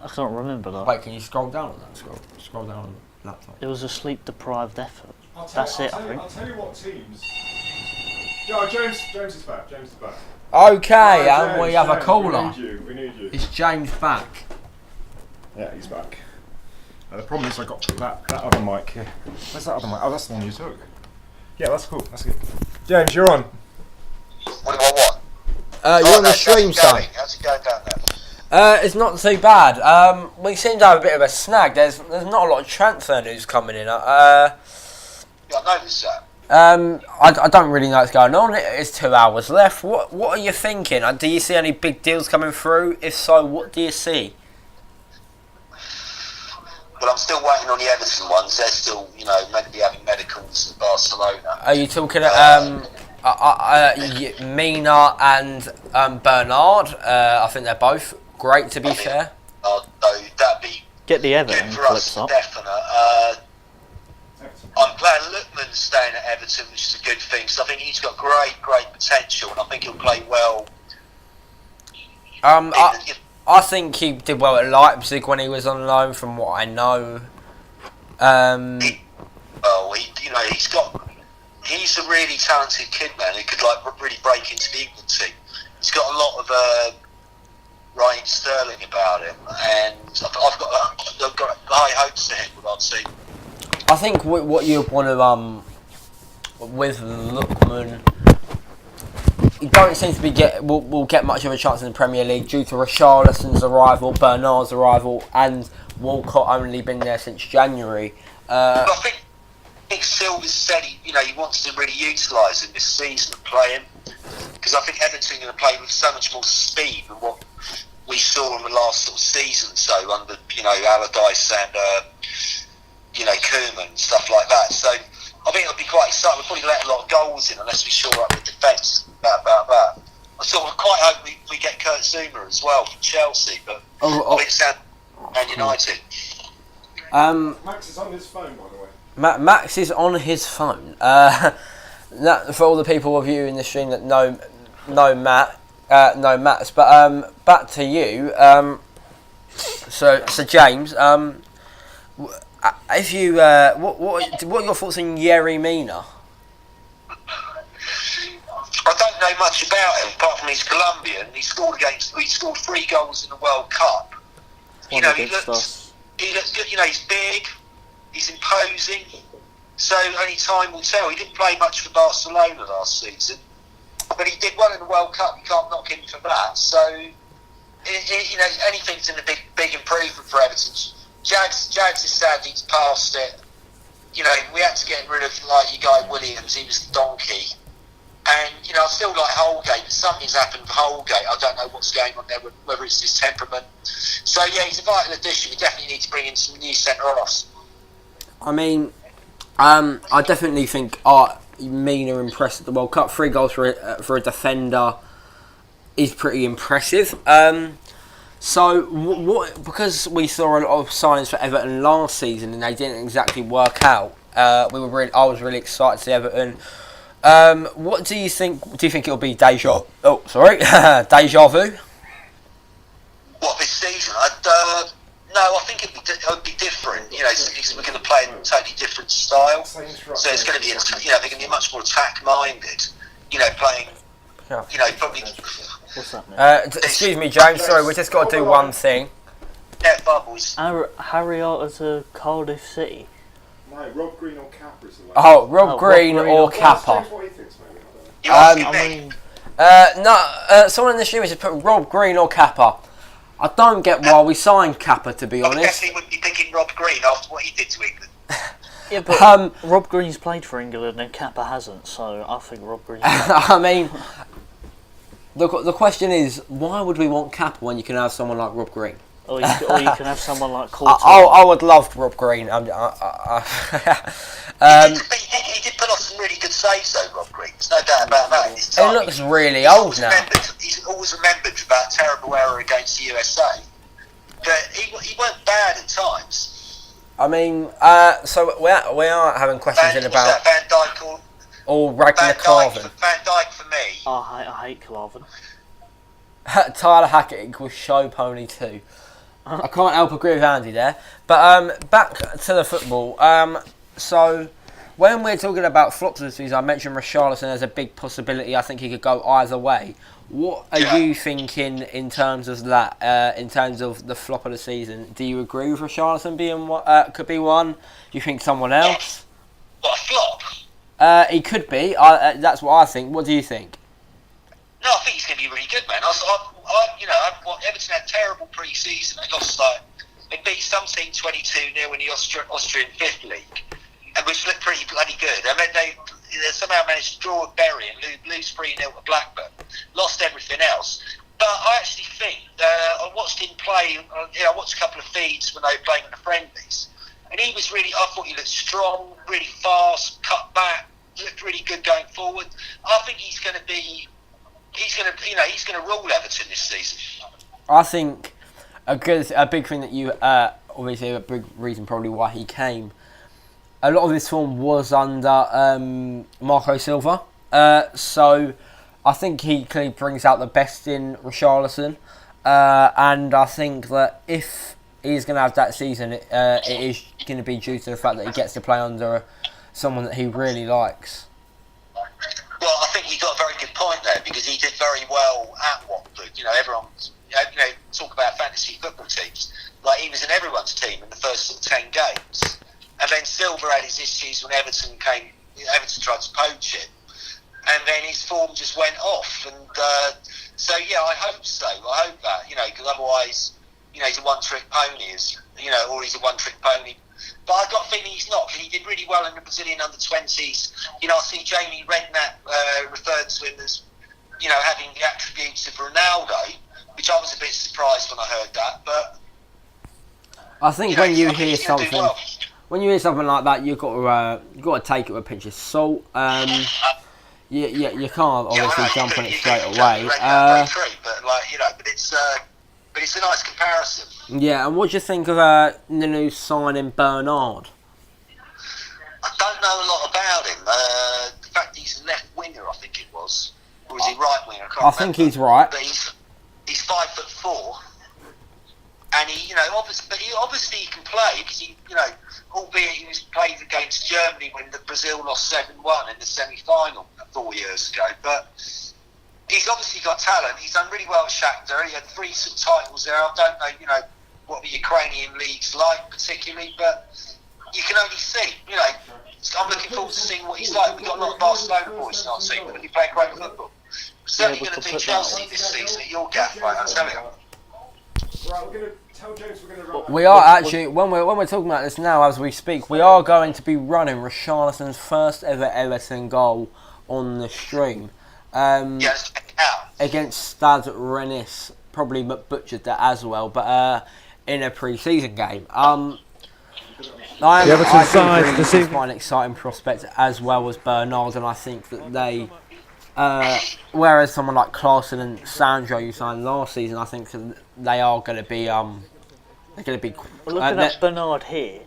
I can't remember that. Wait, can you scroll down on that? Scroll down on the laptop. It was a sleep-deprived effort. I'll tell That's you, it, I think. I'll tell you what teams. Oh, James is back. James is back. Okay, Right, and we James, have a caller. We need you. Is James back? Yeah, he's back. The problem is I got that other mic here. Where's that other mic? Oh, that's the one you took. Yeah, that's cool. That's good. James, you're on. What do I want? You're on the stream, son. How's it going down there? It's not too bad. We seem to have a bit of a snag. There's not a lot of transfer news coming in. Yeah, I noticed that. I don't really know what's going on. It's 2 hours left. What are you thinking? Do you see any big deals coming through? If so, what do you see? Well, I'm still waiting on the Everton ones. They're still, meant to be having medicals in Barcelona. Are you talking Mina and Bernard. I think they're both great. To be fair, No, that'd be Get the good Everton for us, clips up. definite. I'm glad Lookman's staying at Everton, which is a good thing. So I think he's got great potential, and I think he'll play well. I think he did well at Leipzig when he was on loan, from what I know. He's a really talented kid, man, who could really break into the England team. He's got a lot of Raheem Sterling about him, and I've got high hopes for him with our team. I think what you want to with Lookman, he don't seem to be will get much of a chance in the Premier League due to Richarlison's arrival, Bernard's arrival, and Walcott only been there since January. But I think Silva said he wants to really utilise him this season and play him, because I think Everton are going to play with so much more speed than what we saw in the last sort of season. So under Allardyce and Koeman and stuff like that. So I think it'll be quite exciting. We'll probably let a lot of goals in unless we shore up the defence. About that. I sort of quite hope we get Kurt Zuma as well from Chelsea, but I think it's Man United. Max is on his phone, by the way. Max is on his phone. For all the people of you in the stream that know Max, but back to you. So James, if you what are your thoughts on Yerry Mina? I don't know much about him apart from he's Colombian. He scored 3 goals in the World Cup. He looks good. He's big. He's imposing. So only time will tell. He didn't play much for Barcelona last season, but he did well in the World Cup. You can't knock him for that. So anything's in a big improvement for Everton. Jags is sadly past it. We had to get rid of your guy Williams. He was the donkey. And, I still like Holgate, but something's happened with Holgate. I don't know what's going on there, whether it's his temperament. So, yeah, he's a vital addition. We definitely need to bring in some new centre-offs. I mean, I definitely think Mina impressed at the World Cup. 3 goals for a defender is pretty impressive. So, because we saw a lot of signs for Everton last season and they didn't exactly work out, I was really excited to see Everton. What do you think? Do you think it'll be deja vu? What, this season? No, I think it'll be different. We're going to play in a totally different style. So it's going to be, they're going to be much more attack-minded. Playing. Probably. What's that? Excuse me, James. Sorry, we just got to do one thing. Yeah, Bubbles. Harriota to Cardiff City. No, Rob Green or Kappa is the way. Oh, Rob Green or Kappa. What he thinks, maybe. You asking me? Someone in the stream has just put Rob Green or Kappa. I don't get why we signed Kappa, to be I honest. definitely would be picking Rob Green after what he did to England. Yeah, but Rob Green's played for England and Kappa hasn't, so I think Rob Green. I mean, the question is, why would we want Kappa when you can have someone like Rob Green? Or you can have someone like Courtois. I would love Rob Green. He did put off some really good saves though, Rob Green. There's no doubt about that. In his He time. looks really old now. He's always remembered for that terrible error against the USA. But he weren't bad at times. I mean, so we are having questions in about Van Dijk or Ragnar Carven. Van Dijk for me. I hate Carven. Tyler Hackett equals show pony 2. I can't help agree with Andy there. But back to the football. So when we're talking about flops this season, I mentioned Richarlison as a big possibility. I think he could go either way. What are you thinking in terms of that? In terms of the flop of the season, do you agree with Richarlison being could be one? Do you think someone else? What, a flop? He could be. That's what I think. What do you think? No, I think he's going to be really good, man. Everton had terrible pre-season. They lost they beat some team 22-0 in the Austrian Fifth League, and which looked pretty bloody good. I mean, they somehow managed to draw with Bury and lose 3-0 to Blackburn. Lost everything else. But I actually think I watched him play. I watched a couple of feeds when they were playing in the friendlies, and he was really. I thought he looked strong, really fast, cut back, looked really good going forward. I think he's going to rule Everton this season. I think a big thing that you obviously a big reason probably why he came. A lot of this form was under Marco Silva, so I think he clearly brings out the best in Richarlison, and I think that if he's going to have that season, it is going to be due to the fact that he gets to play under someone that he really likes. Well, I think you got a very good point there, because he did very well at Watford. Everyone, talk about fantasy football teams. Like, he was in everyone's team in the first sort of 10 games. And then Silva had his issues when Everton tried to poach him. And then his form just went off. And so, yeah, I hope so. I hope that, because otherwise, he's a one-trick pony, or he's a one-trick pony. But I got a feeling he's not, because he did really well in the Brazilian under-20s. I see Jamie Redknapp referred to him as, having the attributes of Ronaldo, which I was a bit surprised when I heard that. But I think when you hear something, like that, you've got to take it with a pinch of salt. You can't obviously jump on it straight away. But it's a nice comparison. Yeah, and what do you think of the new signing Bernard? I don't know a lot about him. The fact he's a left winger, I think it was, or is he right winger? I think he's right. But he's 5'4", and he obviously he can play, because he, albeit he was played against Germany when Brazil lost 7-1 in the semi-final 4 years ago, but he's obviously got talent. He's done really well at Shakhtar. He had 3 sort of titles there. I don't know, what the Ukrainian league's like particularly, but you can only see, I'm looking forward to seeing what he's like. We've got a lot of Barcelona boys not seeing, but he playing great football. We're certainly going to beat Chelsea this season at your gaff, right? I tell you. Right, we're going to tell James we're going to run. We are actually, when we're talking about this now as we speak, we are going to be running Richarlison's first ever Everton goal on the stream. Yes, against Stade Rennes, probably butchered that as well, but in a pre-season game. I think quite an exciting prospect as well as Bernard, and I think that they, whereas someone like Klaassen and Sandro you signed last season, I think that they are going to be Well, looking at Bernard here,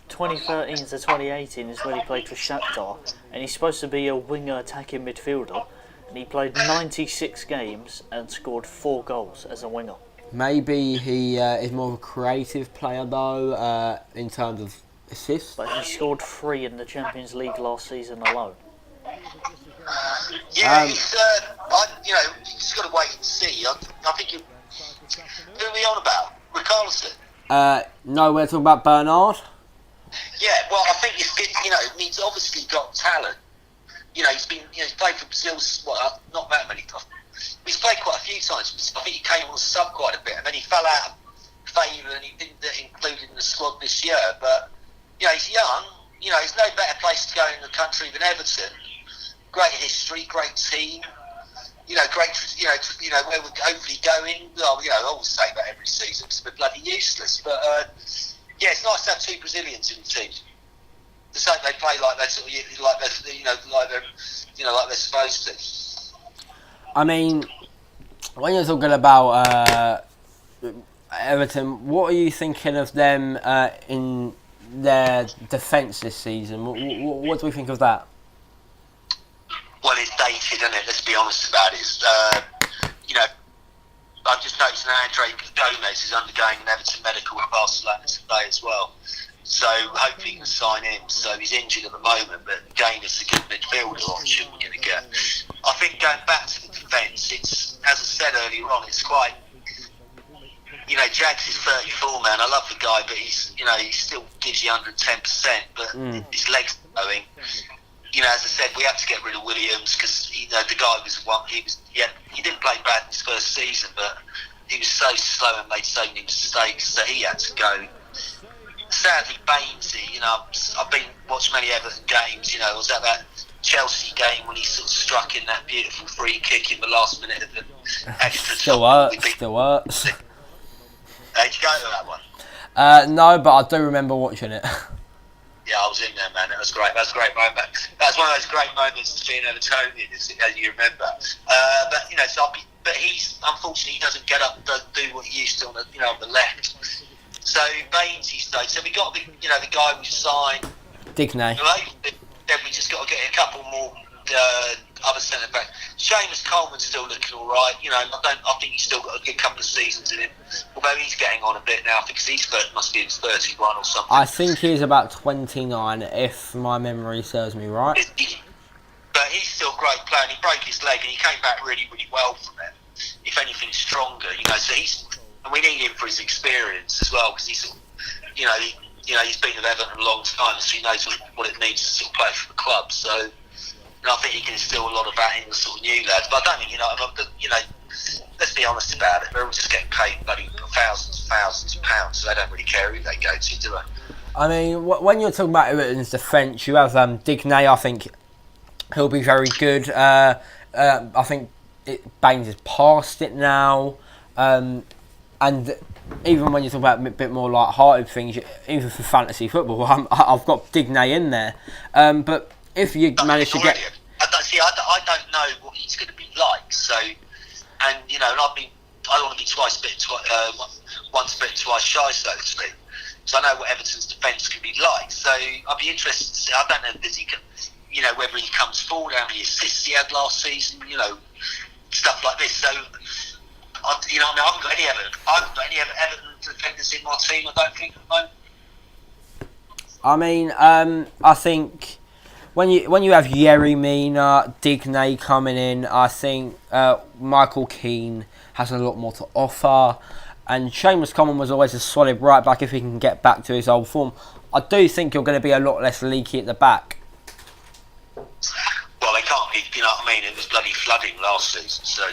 2013 to 2018 is when he played for Shakhtar, and he's supposed to be a winger attacking midfielder, and he played 96 games and scored 4 goals as a winger. Maybe he is more of a creative player in terms of assists. But he scored 3 in the Champions League last season alone. Yeah, he's just got to wait and see. I think who are we on about? Richarlison? No, we're talking about Bernard. Yeah, well, I think it's good. He's obviously got talent. He's been, he's played for Brazil. Not that many times. He's played quite a few times. I think he came on the sub quite a bit, and then he fell out of favour, and he didn't get included in the squad this year. But he's young. There's no better place to go in the country than Everton. Great history, great team. Great. Where we're hopefully going. Well, I always say that every season. It's a bit bloody useless, but it's nice to have 2 Brazilians in the team. To say they play like they're supposed to. I mean, when you're talking about Everton, what are you thinking of them in their defence this season? What do we think of that? Well, it's dated, isn't it? Let's be honest about it. I've just noticed that Andre Gomez is undergoing an Everton medical with Barcelona today as well. So hopefully he can sign him. So he's injured at the moment, but again, it's a good midfielder option we're going to get. I think going back to the defence, it's, as I said earlier on, it's quite. Jags is 34, man. I love the guy, but he's, he still gives you 110%. But his legs are going. As I said, we have to get rid of Williams because the guy was one. He didn't play bad in his first season, but he was so slow and made so many mistakes that he had to go. Sadly, Bainesy, I've been watched many Everton games. I was at that Chelsea game when he sort of struck in that beautiful free kick in the last minute of the extra time. Still hurts. Did you go to that one? No, but I do remember watching it. Yeah, I was in there, man. That was great. That was a great moment. That was one of those great moments being Evertonian, as you remember. But but he's unfortunately he doesn't get up, doesn't do what he used to on the left. So Baines he stayed. So we got the guy we signed. Digne. Then we just got to get a couple more other centre back. Seamus Coleman's still looking all right. I think he's still got a good couple of seasons in him. Although he's getting on a bit now. I think he must be in 31 or something. I think he's about 29, if my memory serves me right. But he's still a great player. And he broke his leg and he came back really, really well from it. If anything, stronger. So and we need him for his experience as well, because he's he's been with Everton a long time, so he knows what it means to sort of play for the club. So. And I think he can instill a lot of that in the sort of new lads. But I don't think, let's be honest about it. They're all just getting paid bloody thousands of pounds, so they don't really care who they go to, do they? I mean, when you're talking about Everton's defence, you have Digne. I think he'll be very good. I think Baines has passed it now. And even when you talk about a bit more light-hearted things, even for fantasy football, I've got Digne in there. But if you manage to get... I don't know what he's going to be like. So, and I want to be once bitten, twice shy, so to speak. So I know what Everton's defence can be like. So I'd be interested to see. I don't know if he can, whether he comes forward, how many assists he had last season, stuff like this. So, I haven't got any Everton defenders in my team. I don't think at the moment. I mean, I think. When you have Yerry Mina, Digne coming in, I think Michael Keane has a lot more to offer. And Seamus Coleman was always a solid right back if he can get back to his old form. I do think you're going to be a lot less leaky at the back. Well, they can't be, it was bloody flooding last season. So,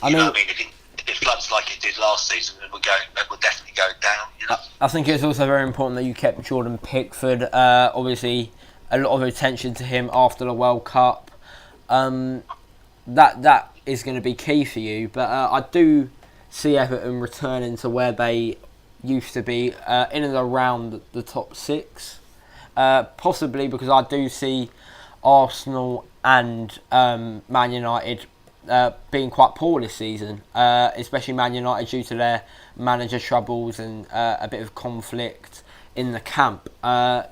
if it floods like it did last season, then we're definitely going down. I think it's also very important that you kept Jordan Pickford. Obviously, a lot of attention to him after the World Cup. That is going to be key for you. But I do see Everton returning to where they used to be, in and around the top six. Possibly because I do see Arsenal and Man United being quite poor this season, especially Man United due to their manager troubles and a bit of conflict in the camp.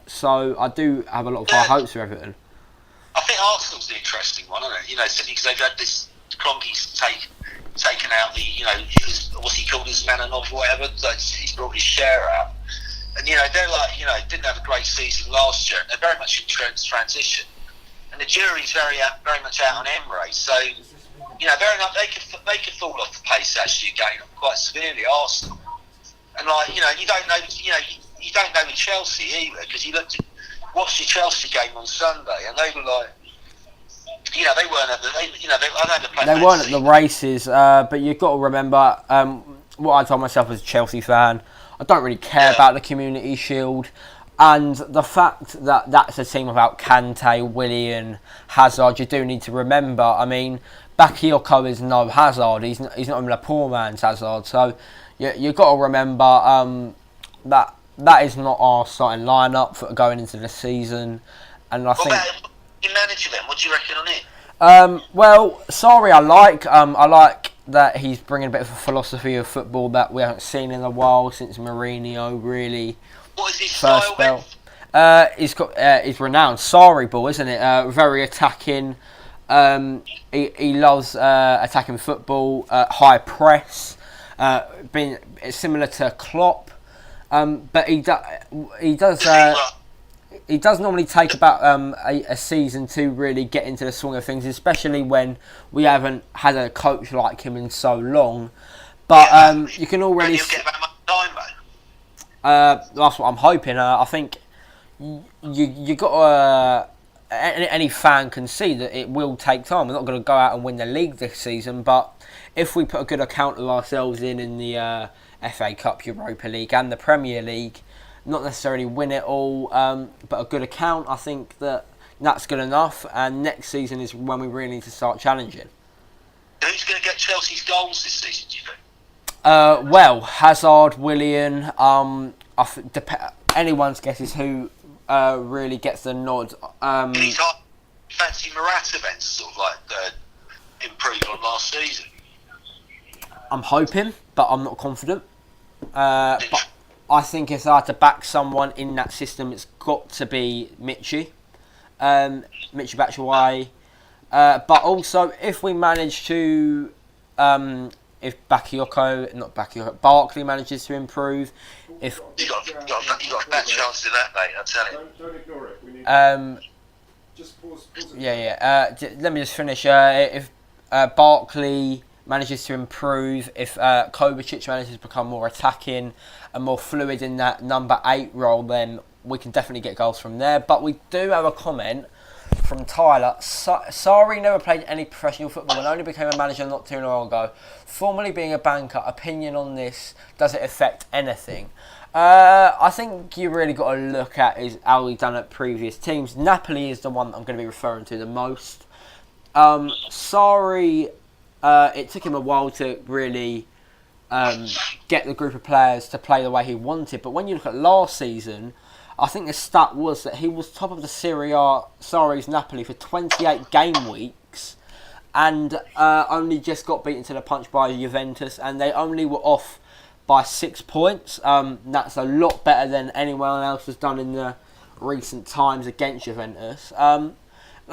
So I do have a lot of high hopes for Everton. I think Arsenal's the interesting one, isn't it? Simply because they've had this Kroenke's taken out the, what's he called, his Mananov or whatever, so he's brought his share out. And, they're like, didn't have a great season last year, and they're very much in transition. And the jury's very much out on Emre, so, fair enough, they could fall off the pace actually again quite severely, Arsenal. And, you don't know, you don't know with Chelsea either, because you watched the Chelsea game on Sunday, and they were like, they weren't at the, they weren't at the races, but you've got to remember, what I told myself as a Chelsea fan, I don't really care about the Community Shield, and the fact that that's a team without Kante, Willian, Hazard, you do need to remember, I mean, Bakayoko is no Hazard, he's not even a poor man's Hazard, so you've got to remember that is not our starting lineup for going into the season, and I think. What about your manager then? What do you reckon on it? Well, Sarri I like that he's bringing a bit of a philosophy of football that we haven't seen in a while since Mourinho really. What is his first style? He's got he's renowned Sarri ball, isn't it? Very attacking. He loves attacking football, high press. Being similar to Klopp. But he does normally take about a season to really get into the swing of things, especially when we haven't had a coach like him in so long. But you can already. He'll get that much time, mate. That's what I'm hoping. I think you got any fan can see that it will take time. We're not going to go out and win the league this season, but if we put a good account of ourselves in the FA Cup, Europa League and the Premier League, not necessarily win it all, but a good account, I think that's good enough, and next season is when we really need to start challenging. Who's going to get Chelsea's goals this season, do you think? Well, Hazard, Willian, anyone's guess is who really gets the nod. He's fancy Morata then, sort of like improved on last season. I'm hoping, but I'm not confident. But I think if I had to back someone in that system, it's got to be Michy Batshuayi. But also, if we manage to, if Barkley manages to improve, if You got a better chance of that, mate. I tell you. Don't ignore it. We need just pause. let me just finish. If Barkley manages to improve, if Kovacic manages to become more attacking and more fluid in that number 8 role, then we can definitely get goals from there. But we do have a comment from Tyler. Sarri never played any professional football and only became a manager not too long ago. Formerly being a banker, opinion on this, does it affect anything? I think you really got to look at is how he done at previous teams. Napoli is the one that I'm going to be referring to the most. Sarri, it took him a while to really get the group of players to play the way he wanted. But when you look at last season, I think the stat was that he was top of the Serie A, Sarri's Napoli, for 28 game weeks and only just got beaten to the punch by Juventus, and they only were off by 6 points. That's a lot better than anyone else has done in the recent times against Juventus. I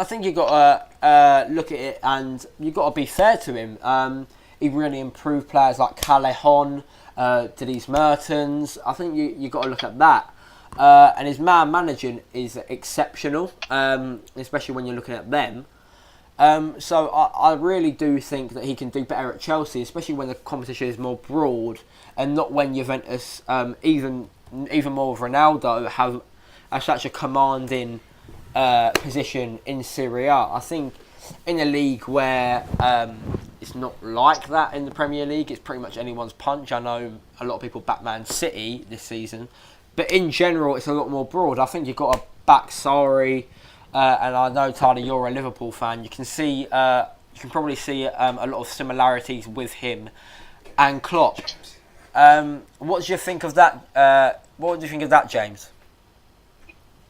think you've got to look at it and you've got to be fair to him. He really improved players like Callejon, Dries Mertens. I think you've got to look at that. And his man managing is exceptional, especially when you're looking at them. So I really do think that he can do better at Chelsea, especially when the competition is more broad and not when Juventus, even more of Ronaldo, have such a commanding position in Serie A. I think in a league where it's not like that in the Premier League, it's pretty much anyone's punch. I know a lot of people back Man City this season, but in general, it's a lot more broad. I think you've got to back Sarri. And I know, Tyler, you're a Liverpool fan. You can see, you can probably see a lot of similarities with him and Klopp. What do you think of that? What do you think of that, James?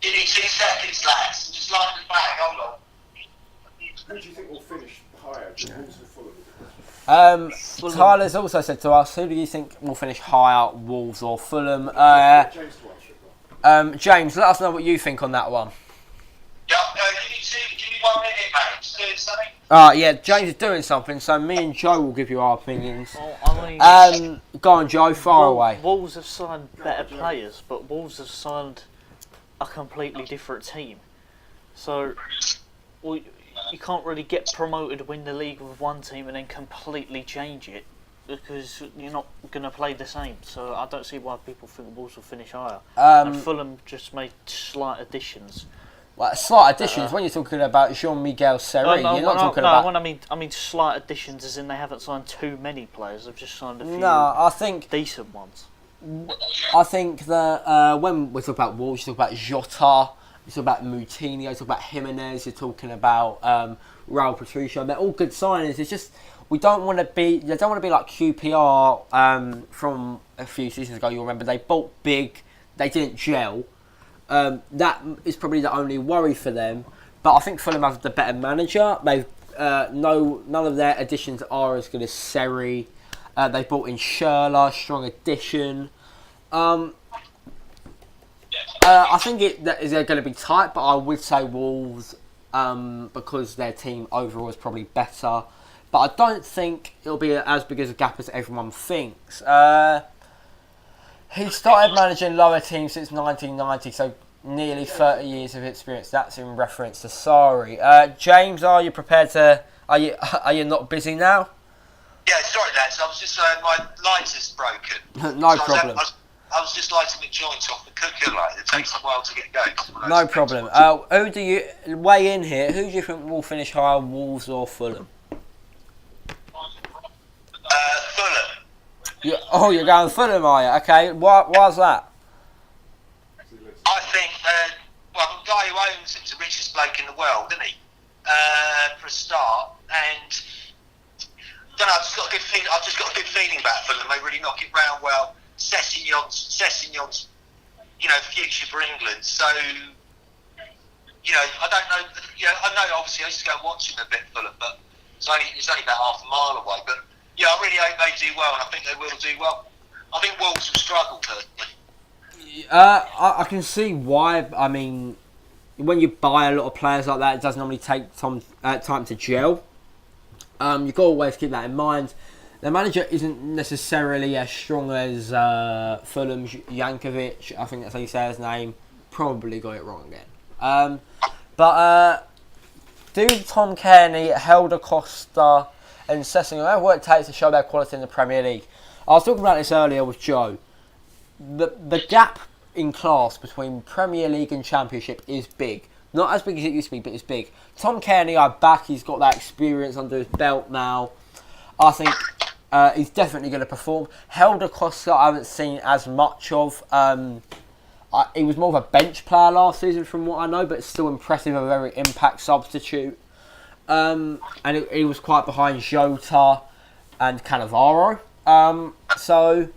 Give me 2 seconds, lads. Just line them back. Hold on. Who do you think will finish higher? Wolves or Fulham? Tyler's also said to us, who do you think will finish higher, Wolves or Fulham? James, let us know what you think on that one. Yeah, give me 1 minute, mate. Just doing something. Yeah, James is doing something, so me and Joe will give you our opinions. Well, I mean, go on, Joe, far away. Wolves have signed better players, but Wolves have signed a completely different team. So, you can't really get promoted, win the league with one team, and then completely change it because you're not going to play the same. So I don't see why people think Wolves will finish higher. And Fulham just made slight additions. Well, slight additions. When you're talking about Jean-Miguel Serre, you're not talking about. I mean slight additions, as in they haven't signed too many players. They've just signed a few. I think decent ones. I think that when we talk about Wolves, you talk about Jota, you talk about Moutinho, you talk about Jimenez, you're talking about Raul Patricio. They're all good signings. It's just we don't want to be. They don't want to be like QPR from a few seasons ago. You'll remember they bought big, they didn't gel. That is probably the only worry for them. But I think Fulham have the better manager. They've none of their additions are as good as Serre. They brought in Schürrle, strong addition. I think that is going to be tight, but I would say Wolves because their team overall is probably better. But I don't think it'll be as big as a gap as everyone thinks. He started managing lower teams since 1990, so nearly 30 years of experience. That's in reference to Sarri. James, are you prepared to? Are you not busy now? Yeah, sorry, lads. I was just my lighter's broken. No problem. I was just lighting the joint off the cooker light. It takes a while to get going. No problem. Who do you weigh in here? Who do you think will finish higher, Wolves or Fulham? Fulham. You're going Fulham, are you? Okay, why's that? I think, the guy who owns it's the richest bloke in the world, isn't he? For a start, and I don't know. I've just got a good feeling about Fulham. They really knock it round well. Sessegnon's, future for England. So I don't know. I know. Obviously, I used to go watch him a bit, Fulham, but it's only about half a mile away. But yeah, I really hope they do well, and I think they will do well. I think Wolves will struggle personally. I can see why. I mean, when you buy a lot of players like that, it does normally take time to gel. You've got to always keep that in mind. The manager isn't necessarily as strong as Fulham's Jankovic. I think that's how you say his name. Probably got it wrong again. But do Tom Cairney, Helder Costa and Sessegnon have what it takes to show their quality in the Premier League? I was talking about this earlier with Joe. The gap in class between Premier League and Championship is big. Not as big as it used to be, but it's big. Tom Cairney, I back. He's got that experience under his belt now. I think he's definitely going to perform. Helder Costa, I haven't seen as much of. He was more of a bench player last season from what I know, but it's still impressive, a very impact substitute. And he was quite behind Jota and Cannavaro. So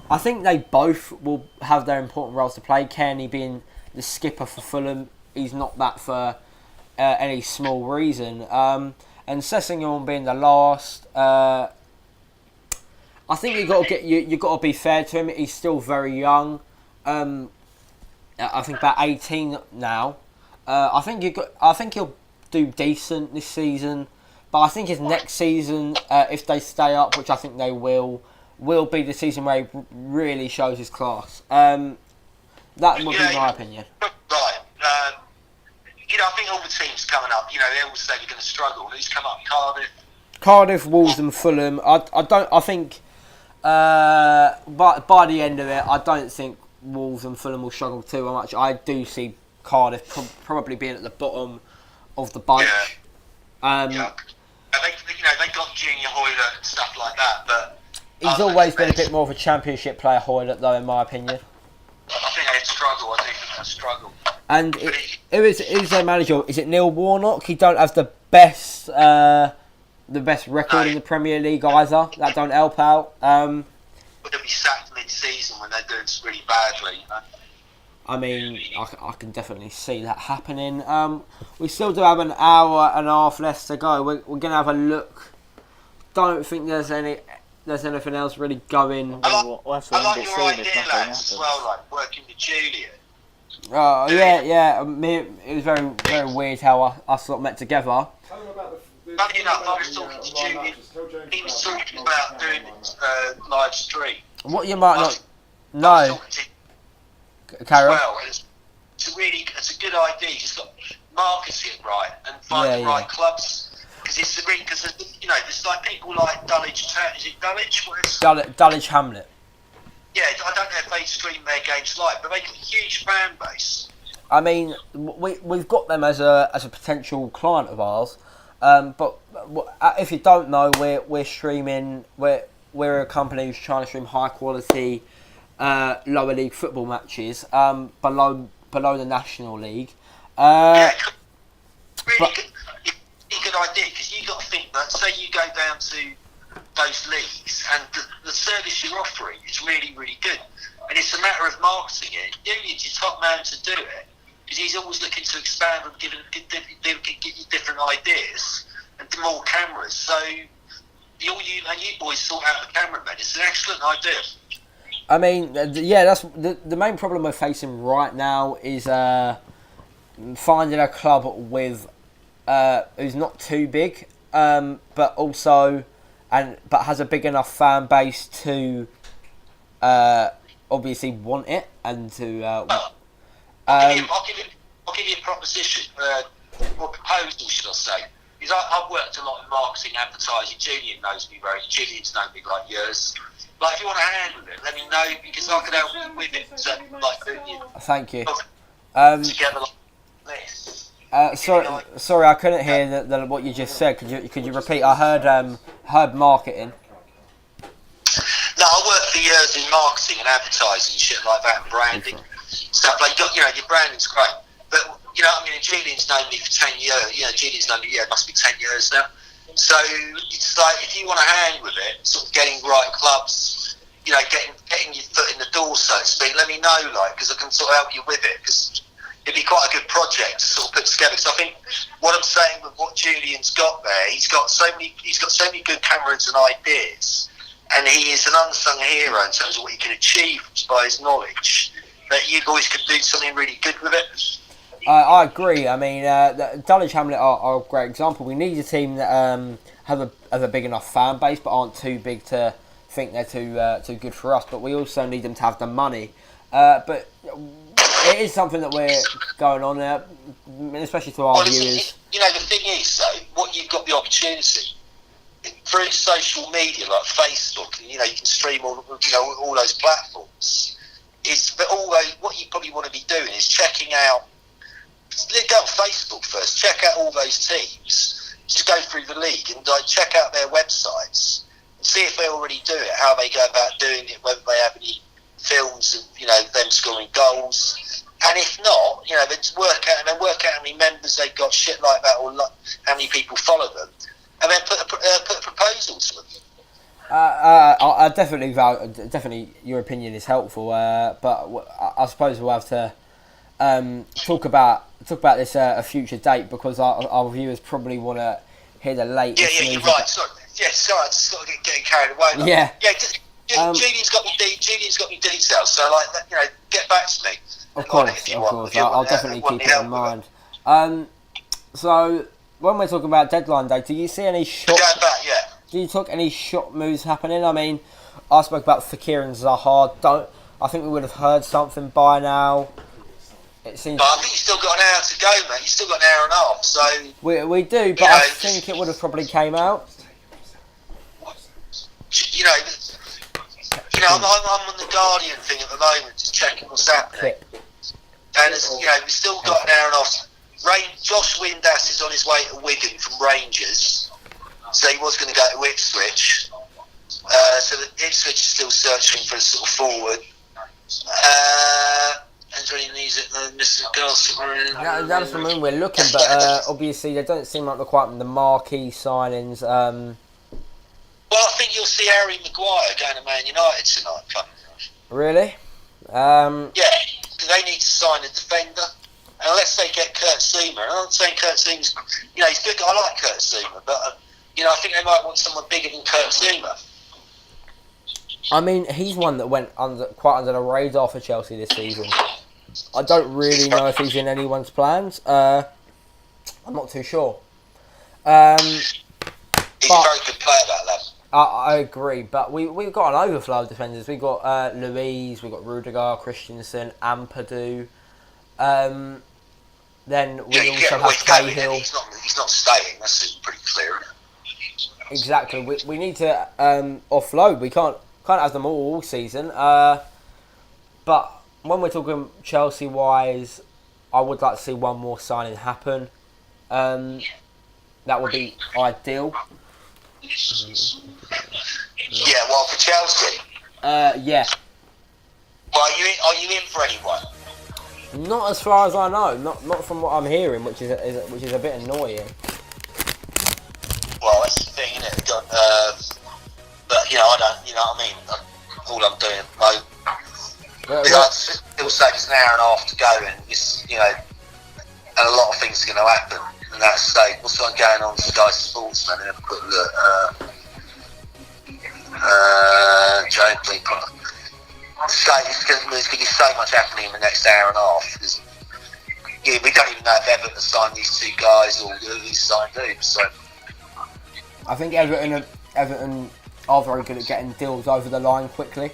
I think they both will have their important roles to play. Cairney being the skipper for Fulham, he's not that for any small reason. And Sessegnon being the last, I think you got to be fair to him. He's still very young. I think about 18 now. I think he'll do decent this season, but I think his next season, if they stay up, which I think they will be the season where he really shows his class. That would be my opinion. Right. I think all the teams coming up, they all say they're going to struggle. Who's come up? Cardiff, Wolves, and Fulham. I think. But by the end of it, I don't think Wolves and Fulham will struggle too much. I do see Cardiff probably being at the bottom of the bunch. Yeah. They got Junior Hoylett and stuff like that, but he's always been a bit more of a Championship player, Hoylett, though, in my opinion. I think they'd struggle. I do think they'll struggle. And who is their manager? Is it Neil Warnock? He don't have the best record in the Premier League either. That don't help out. But they'll be sacked mid-season when they're doing really badly. I mean, I can definitely see that happening. We still do have an hour and a half left to go. We're going to have a look. Don't think there's anything else really going. I like your idea, lads, as well, like working with Julian. Yeah. It was very, very weird how us lot met together. Funny enough, I was talking to Julian. He was talking about doing live stream. What you might not know. Carol. Well, it's a good idea. You just got to market it right and find the right clubs. Because there's like people like Dulwich. Is it Dulwich? Dulwich Hamlet. Yeah, I don't know if they stream their games live, but they got a huge fan base. I mean, we've got them as a potential client of ours. But if you don't know, we're streaming. We're a company who's trying to stream high quality lower league football matches below the National League. Really good idea, because you got to think that, say you go down to those leagues and the service you're offering is really, really good, and it's a matter of marketing it. Julian's your top man to do it, because he's always looking to expand and give you different ideas and more cameras. So you boys sort out the cameraman. It's an excellent idea. I mean, that's the main problem we're facing right now is finding a club with who's not too big, but also but has a big enough fan base to obviously want it and to. I'll give you a proposition or proposal, should I say? Because I've worked a lot in marketing, advertising. Julian knows me Julian's known me like years. Like, if you want to handle it, let me know, because I can help you with it. So, thank you. Together like this. Sorry, I couldn't hear what you just said. Could you repeat? I heard marketing. No, I worked for years in marketing and advertising, shit like that, and branding stuff. Like, your branding's great, but Julian's known me for 10 years. Julian's known me. It must be 10 years now. So it's like, if you want a hand with it, sort of getting right clubs, getting your foot in the door, so to speak, let me know, because I can sort of help you with it. Because it'd be quite a good project to sort of put together. So I think what I'm saying with what Julian's got there, he's got so many good cameras and ideas, and he is an unsung hero in terms of what he can achieve by his knowledge. That you boys could do something really good with it. I agree. I mean, Dulwich Hamlet are a great example. We need a team that have a big enough fan base, but aren't too big to think they're too good for us. But we also need them to have the money. But it is something that we're going on there, especially to our viewers. You know, the thing is, though, what you've got the opportunity through social media like Facebook. You know, you can stream all those platforms. But what you probably want to be doing is checking out. Go on Facebook first. Check out all those teams. Just go through the league and check out their websites and see if they already do it. How they go about doing it. Whether they have any films of them scoring goals. And if not, then work out how many members they've got, shit like that, or how many people follow them, and then put a proposal to them. I definitely your opinion is helpful, but I suppose we'll have to talk about this at a future date, because our viewers probably want to hear the latest. Yeah, you're right. Sorry, I just got to get carried away. Yeah. Julian's got me details, so get back to me. Of course. I'll definitely keep it in mind. So when we're talking about deadline day, do you see any shot? Going back, yeah. Do you talk any shot moves happening? I mean, I spoke about Fekir and Zaha. I think we would have heard something by now. It seems. But I think you've still got an hour to go, mate. You've still got an hour and a half, so. We do, but I think it would have probably came out. I'm on the Guardian thing at the moment, just checking what's happening. And we've still got an hour and a half. Josh Windass is on his way to Wigan from Rangers, so he was going to go to Ipswich. So the Ipswich is still searching for a sort of forward. That's the moon we're looking, but obviously they don't seem like they're quite the marquee signings. Well, I think you'll see Harry Maguire going to Man United tonight. Really? Yeah, because they need to sign a defender. And unless they get Kurt Seamer, and I'm not saying Kurt Seamer's, he's good. I like Kurt Seamer, but I think they might want someone bigger than Kurt Seamer. I mean, he's one that went quite under the radar for Chelsea this season. I don't really know if he's in anyone's plans. I'm not too sure. He's a very good player, that lad. I agree, but we've got an overflow of defenders. We've got Louise, we've got Rudiger, Christensen, Ampadu. Then we also have Cahill. He's not staying. That's pretty clear. Exactly. We need to offload. We can't have them all season. But when we're talking Chelsea wise, I would like to see one more signing happen. That would be ideal. Yeah, well, for Chelsea. Yeah. Well, are you in for anyone? Not as far as I know. Not from what I'm hearing, which is a bit annoying. Well, that's the thing, isn't it? But I don't. You know what I mean? All I'm doing at the moment. I'd still say there's an hour and a half to go, and and a lot of things are going to happen. And that's what's going on Sky Sports, man. Have a quick look. There's going to be so much happening in the next hour and a half. We don't even know if Everton signed these two guys or who's signed who. So I think Everton are very good at getting deals over the line quickly.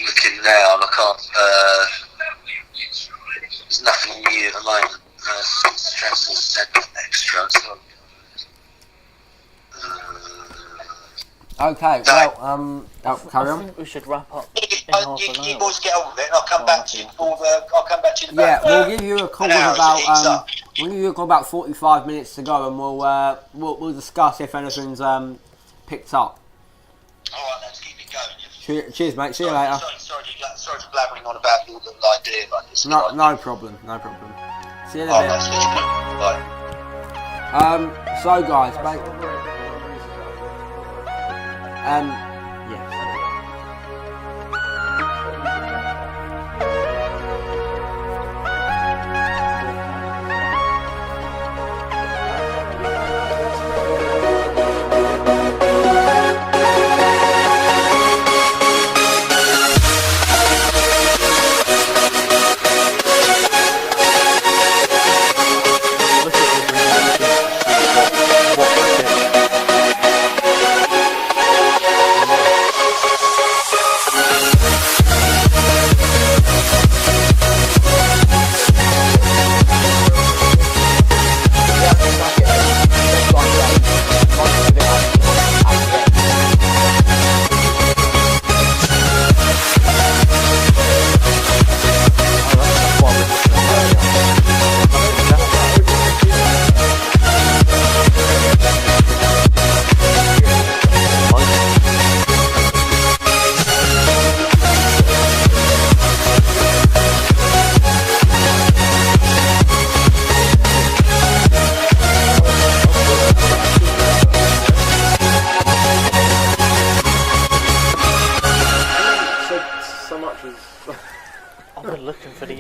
Looking now, and I can't. There's nothing new at the moment. Transfer centre extra. Okay, well, carry on. I think we should wrap up in half an hour. You boys get on with it, and I'll come back to you. I'll come back to you. Yeah, we'll give you a call with about 45 minutes to go, and we'll discuss if anything's picked up. All right, let's keep it going. Cheers, mate. See you later. Sorry for blabbering on about your little idea like this. No problem. See you in a bit. Bye. So guys, mate. Yeah.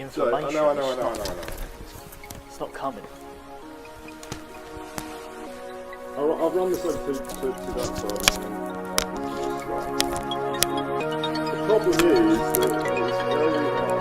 the So, information. I know. It's not coming. I'll run this over to that side. The problem is that it's very hard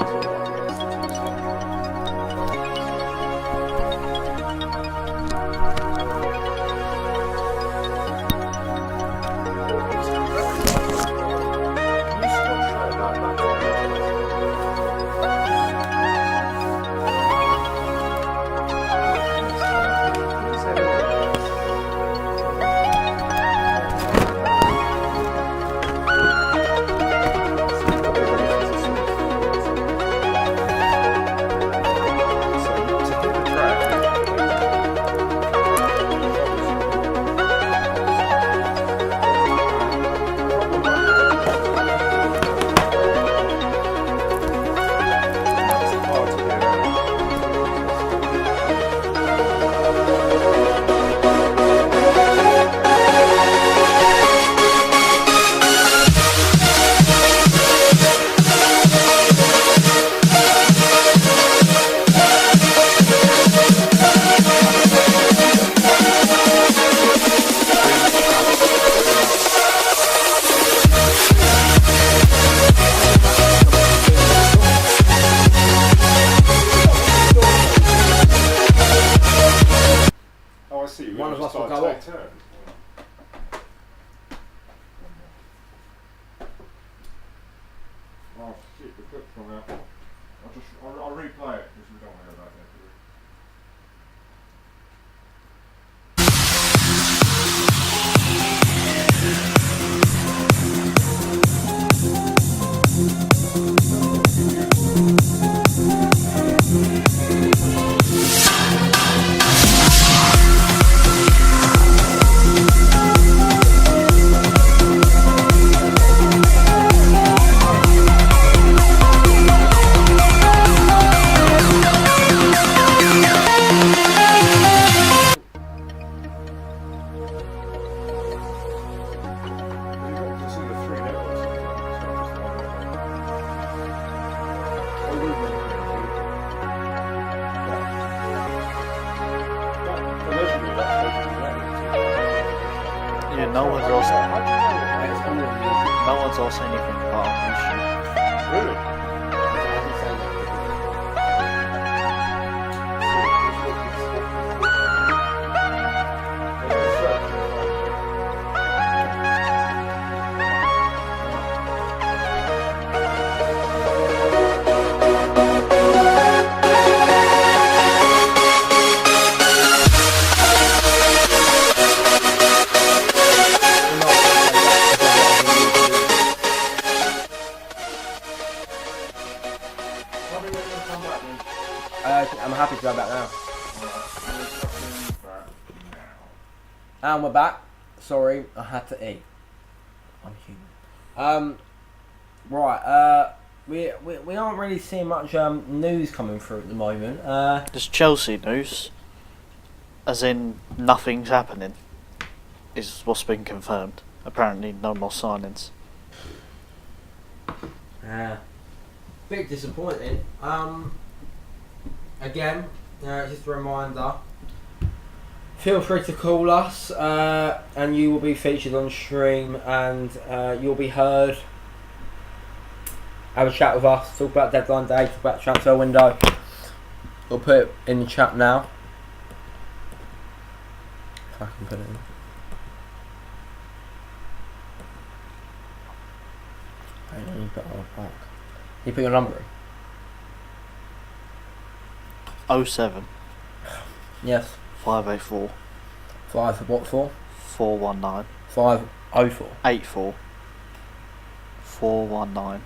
One of us will go up. Oh shit, the clip's gone out. I'll replay it because we don't want to hear about that. Yeah, no one's also anything but omniscient. Really? I'm happy to go back now. And we're back. Sorry, I had to eat. I'm human. Right. We aren't really seeing much news coming through at the moment. There's Chelsea news, as in nothing's happening, is what's been confirmed. Apparently, no more signings. Bit disappointing. Again, just a reminder. Feel free to call us, and you will be featured on stream, and you'll be heard. Have a chat with us. Talk about deadline day. Talk about transfer window. We'll put it in the chat now. If I can put it in. I don't need to put it on the park. You put your number in. 07 Yes. 584 5 what for? 419 504 84 419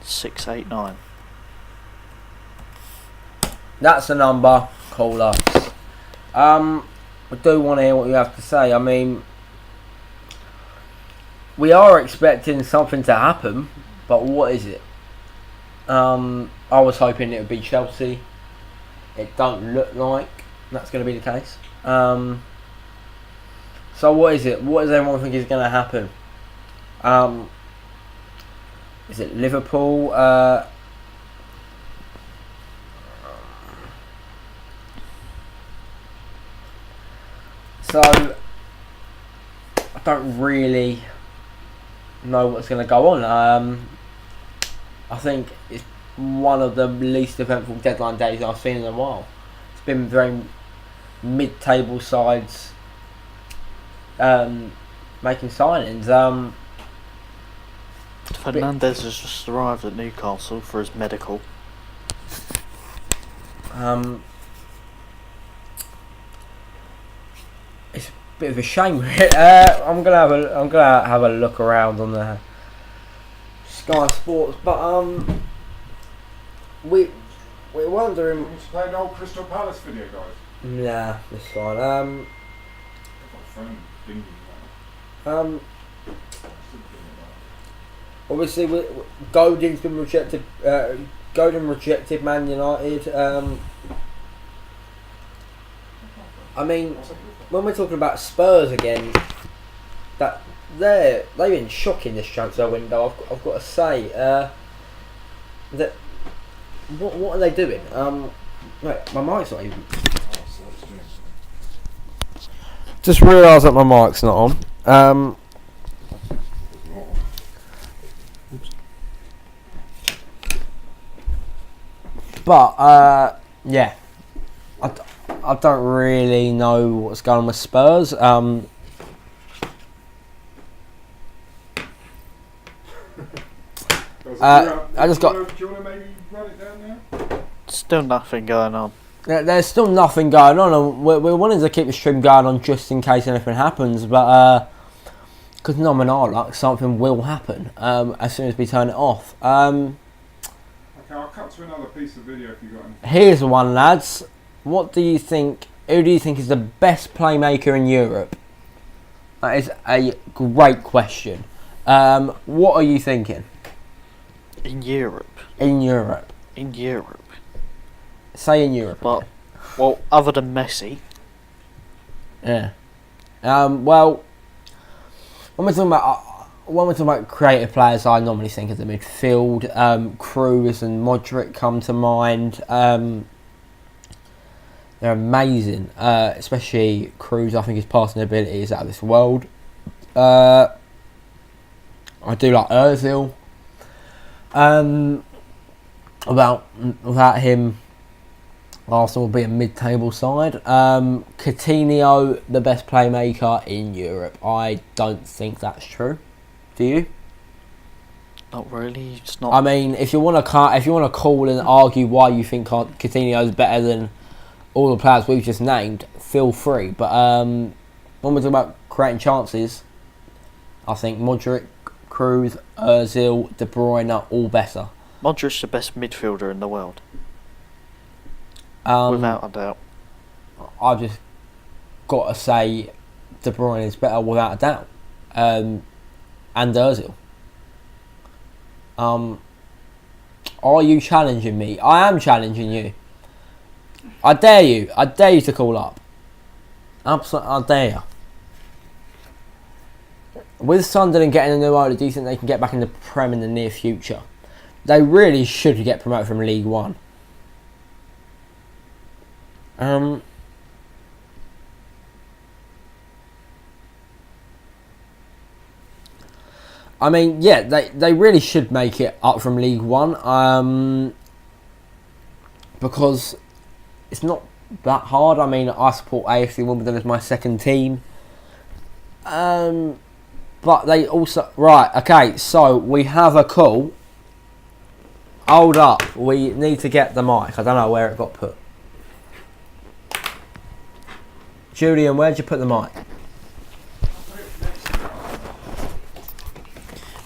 689. That's the number. Call us. I do want to hear what you have to say. I mean, we are expecting something to happen, but what is it? I was hoping it would be Chelsea. It don't look like that's going to be the case. So what is it? What does everyone think is going to happen? Is it Liverpool? So I don't really know what's going to go on. I think it's one of the least eventful deadline days I've seen in a while. It's been very mid-table sides making signings. Fernandez has just arrived at Newcastle for his medical. It's a bit of a shame. I'm gonna have a look around on the Sky Sports, but we're wondering. You want to play an old Crystal Palace video, guys? Nah, this one. I've got a phone dinging now. Obviously, Godin's been rejected. Godin rejected Man United. I mean, when we're talking about Spurs again, that they've been shocking this transfer window. I've got to say that what are they doing? Wait, my mic's not even. Just realised that my mic's not on. But yeah, I don't really know what's going on with Spurs. I just got. Do you want to maybe run it down now? Still nothing going on. There's still nothing going on, and we're wanting to keep the stream going on just in case anything happens. But because no luck, something will happen as soon as we turn it off. Okay, I'll cut to another piece of video if you got anything. Here's one, lads. What do you think? Who do you think is the best playmaker in Europe? That is a great question. What are you thinking? In Europe. In Europe. In Europe. Say in Europe. But, well, other than Messi. Yeah. Well, when we're talking about creative players, I normally think of the midfield. Kroos and Modric come to mind. They're amazing, especially Kroos. I think his passing ability is out of this world. I do like Ozil. Without him, Arsenal will be a mid-table side. Coutinho, the best playmaker in Europe. I don't think that's true. Do you? Not really. It's not. I mean, if you want to call and argue why you think Coutinho is better than all the players we've just named, feel free. But when we're talking about creating chances, I think Modric, Kroos, Ozil, De Bruyne are all better. Modric's the best midfielder in the world. Without a doubt. I've just got to say De Bruyne is better without a doubt. And Ozil. Are you challenging me? I am challenging you. I dare you. I dare you to call up. Absolutely, I dare you. With Sunderland getting a new owner, do you think they can get back in the Prem in the near future? They really should get promoted from League One. I mean, yeah, they really should make it up from League One. Because it's not that hard. I mean, I support AFC Wimbledon as my second team. But they also... Right, okay, so we have a call. Hold up, we need to get the mic. I don't know where it got put. Julian, where'd you put the mic?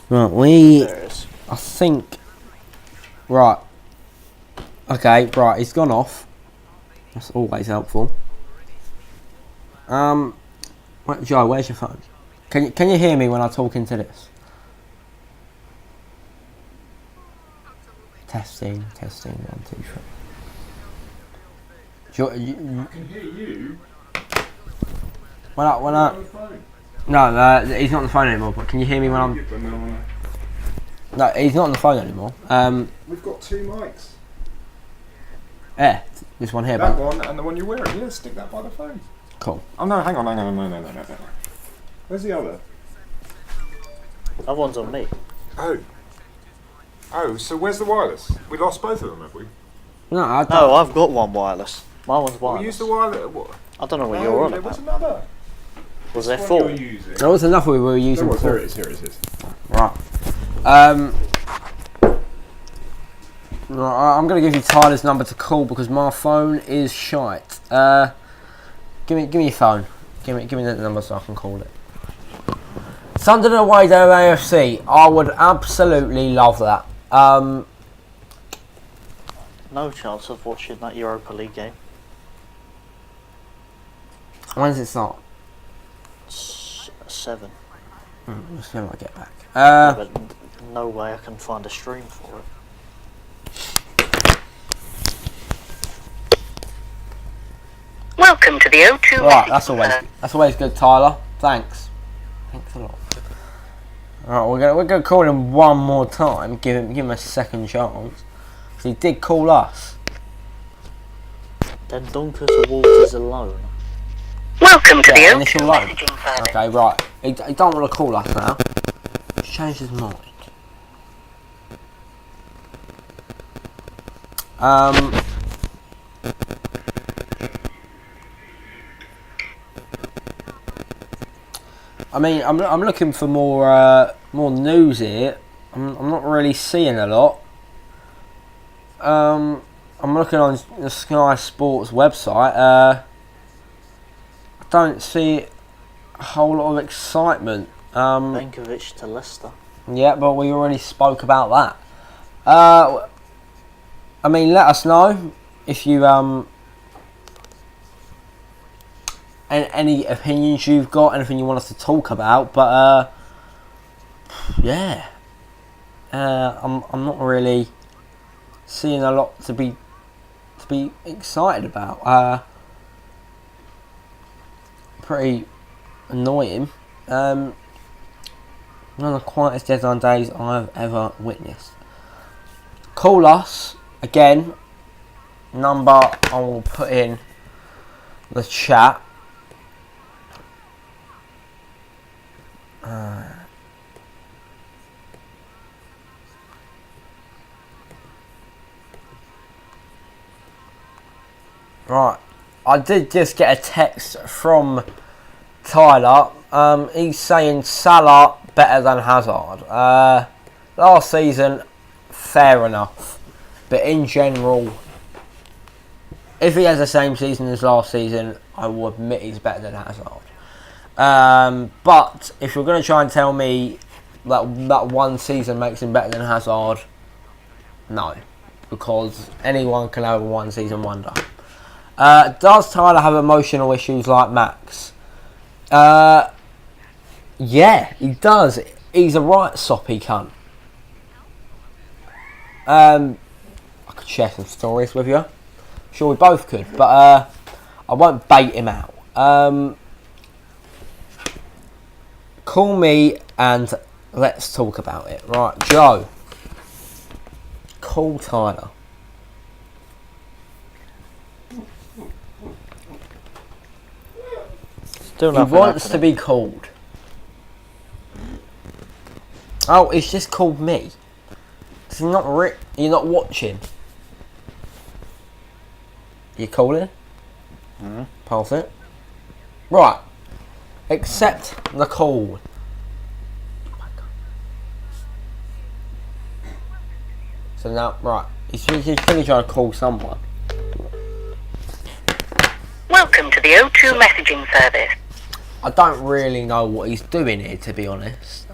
Right, There it is. I think... Right. Okay, right, he's gone off. That's always helpful. Joe, where's your phone? Can you hear me when I talk into this? Testing, 1, 2, 3. I can hear you. When I On the phone. no, he's not on the phone anymore. But can you hear me when I'm? No, he's not on the phone anymore. We've got two mics. Yeah, this one here. That But one and the one you're wearing. Yeah, stick that by the phone. Cool. Oh no, hang on, no. Where's the other? That one's on me. Oh, so where's the wireless? We lost both of them, have we? No, I don't. No, I've got one wireless. My one's wireless. We used the wireless. What? I don't know what No, you're on there was about. another. Was there What 4? you're using. There was enough we were using There before. it is. Right. Right, I'm going to give you Tyler's number to call because my phone is shite. Give me your phone. Give me the number so I can call it. Sunderland away to AFC. I would absolutely love that. No chance of watching that Europa League game. When does it start? 7. Let's see when I get back. But no way I can find a stream for it. Welcome to the O2 Right, messaging that's always good, Tyler. Thanks a lot. Alright, we're gonna call him one more time. Give him a second chance. 'Cause he did call us. Then Doncaster Walters alone. Welcome to Yeah, the initial O2 loan. messaging service. Okay, right. He don't want to call us now. He's changed his mind. I mean, I'm looking for more news here. I'm not really seeing a lot. I'm looking on the Sky Sports website. I don't see a whole lot of excitement. Benkovic to Leicester. Yeah, but we already spoke about that. I mean, let us know if you any opinions you've got, anything you want us to talk about. But yeah, I'm not really seeing a lot to be excited about. Pretty annoying. One of the quietest deadline days I've ever witnessed. Call us again. Number I will put in the chat. Right, I did just get a text from Tyler. He's saying Salah better than Hazard. Last season, fair enough, but in general, if he has the same season as last season, I will admit he's better than Hazard. But if you're going to try and tell me that one season makes him better than Hazard, no, because anyone can have a one season wonder. Does Tyler have emotional issues like Max? Yeah, he does. He's a right soppy cunt. I could share some stories with you. Sure, we both could, but I won't bait him out. Call me and let's talk about it. Right, Joe. Call Tyler. Still He nothing wants to happening. be called. Oh, it's just called me. It's not you're not watching. You calling? Pass it. Right. Accept the call. So now, right. He's clearly trying to call someone. Welcome to the O2 messaging service. I don't really know what he's doing here, to be honest.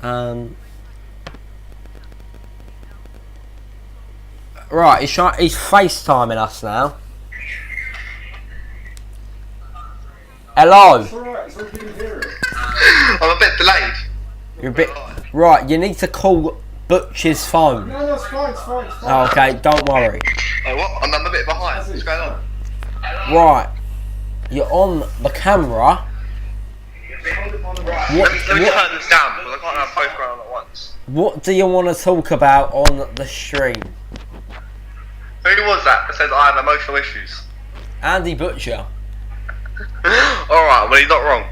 Right, he's FaceTiming us now. Hello. It's alright, so we can hear it. I'm a bit delayed. You're a bit right. You need to call Butch's phone. No, it's fine. Oh, okay, don't worry. Oh, what? I'm a bit behind. What's going on? Right, you're on the camera. Let me What, turn this down because I can't have both going on at once. what do you want to talk about on the stream? Who was that says I have emotional issues? Andy Butcher. Alright, well, he's not wrong.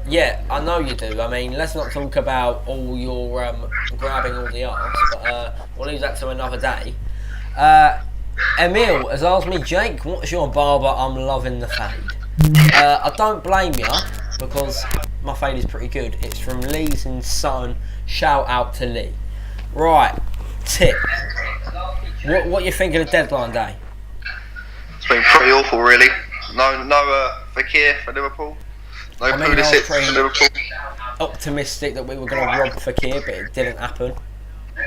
Yeah, I know you do. I mean, let's not talk about all your grabbing all the arse, but we'll leave that to another day. Emil has asked me, Jake, what's your barber? I'm loving the fade. I don't blame you, because my fade is pretty good. It's from Lee's and Son. Shout out to Lee. Right, tip. What you think of the deadline day? It's been pretty awful, really. No Fekir for Liverpool. No Pulisic for Liverpool. Optimistic that we were going to rob Fekir, but it didn't happen.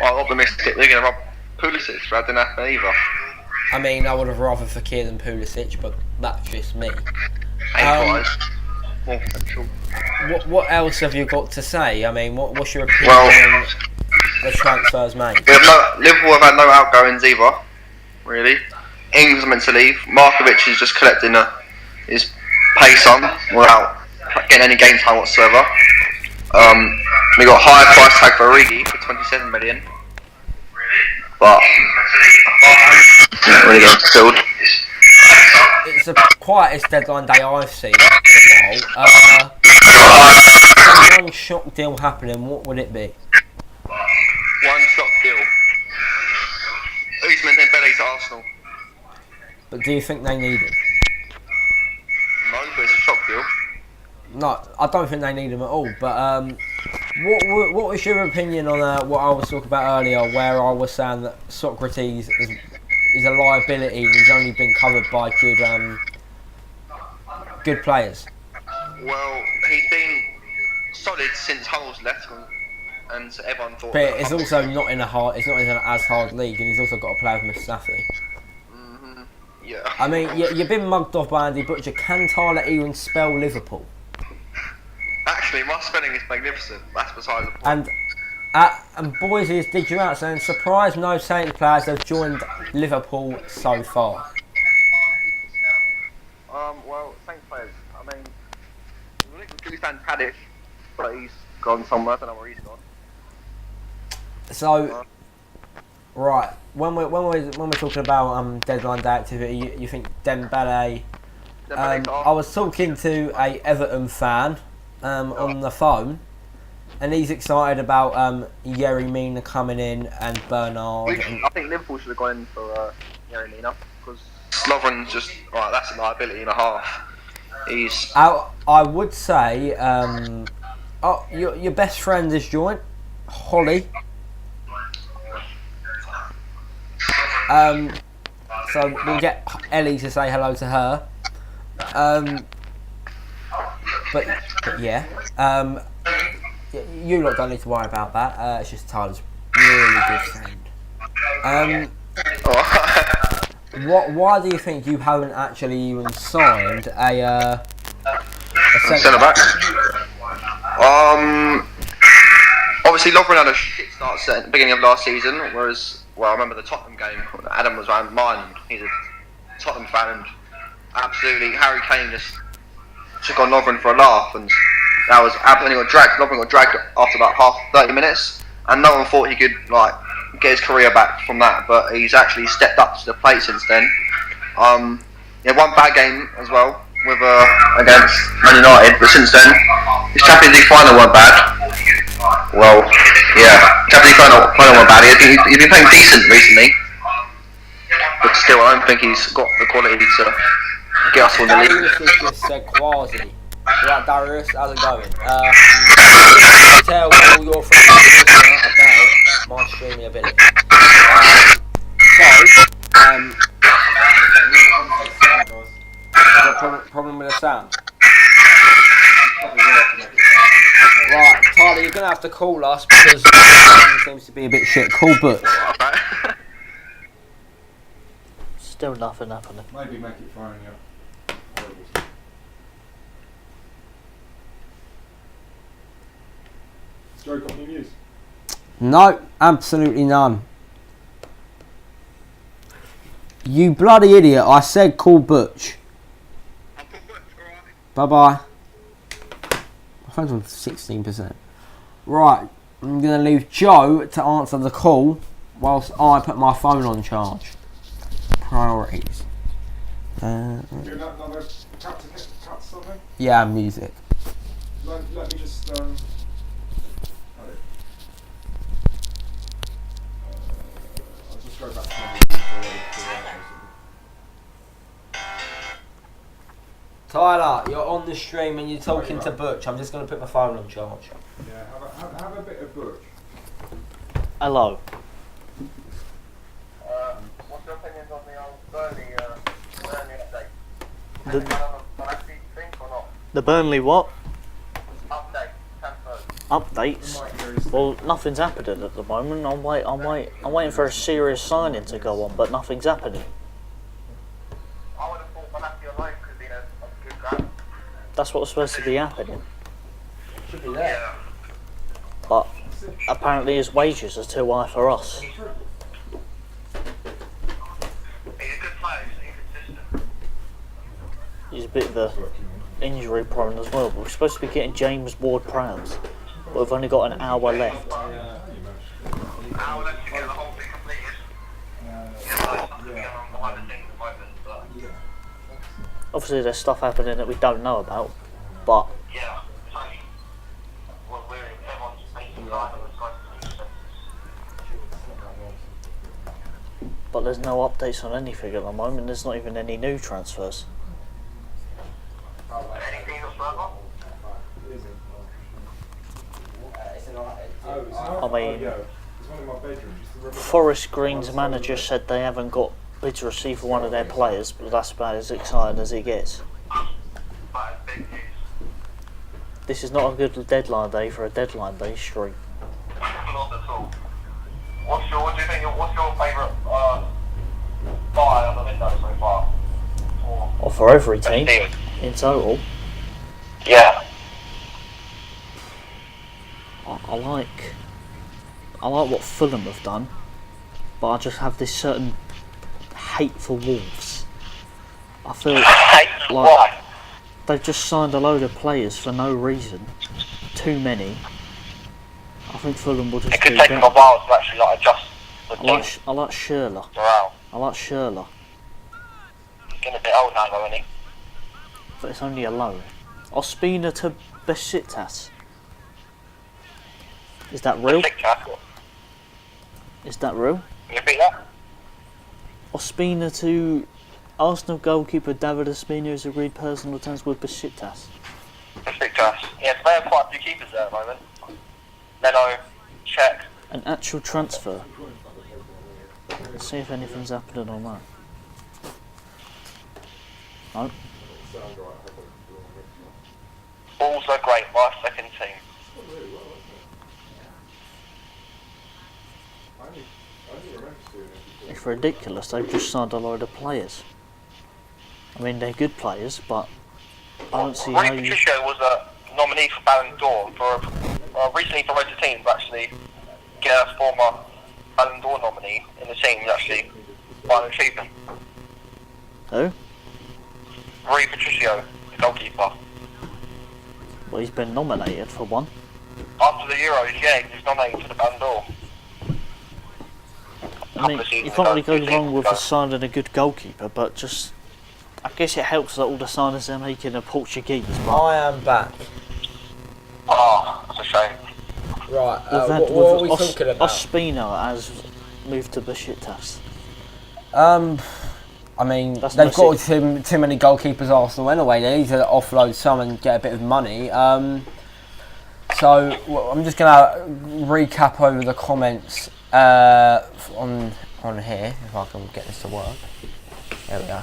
I'm optimistic they're going to rob Pulisic, but that didn't happen either. I mean, I would have rather Fekir than Pulisic, but that's just me. More potential. What else have you got to say? I mean, what's your opinion on the transfers made? Liverpool have had no outgoings either, really. Ings meant to leave. Markovic is just collecting his pace on without getting any game time whatsoever. We got a higher price tag for Origi for 27 million, but really getting filled. It's the quietest deadline day I've seen in a while. One shock deal happening, what would it be? One shot deal. Usman Dembele to Arsenal. But do you think they need him? No, but it's a shock deal. No, I don't think they need him at all. But what was your opinion on what I was talking about earlier, where I was saying that Socrates is a liability and he's only been covered by good players? Well, he's been solid since Hull's left, and everyone thought. But it's also not in an as hard league, and he's also got to play with Mustafi. Yeah. I mean, you've been mugged off by Andy Butcher. Can Tyler even spell Liverpool? Actually, my spelling is magnificent. That's beside the point. And boys, did you out saying surprised no Saints players have joined Liverpool so far? Well, Saints players. I mean, we stand Tadic, but he's gone somewhere. I don't know where he's gone. So, right, when we're talking about deadline day activity, you think Dembele? I was talking to a Everton fan on the phone, and he's excited about Yerry Mina coming in and Bernard. I think Liverpool should have gone in for Yerry Mina, because Lovren's just that's a liability and a half. He's. I would say, your best friend is joint, Holly. So we'll get Ellie to say hello to her. But yeah, you lot don't need to worry about that. It's just Tyler's really good friend. Why do you think you haven't actually even signed a centre back? Obviously Lovren had a shit start at the beginning of last season, whereas. Well, I remember the Tottenham game. Adam was around mine. He's a Tottenham fan, and absolutely Harry Kane just took on Lovren for a laugh, and that was Lovren got dragged after about 30 minutes, and no one thought he could get his career back from that. But he's actually stepped up to the plate since then. One bad game as well with against Man United, but since then his Champions League final weren't bad. Well, yeah, Champions League final weren't bad. He's been playing decent recently, but still, I don't think he's got the quality to get us on the league. Darius has just said quasi. Right, Darius, how's it going? Tell all your friends about my streaming ability. Problem with the sound? Right, Tyler, you're going to have to call us because the sound seems to be a bit shit. Call Butch. Still nothing happening. Maybe make it fine, yeah. Joe, got any news? No, absolutely none. You bloody idiot, I said call Butch. Bye bye. My phone's on 16%. Right, I'm going to leave Joe to answer the call whilst I put my phone on charge. Priorities. Do you have another cut something? Yeah, music. Let me just I'll just go back to the Tyler, you're on the stream and you're talking to Butch. I'm just going to put my phone on charge. Yeah, have a bit of Butch. Hello. What's your opinions on the old Burnley update? The, Think or not? the Burnley what? Update, transfers. Updates? Well, nothing's happening at the moment. I'm waiting for a serious signing to go on, but nothing's happening. I would have thought Malacia alone could be a good grab. That's what's supposed to be happening. Should be there. Yeah. But apparently his wages are too high for us. He's a good player, he's inconsistent. He's a bit of a injury prone as well. But we're supposed to be getting James Ward-Prowse, but we've only got an hour left. How will let you get the whole thing completed? Something going on behind the scenes at the moment, but Obviously there's stuff happening that we don't know about, but yeah, it's only everyone's making time on the side. there's no updates on anything at the moment. There's not even any new transfers. Anything else further? I mean, Forest Green's manager said they haven't got bids received for one of their players, but that's about as exciting as it gets. That is big news. This is not a good deadline day for a deadline day stream. Not at all. What's your favourite buy on the window so far? Or for every team in total. Yeah. I like what Fulham have done, but I just have this certain hate for Wolves. I feel like they've just signed a load of players for no reason. Too many. I think Fulham will just It could do take them a better. while to actually adjust the team I like Schürrle. morale. I like Schürrle, He's getting a bit old now though, isn't he? but it's only a loan. Ospina to Besiktas. Is that real? Sick tackle. Is that real? Can you beat that? Ospina to Arsenal goalkeeper David Ospina has agreed personal terms with Besiktas. Sick task. Yeah, so they have quite a few keepers there at the moment. Leno, Czech. An actual transfer. Let's see if anything's happening on that. No. Also great, my second team. It's ridiculous. They've just signed a load of players. I mean, they're good players, but I don't see how Rui you... Patricio was a nominee for Ballon d'Or for recently promoted team to actually get a former Ballon d'Or nominee in the team to actually find an achievement. Who? Rui Patricio, the goalkeeper. Well, he's been nominated for one. After the Euros, yeah, he was nominated for the Ballon d'Or. I mean, you can't really go wrong with signing a good goalkeeper, but just... I guess it helps that all the signings they're making are Portuguese, but... I am back. Oh, that's a shame. Right, what are we talking about? Ospina has moved to Besiktas. I mean, That's they've no got too many goalkeepers, Arsenal, anyway. They need to offload some and get a bit of money. So I'm just going to recap over the comments on here, if I can get this to work. There we go.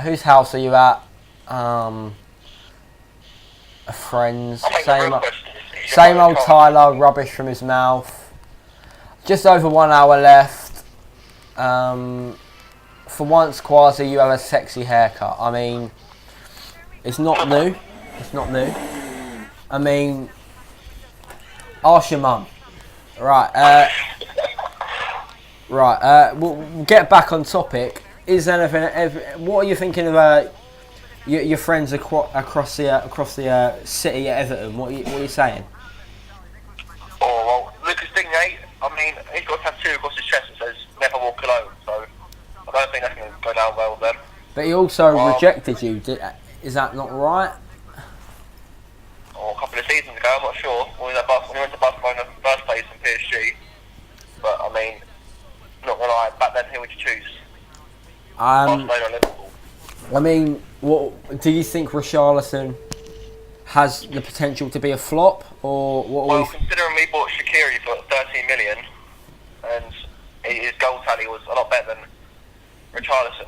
Whose house are you at? Friends. Same old Tyler, rubbish from his mouth. Just over 1 hour left. For once, Quasi, you have a sexy haircut. I mean, it's not new. It's not new. I mean, ask your mum. Right. We'll get back on topic. Is anything? What are you thinking about your friends across the city at Everton? What are you saying? Oh well, Lucas Digne. I mean, he's got a tattoo across But he also Well, rejected you. Is that not right? Or a couple of seasons ago, I'm not sure. When he went to Barcelona in the first place in PSG. But I mean, not gonna lie, back then who would you choose? Barcelona or Liverpool? I mean, what do you think Richarlison has the potential to be a flop, or what? Well, considering we bought Shaqiri for 13 million, and his goal tally was a lot better than Richarlison,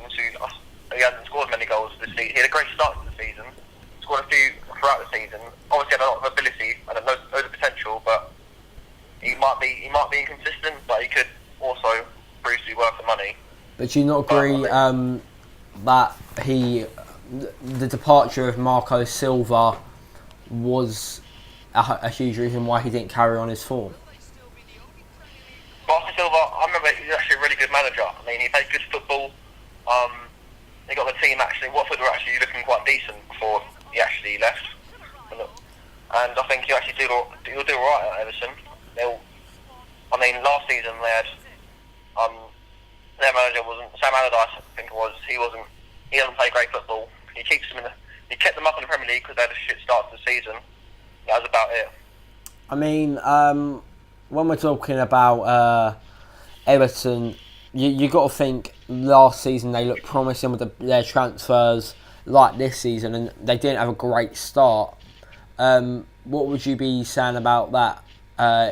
he hasn't scored many goals this season. He had a great start to the season, scored a few throughout the season. Obviously, had a lot of ability and loads of potential, but he might be inconsistent. But he could also prove to be worth the money. But do you not agree that the departure of Marco Silva was a huge reason why he didn't carry on his form? Marco Silva, I remember he was actually a really good manager. I mean, he played good football. He got the team actually. Watford were actually looking quite decent before he actually left, and I think he'll do alright at Everton. I mean, last season they had their manager wasn't Sam Allardyce. I think it was. He doesn't play great football. He kept them up in the Premier League because they had a shit start to the season. That was about it. I mean, when we're talking about Everton, you got to think last season they looked promising with their transfers like this season, and they didn't have a great start. What would you be saying about that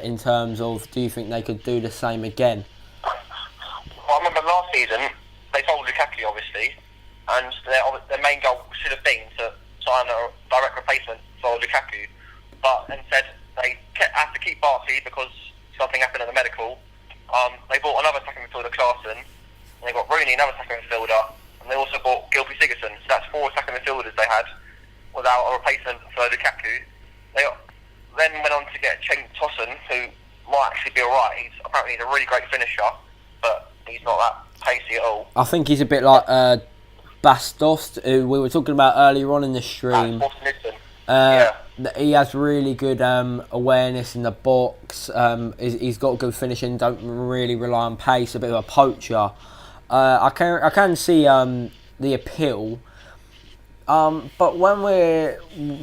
in terms of, do you think they could do the same again? Well, I remember last season they sold Lukaku obviously, and their main goal should have been to sign a direct replacement for Lukaku, but instead they had to keep Barkley because something happened at the medical. They bought another attacking midfielder, Klaassen, and they got Rooney, another attacking midfielder, and they also bought Gylfi Sigurdsson. So that's 4 attacking midfielders they had without a replacement for Lukaku. They then went on to get Cenk Tosun, who might actually be alright. Apparently he's a really great finisher, but he's not that pacey at all. I think he's a bit like Bastos, who we were talking about earlier on in the stream. He has really good awareness in the box. He's got good finishing. Don't really rely on pace. A bit of a poacher. I can see the appeal. But when we're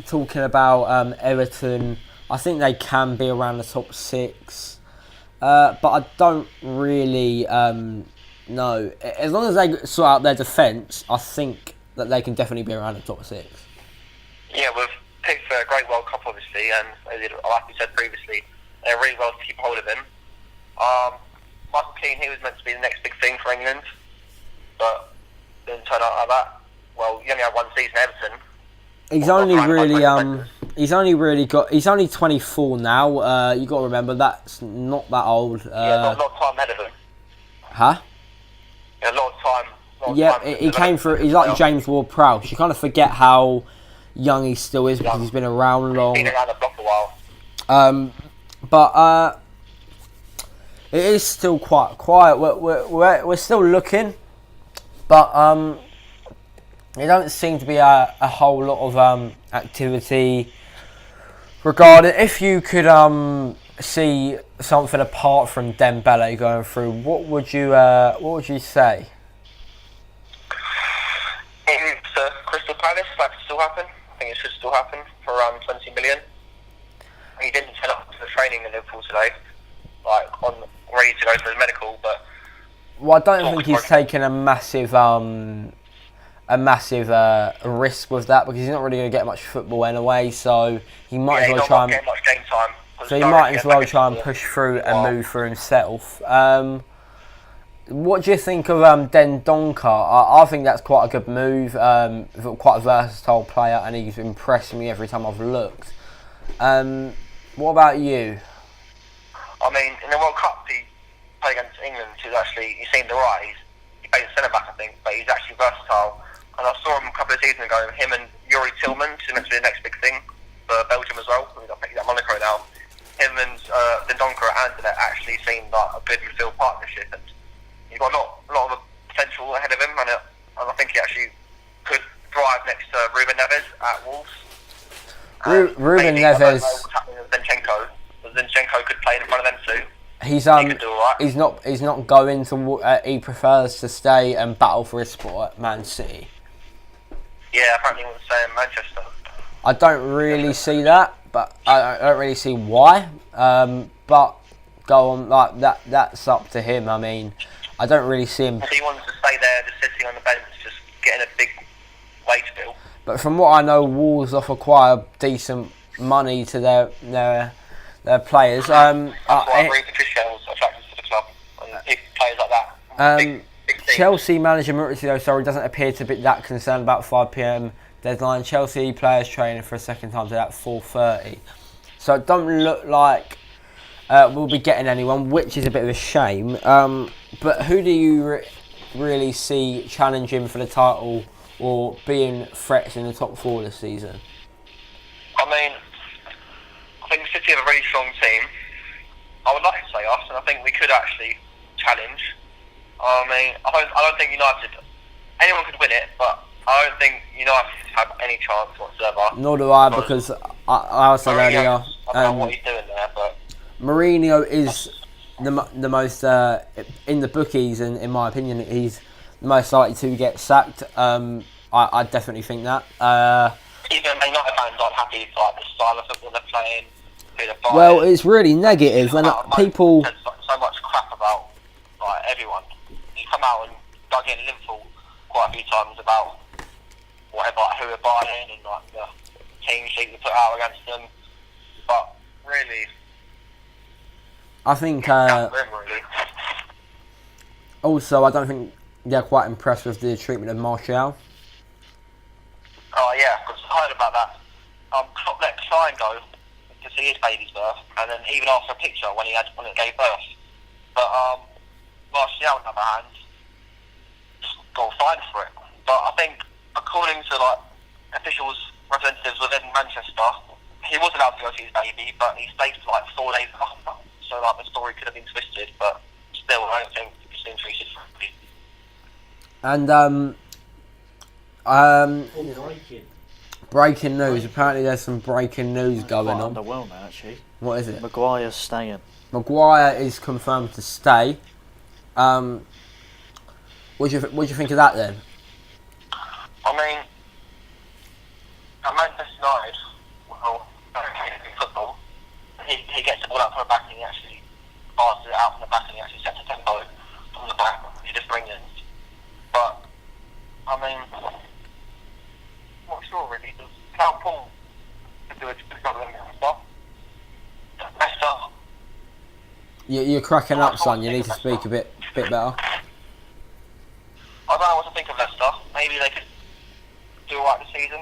talking about Everton, I think they can be around the top 6. But I don't really know. As long as they sort out their defence, I think that they can definitely be around the top 6. Yeah, we've picked for a great World Cup, obviously, and they did, like we said previously, they're really well to keep hold of him. Michael Keane, he was meant to be the next big thing for England, but didn't turn out like that. Well, he only had one season at Everton. He's only 24 now. You got to remember that's not that old. Not a lot of time ahead of him. Huh? Yeah, a lot of time. Yeah, he came through. He's like James Ward-Prowse. You kind of forget how young he still is because he's been around long. He's been around the block a while. But it is still quite quiet. We're still looking, but there don't seem to be a whole lot of activity regarding. If you could see something apart from Dembele going through, what would you say? Crystal Palace, that could still happen. I think it should still happen for around 20 million. He didn't turn up to the training in Liverpool today, ready to go for his medical, but. Well, I don't think he's taken a massive risk with that because he's not really going to get much football anyway. So he might as well try and. Get much game time. So he might as well try and push through and move for himself. What do you think of Dendoncker? I think that's quite a good move. Quite a versatile player, and he's impressed me every time I've looked. What about you? I mean, in the World Cup, he played against England. He seemed alright. He played centre back, I think, but he's actually versatile. And I saw him a couple of seasons ago. Him and Yuri Tillmans, who's meant to be the next big thing for Belgium as well. I think he's at Monaco now. Him and Dendoncker at Anderlecht actually seemed like a good midfield partnership, and he's got a lot of potential ahead of him, and I think he actually could thrive next to Ruben Neves at Wolves. Ruben Neves. I don't know what's happening with Zinchenko, but Zinchenko could play in front of them too. He's could do all right. He's not going to. He prefers to stay and battle for his spot at Man City. Yeah, apparently he wants to stay in Manchester. I don't really see that, but I don't really see why. But go on, like that. That's up to him. I mean, I don't really see him. If he wants to stay there, just sitting on the bench, just getting a big wage bill. But from what I know, Wolves offer quite decent money to their players. That's why I agree Patricia's attracted to the club and players like that. Big teams. Chelsea manager Maurizio Sarri doesn't appear to be that concerned about 5 p.m. deadline. Chelsea players training for a second time today at 4:30. So it don't look like we'll be getting anyone, which is a bit of a shame. But who do you really see challenging for the title or being threats in the top 4 this season? I mean, I think City have a really strong team. I would like to say us, and I think we could actually challenge. I mean, I don't think United, anyone could win it, but I don't think United have any chance whatsoever. Nor do I, because I said earlier, I don't know what he's doing there, but Mourinho is the most in the bookies, and in my opinion, he's the most likely to get sacked. I definitely think that. Even Man United fans aren't happy with like, the style of football they're playing, who they're buying. Well, it's really negative, and people. There's so much crap about like everyone. You come out and dug in Liverpool quite a few times about whatever, like, who we're buying and like the team sheet we put out against them. But really, I think. that's them, really. Also, I don't think they're quite impressed with the treatment of Martial. Oh yeah, because I heard about that. Klopp let Klein go to see his baby's birth, and then even asked for a picture when it gave birth. But Martial, on the other hand, just got fined for it. But I think, according to like officials, representatives within Manchester, he was allowed to go see his baby, but he stayed for like 4 days after. So like the story could have been twisted, but still, I don't think it's been treated fairly. And breaking news. Apparently, there's some breaking news going on. Underwhelming, actually. What is it? Maguire's staying. Maguire is confirmed to stay. What do you think of that then? I mean, at Manchester United, well, in football, he gets the ball out from the back and he actually passes it out from the back and he actually sets a tempo from the back. He just brings it. But, I mean, I'm not sure really. Does Cal Paul do a good job of that? Leicester. You're cracking up, son. You need to speak a bit better. I don't know what to think of Leicester. Maybe they could do alright this season.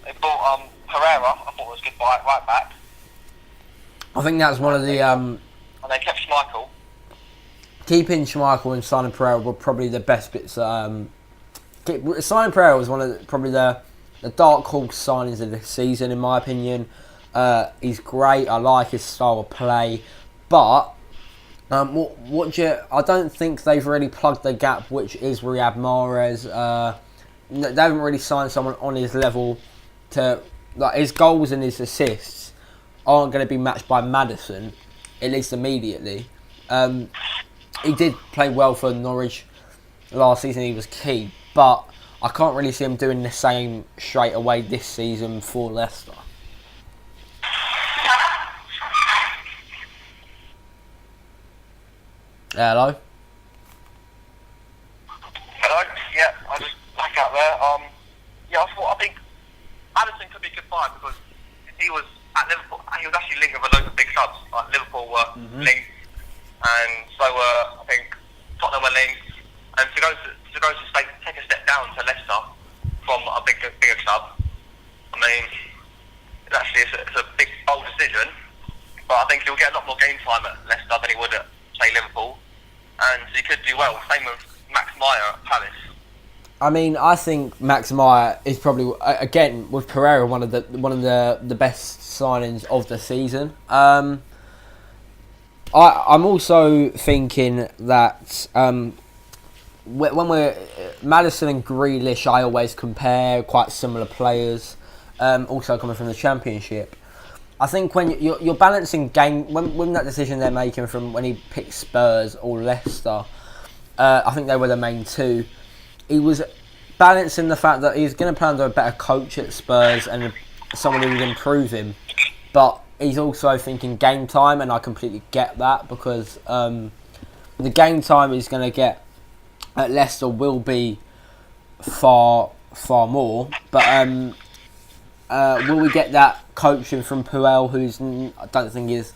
They bought Herrera. I thought it was a good buy, right back. I think that's one of the And they kept Schmeichel. keeping Schmeichel and signing Pereira were probably the best bits. Signing Pereira was one of probably the dark horse signings of the season, in my opinion. He's great. I like his style of play, but I don't think they've really plugged the gap, which is Riyad Mahrez. They haven't really signed someone on his level to like his goals and his assists aren't going to be matched by Maddison, at least immediately. He did play well for Norwich last season. He was key, but I can't really see him doing the same straight away this season for Leicester. Hello? Hello? Yeah, I just back out there. I think Maddison could be a good buy because he was at Liverpool. He was actually linked with a load of big clubs. Like Liverpool were linked, and so I think Tottenham were linked. And to go to take a step down to Leicester from a bigger club, I mean, it's a big bold decision. But I think he'll get a lot more game time at Leicester than he would at say Liverpool, and he could do well. Same with Max Meyer at Palace. I mean, I think Max Meyer is probably again with Pereira one of the best signings of the season. I'm also thinking that when we're Maddison and Grealish, I always compare quite similar players. Also coming from the Championship. I think when you're balancing game, when that decision they're making from when he picked Spurs or Leicester, I think they were the main two. He was balancing the fact that he's going to play under a better coach at Spurs and someone who would improve him, but he's also thinking game time, and I completely get that because the game time he's going to get at Leicester will be far more. But will we get that coaching from Puel, who's I don't think is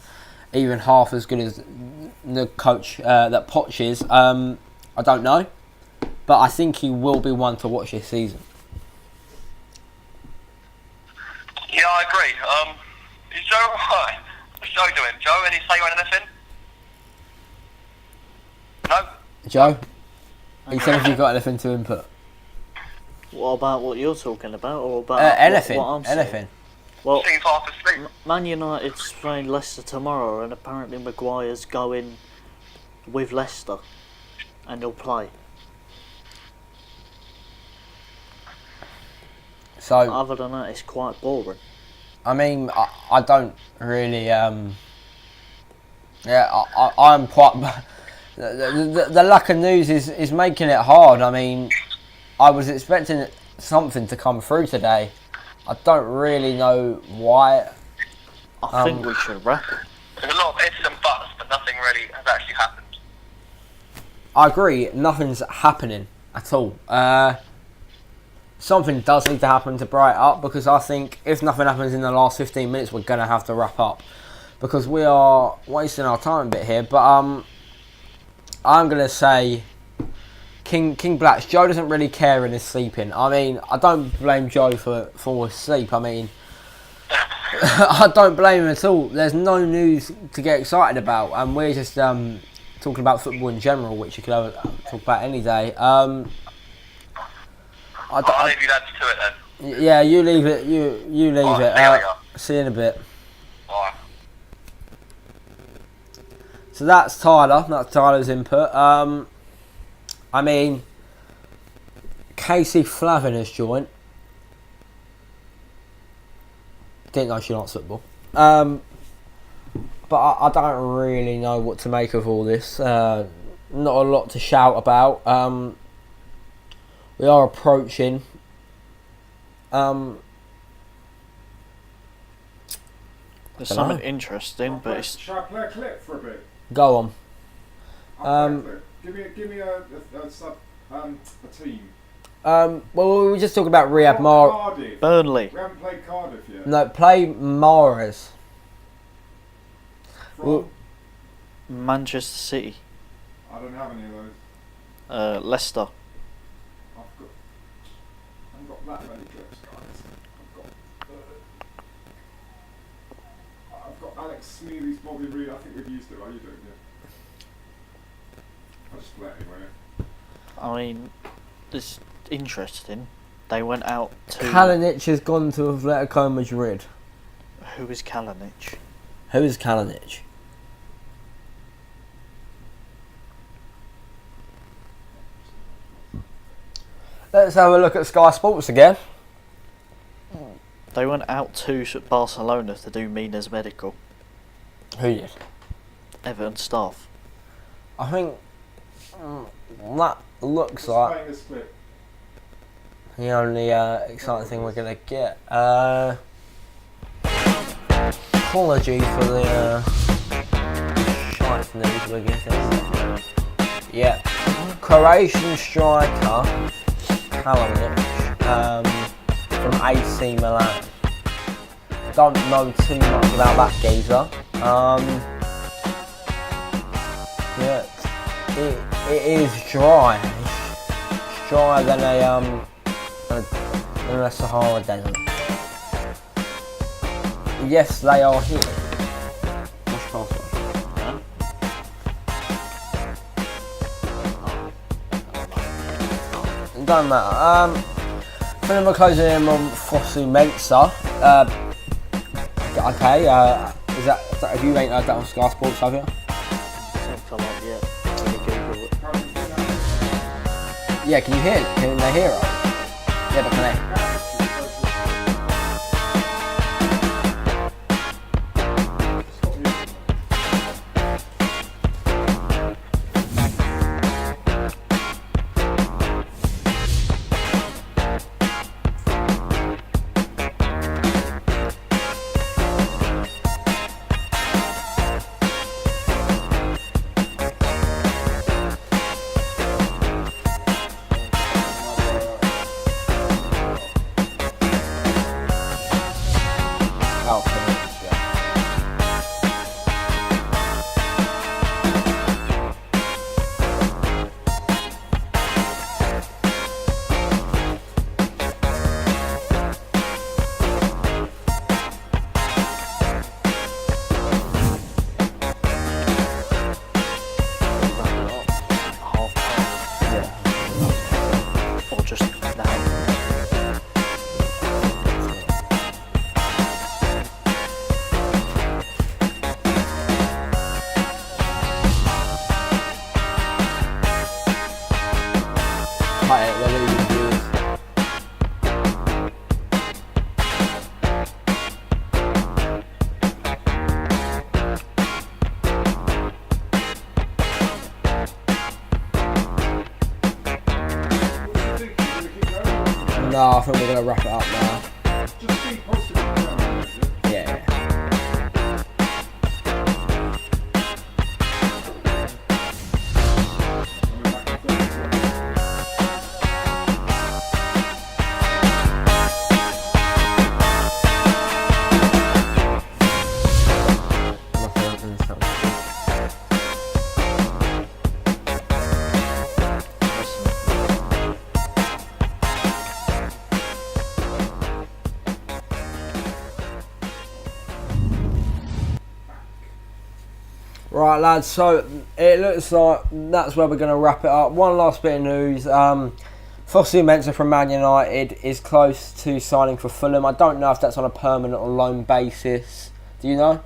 even half as good as the coach that Poch is? I don't know, but I think he will be one to watch this season. Yeah, I agree. Is Joe alright? What's Joe doing? Joe, any say on anything? No? Joe, he said if you got anything to input. What about what you're talking about, or about anything? What I'm saying? Anything. Well, Seems half asleep. Man United's playing Leicester tomorrow, and apparently Maguire's going with Leicester, and he'll play. So Other than that, it's quite boring. I mean, I don't really. I'm quite. The lack of news is making it hard. I mean, I was expecting something to come through today. I don't really know why. I think we should wrap it. There's a lot of ifs and buts, but nothing really has actually happened. I agree, nothing's happening at all. Something does need to happen to brighten up, because I think if nothing happens in the last 15 minutes, we're going to have to wrap up. Because we are wasting our time a bit here. But I'm going to say King Blacks. Joe doesn't really care in his sleeping. I mean, I don't blame Joe for his sleep. I mean, I don't blame him at all. There's no news to get excited about. And we're just talking about football in general, which you could talk about any day. I'll leave you lads to it then. Yeah, you leave it. You leave it. See you later. See you in a bit. Bye. So that's Tyler. That's Tyler's input. I mean, Casey Flavin has joined. Didn't know she likes football. But I don't really know what to make of all this. Not a lot to shout about. We are approaching. There's something interesting, but it's Shall I play a clip for a bit? Go on. I'll play a clip. Give me a team. Well, we were just talking about Riyad Mahrez. Cardiff. Burnley. We haven't played Cardiff yet. No, play Mahrez. From? Well- Manchester City. I don't have any of those. Leicester. I haven't got that many clips, guys. I've got Alex Smealy's Bobby Reed. I think we've used it, right? You do, yeah. I'll just play it anyway. I mean, it's interesting. They went out to... Kalinic has gone to Atletico Madrid. Who is Kalinic? Who is Kalinic? Let's have a look at Sky Sports again. They went out to Barcelona to do Mina's medical. Who did? Everton staff. I think that looks Just like playing this clip. the only exciting thing we're going to get. Apologies for the shite news we're getting. Yeah. Croatian striker Kalinic from AC Milan. Don't know too much about that geezer. Yeah, it is dry. It's drier than a Sahara desert. Yes, they are here. What's your password? It doesn't matter. Film closing in on Fosu Mensah. Okay, is that have you ain't heard that on Sky Sports, have you? Hasn't come up yet. Can you Google it? Yeah, can you hear it? Can they hear it? Yeah, but can they? cut it. We're losing viewers. No, I think we're going to wrap it up now. Just be positive. Yeah. Right, lads, so it looks like that's where we're going to wrap it up. One last bit of news. Fosu Mensah from Man United is close to signing for Fulham. I don't know if that's on a permanent or loan basis. Do you know?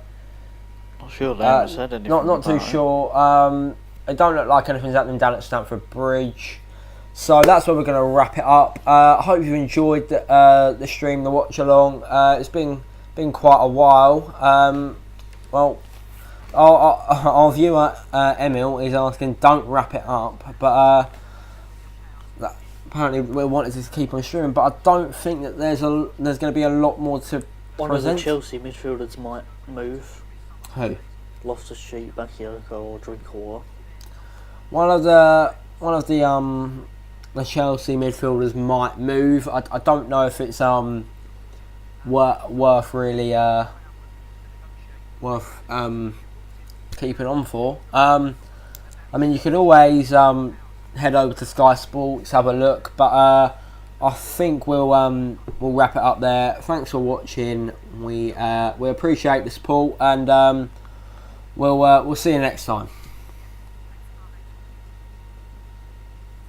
Not sure, they haven't said anything. Not too sure. It don't look like anything's happening down at Stamford Bridge. So that's where we're going to wrap it up. I hope you've enjoyed the stream, the watch along. It's been quite a while. Well, our viewer Emil is asking, don't wrap it up, but apparently we wanted to keep on streaming. But I don't think that there's going to be a lot more to One present. of the Chelsea midfielders might move. Who? Loftus-Cheek, Bakayoko, or Drinkwater. One of the Chelsea midfielders might move. I don't know if it's worth really keeping on for. I mean, you could always head over to Sky Sports, have a look, but I think we'll wrap it up there. Thanks for watching. We appreciate the support, and we'll see you next time.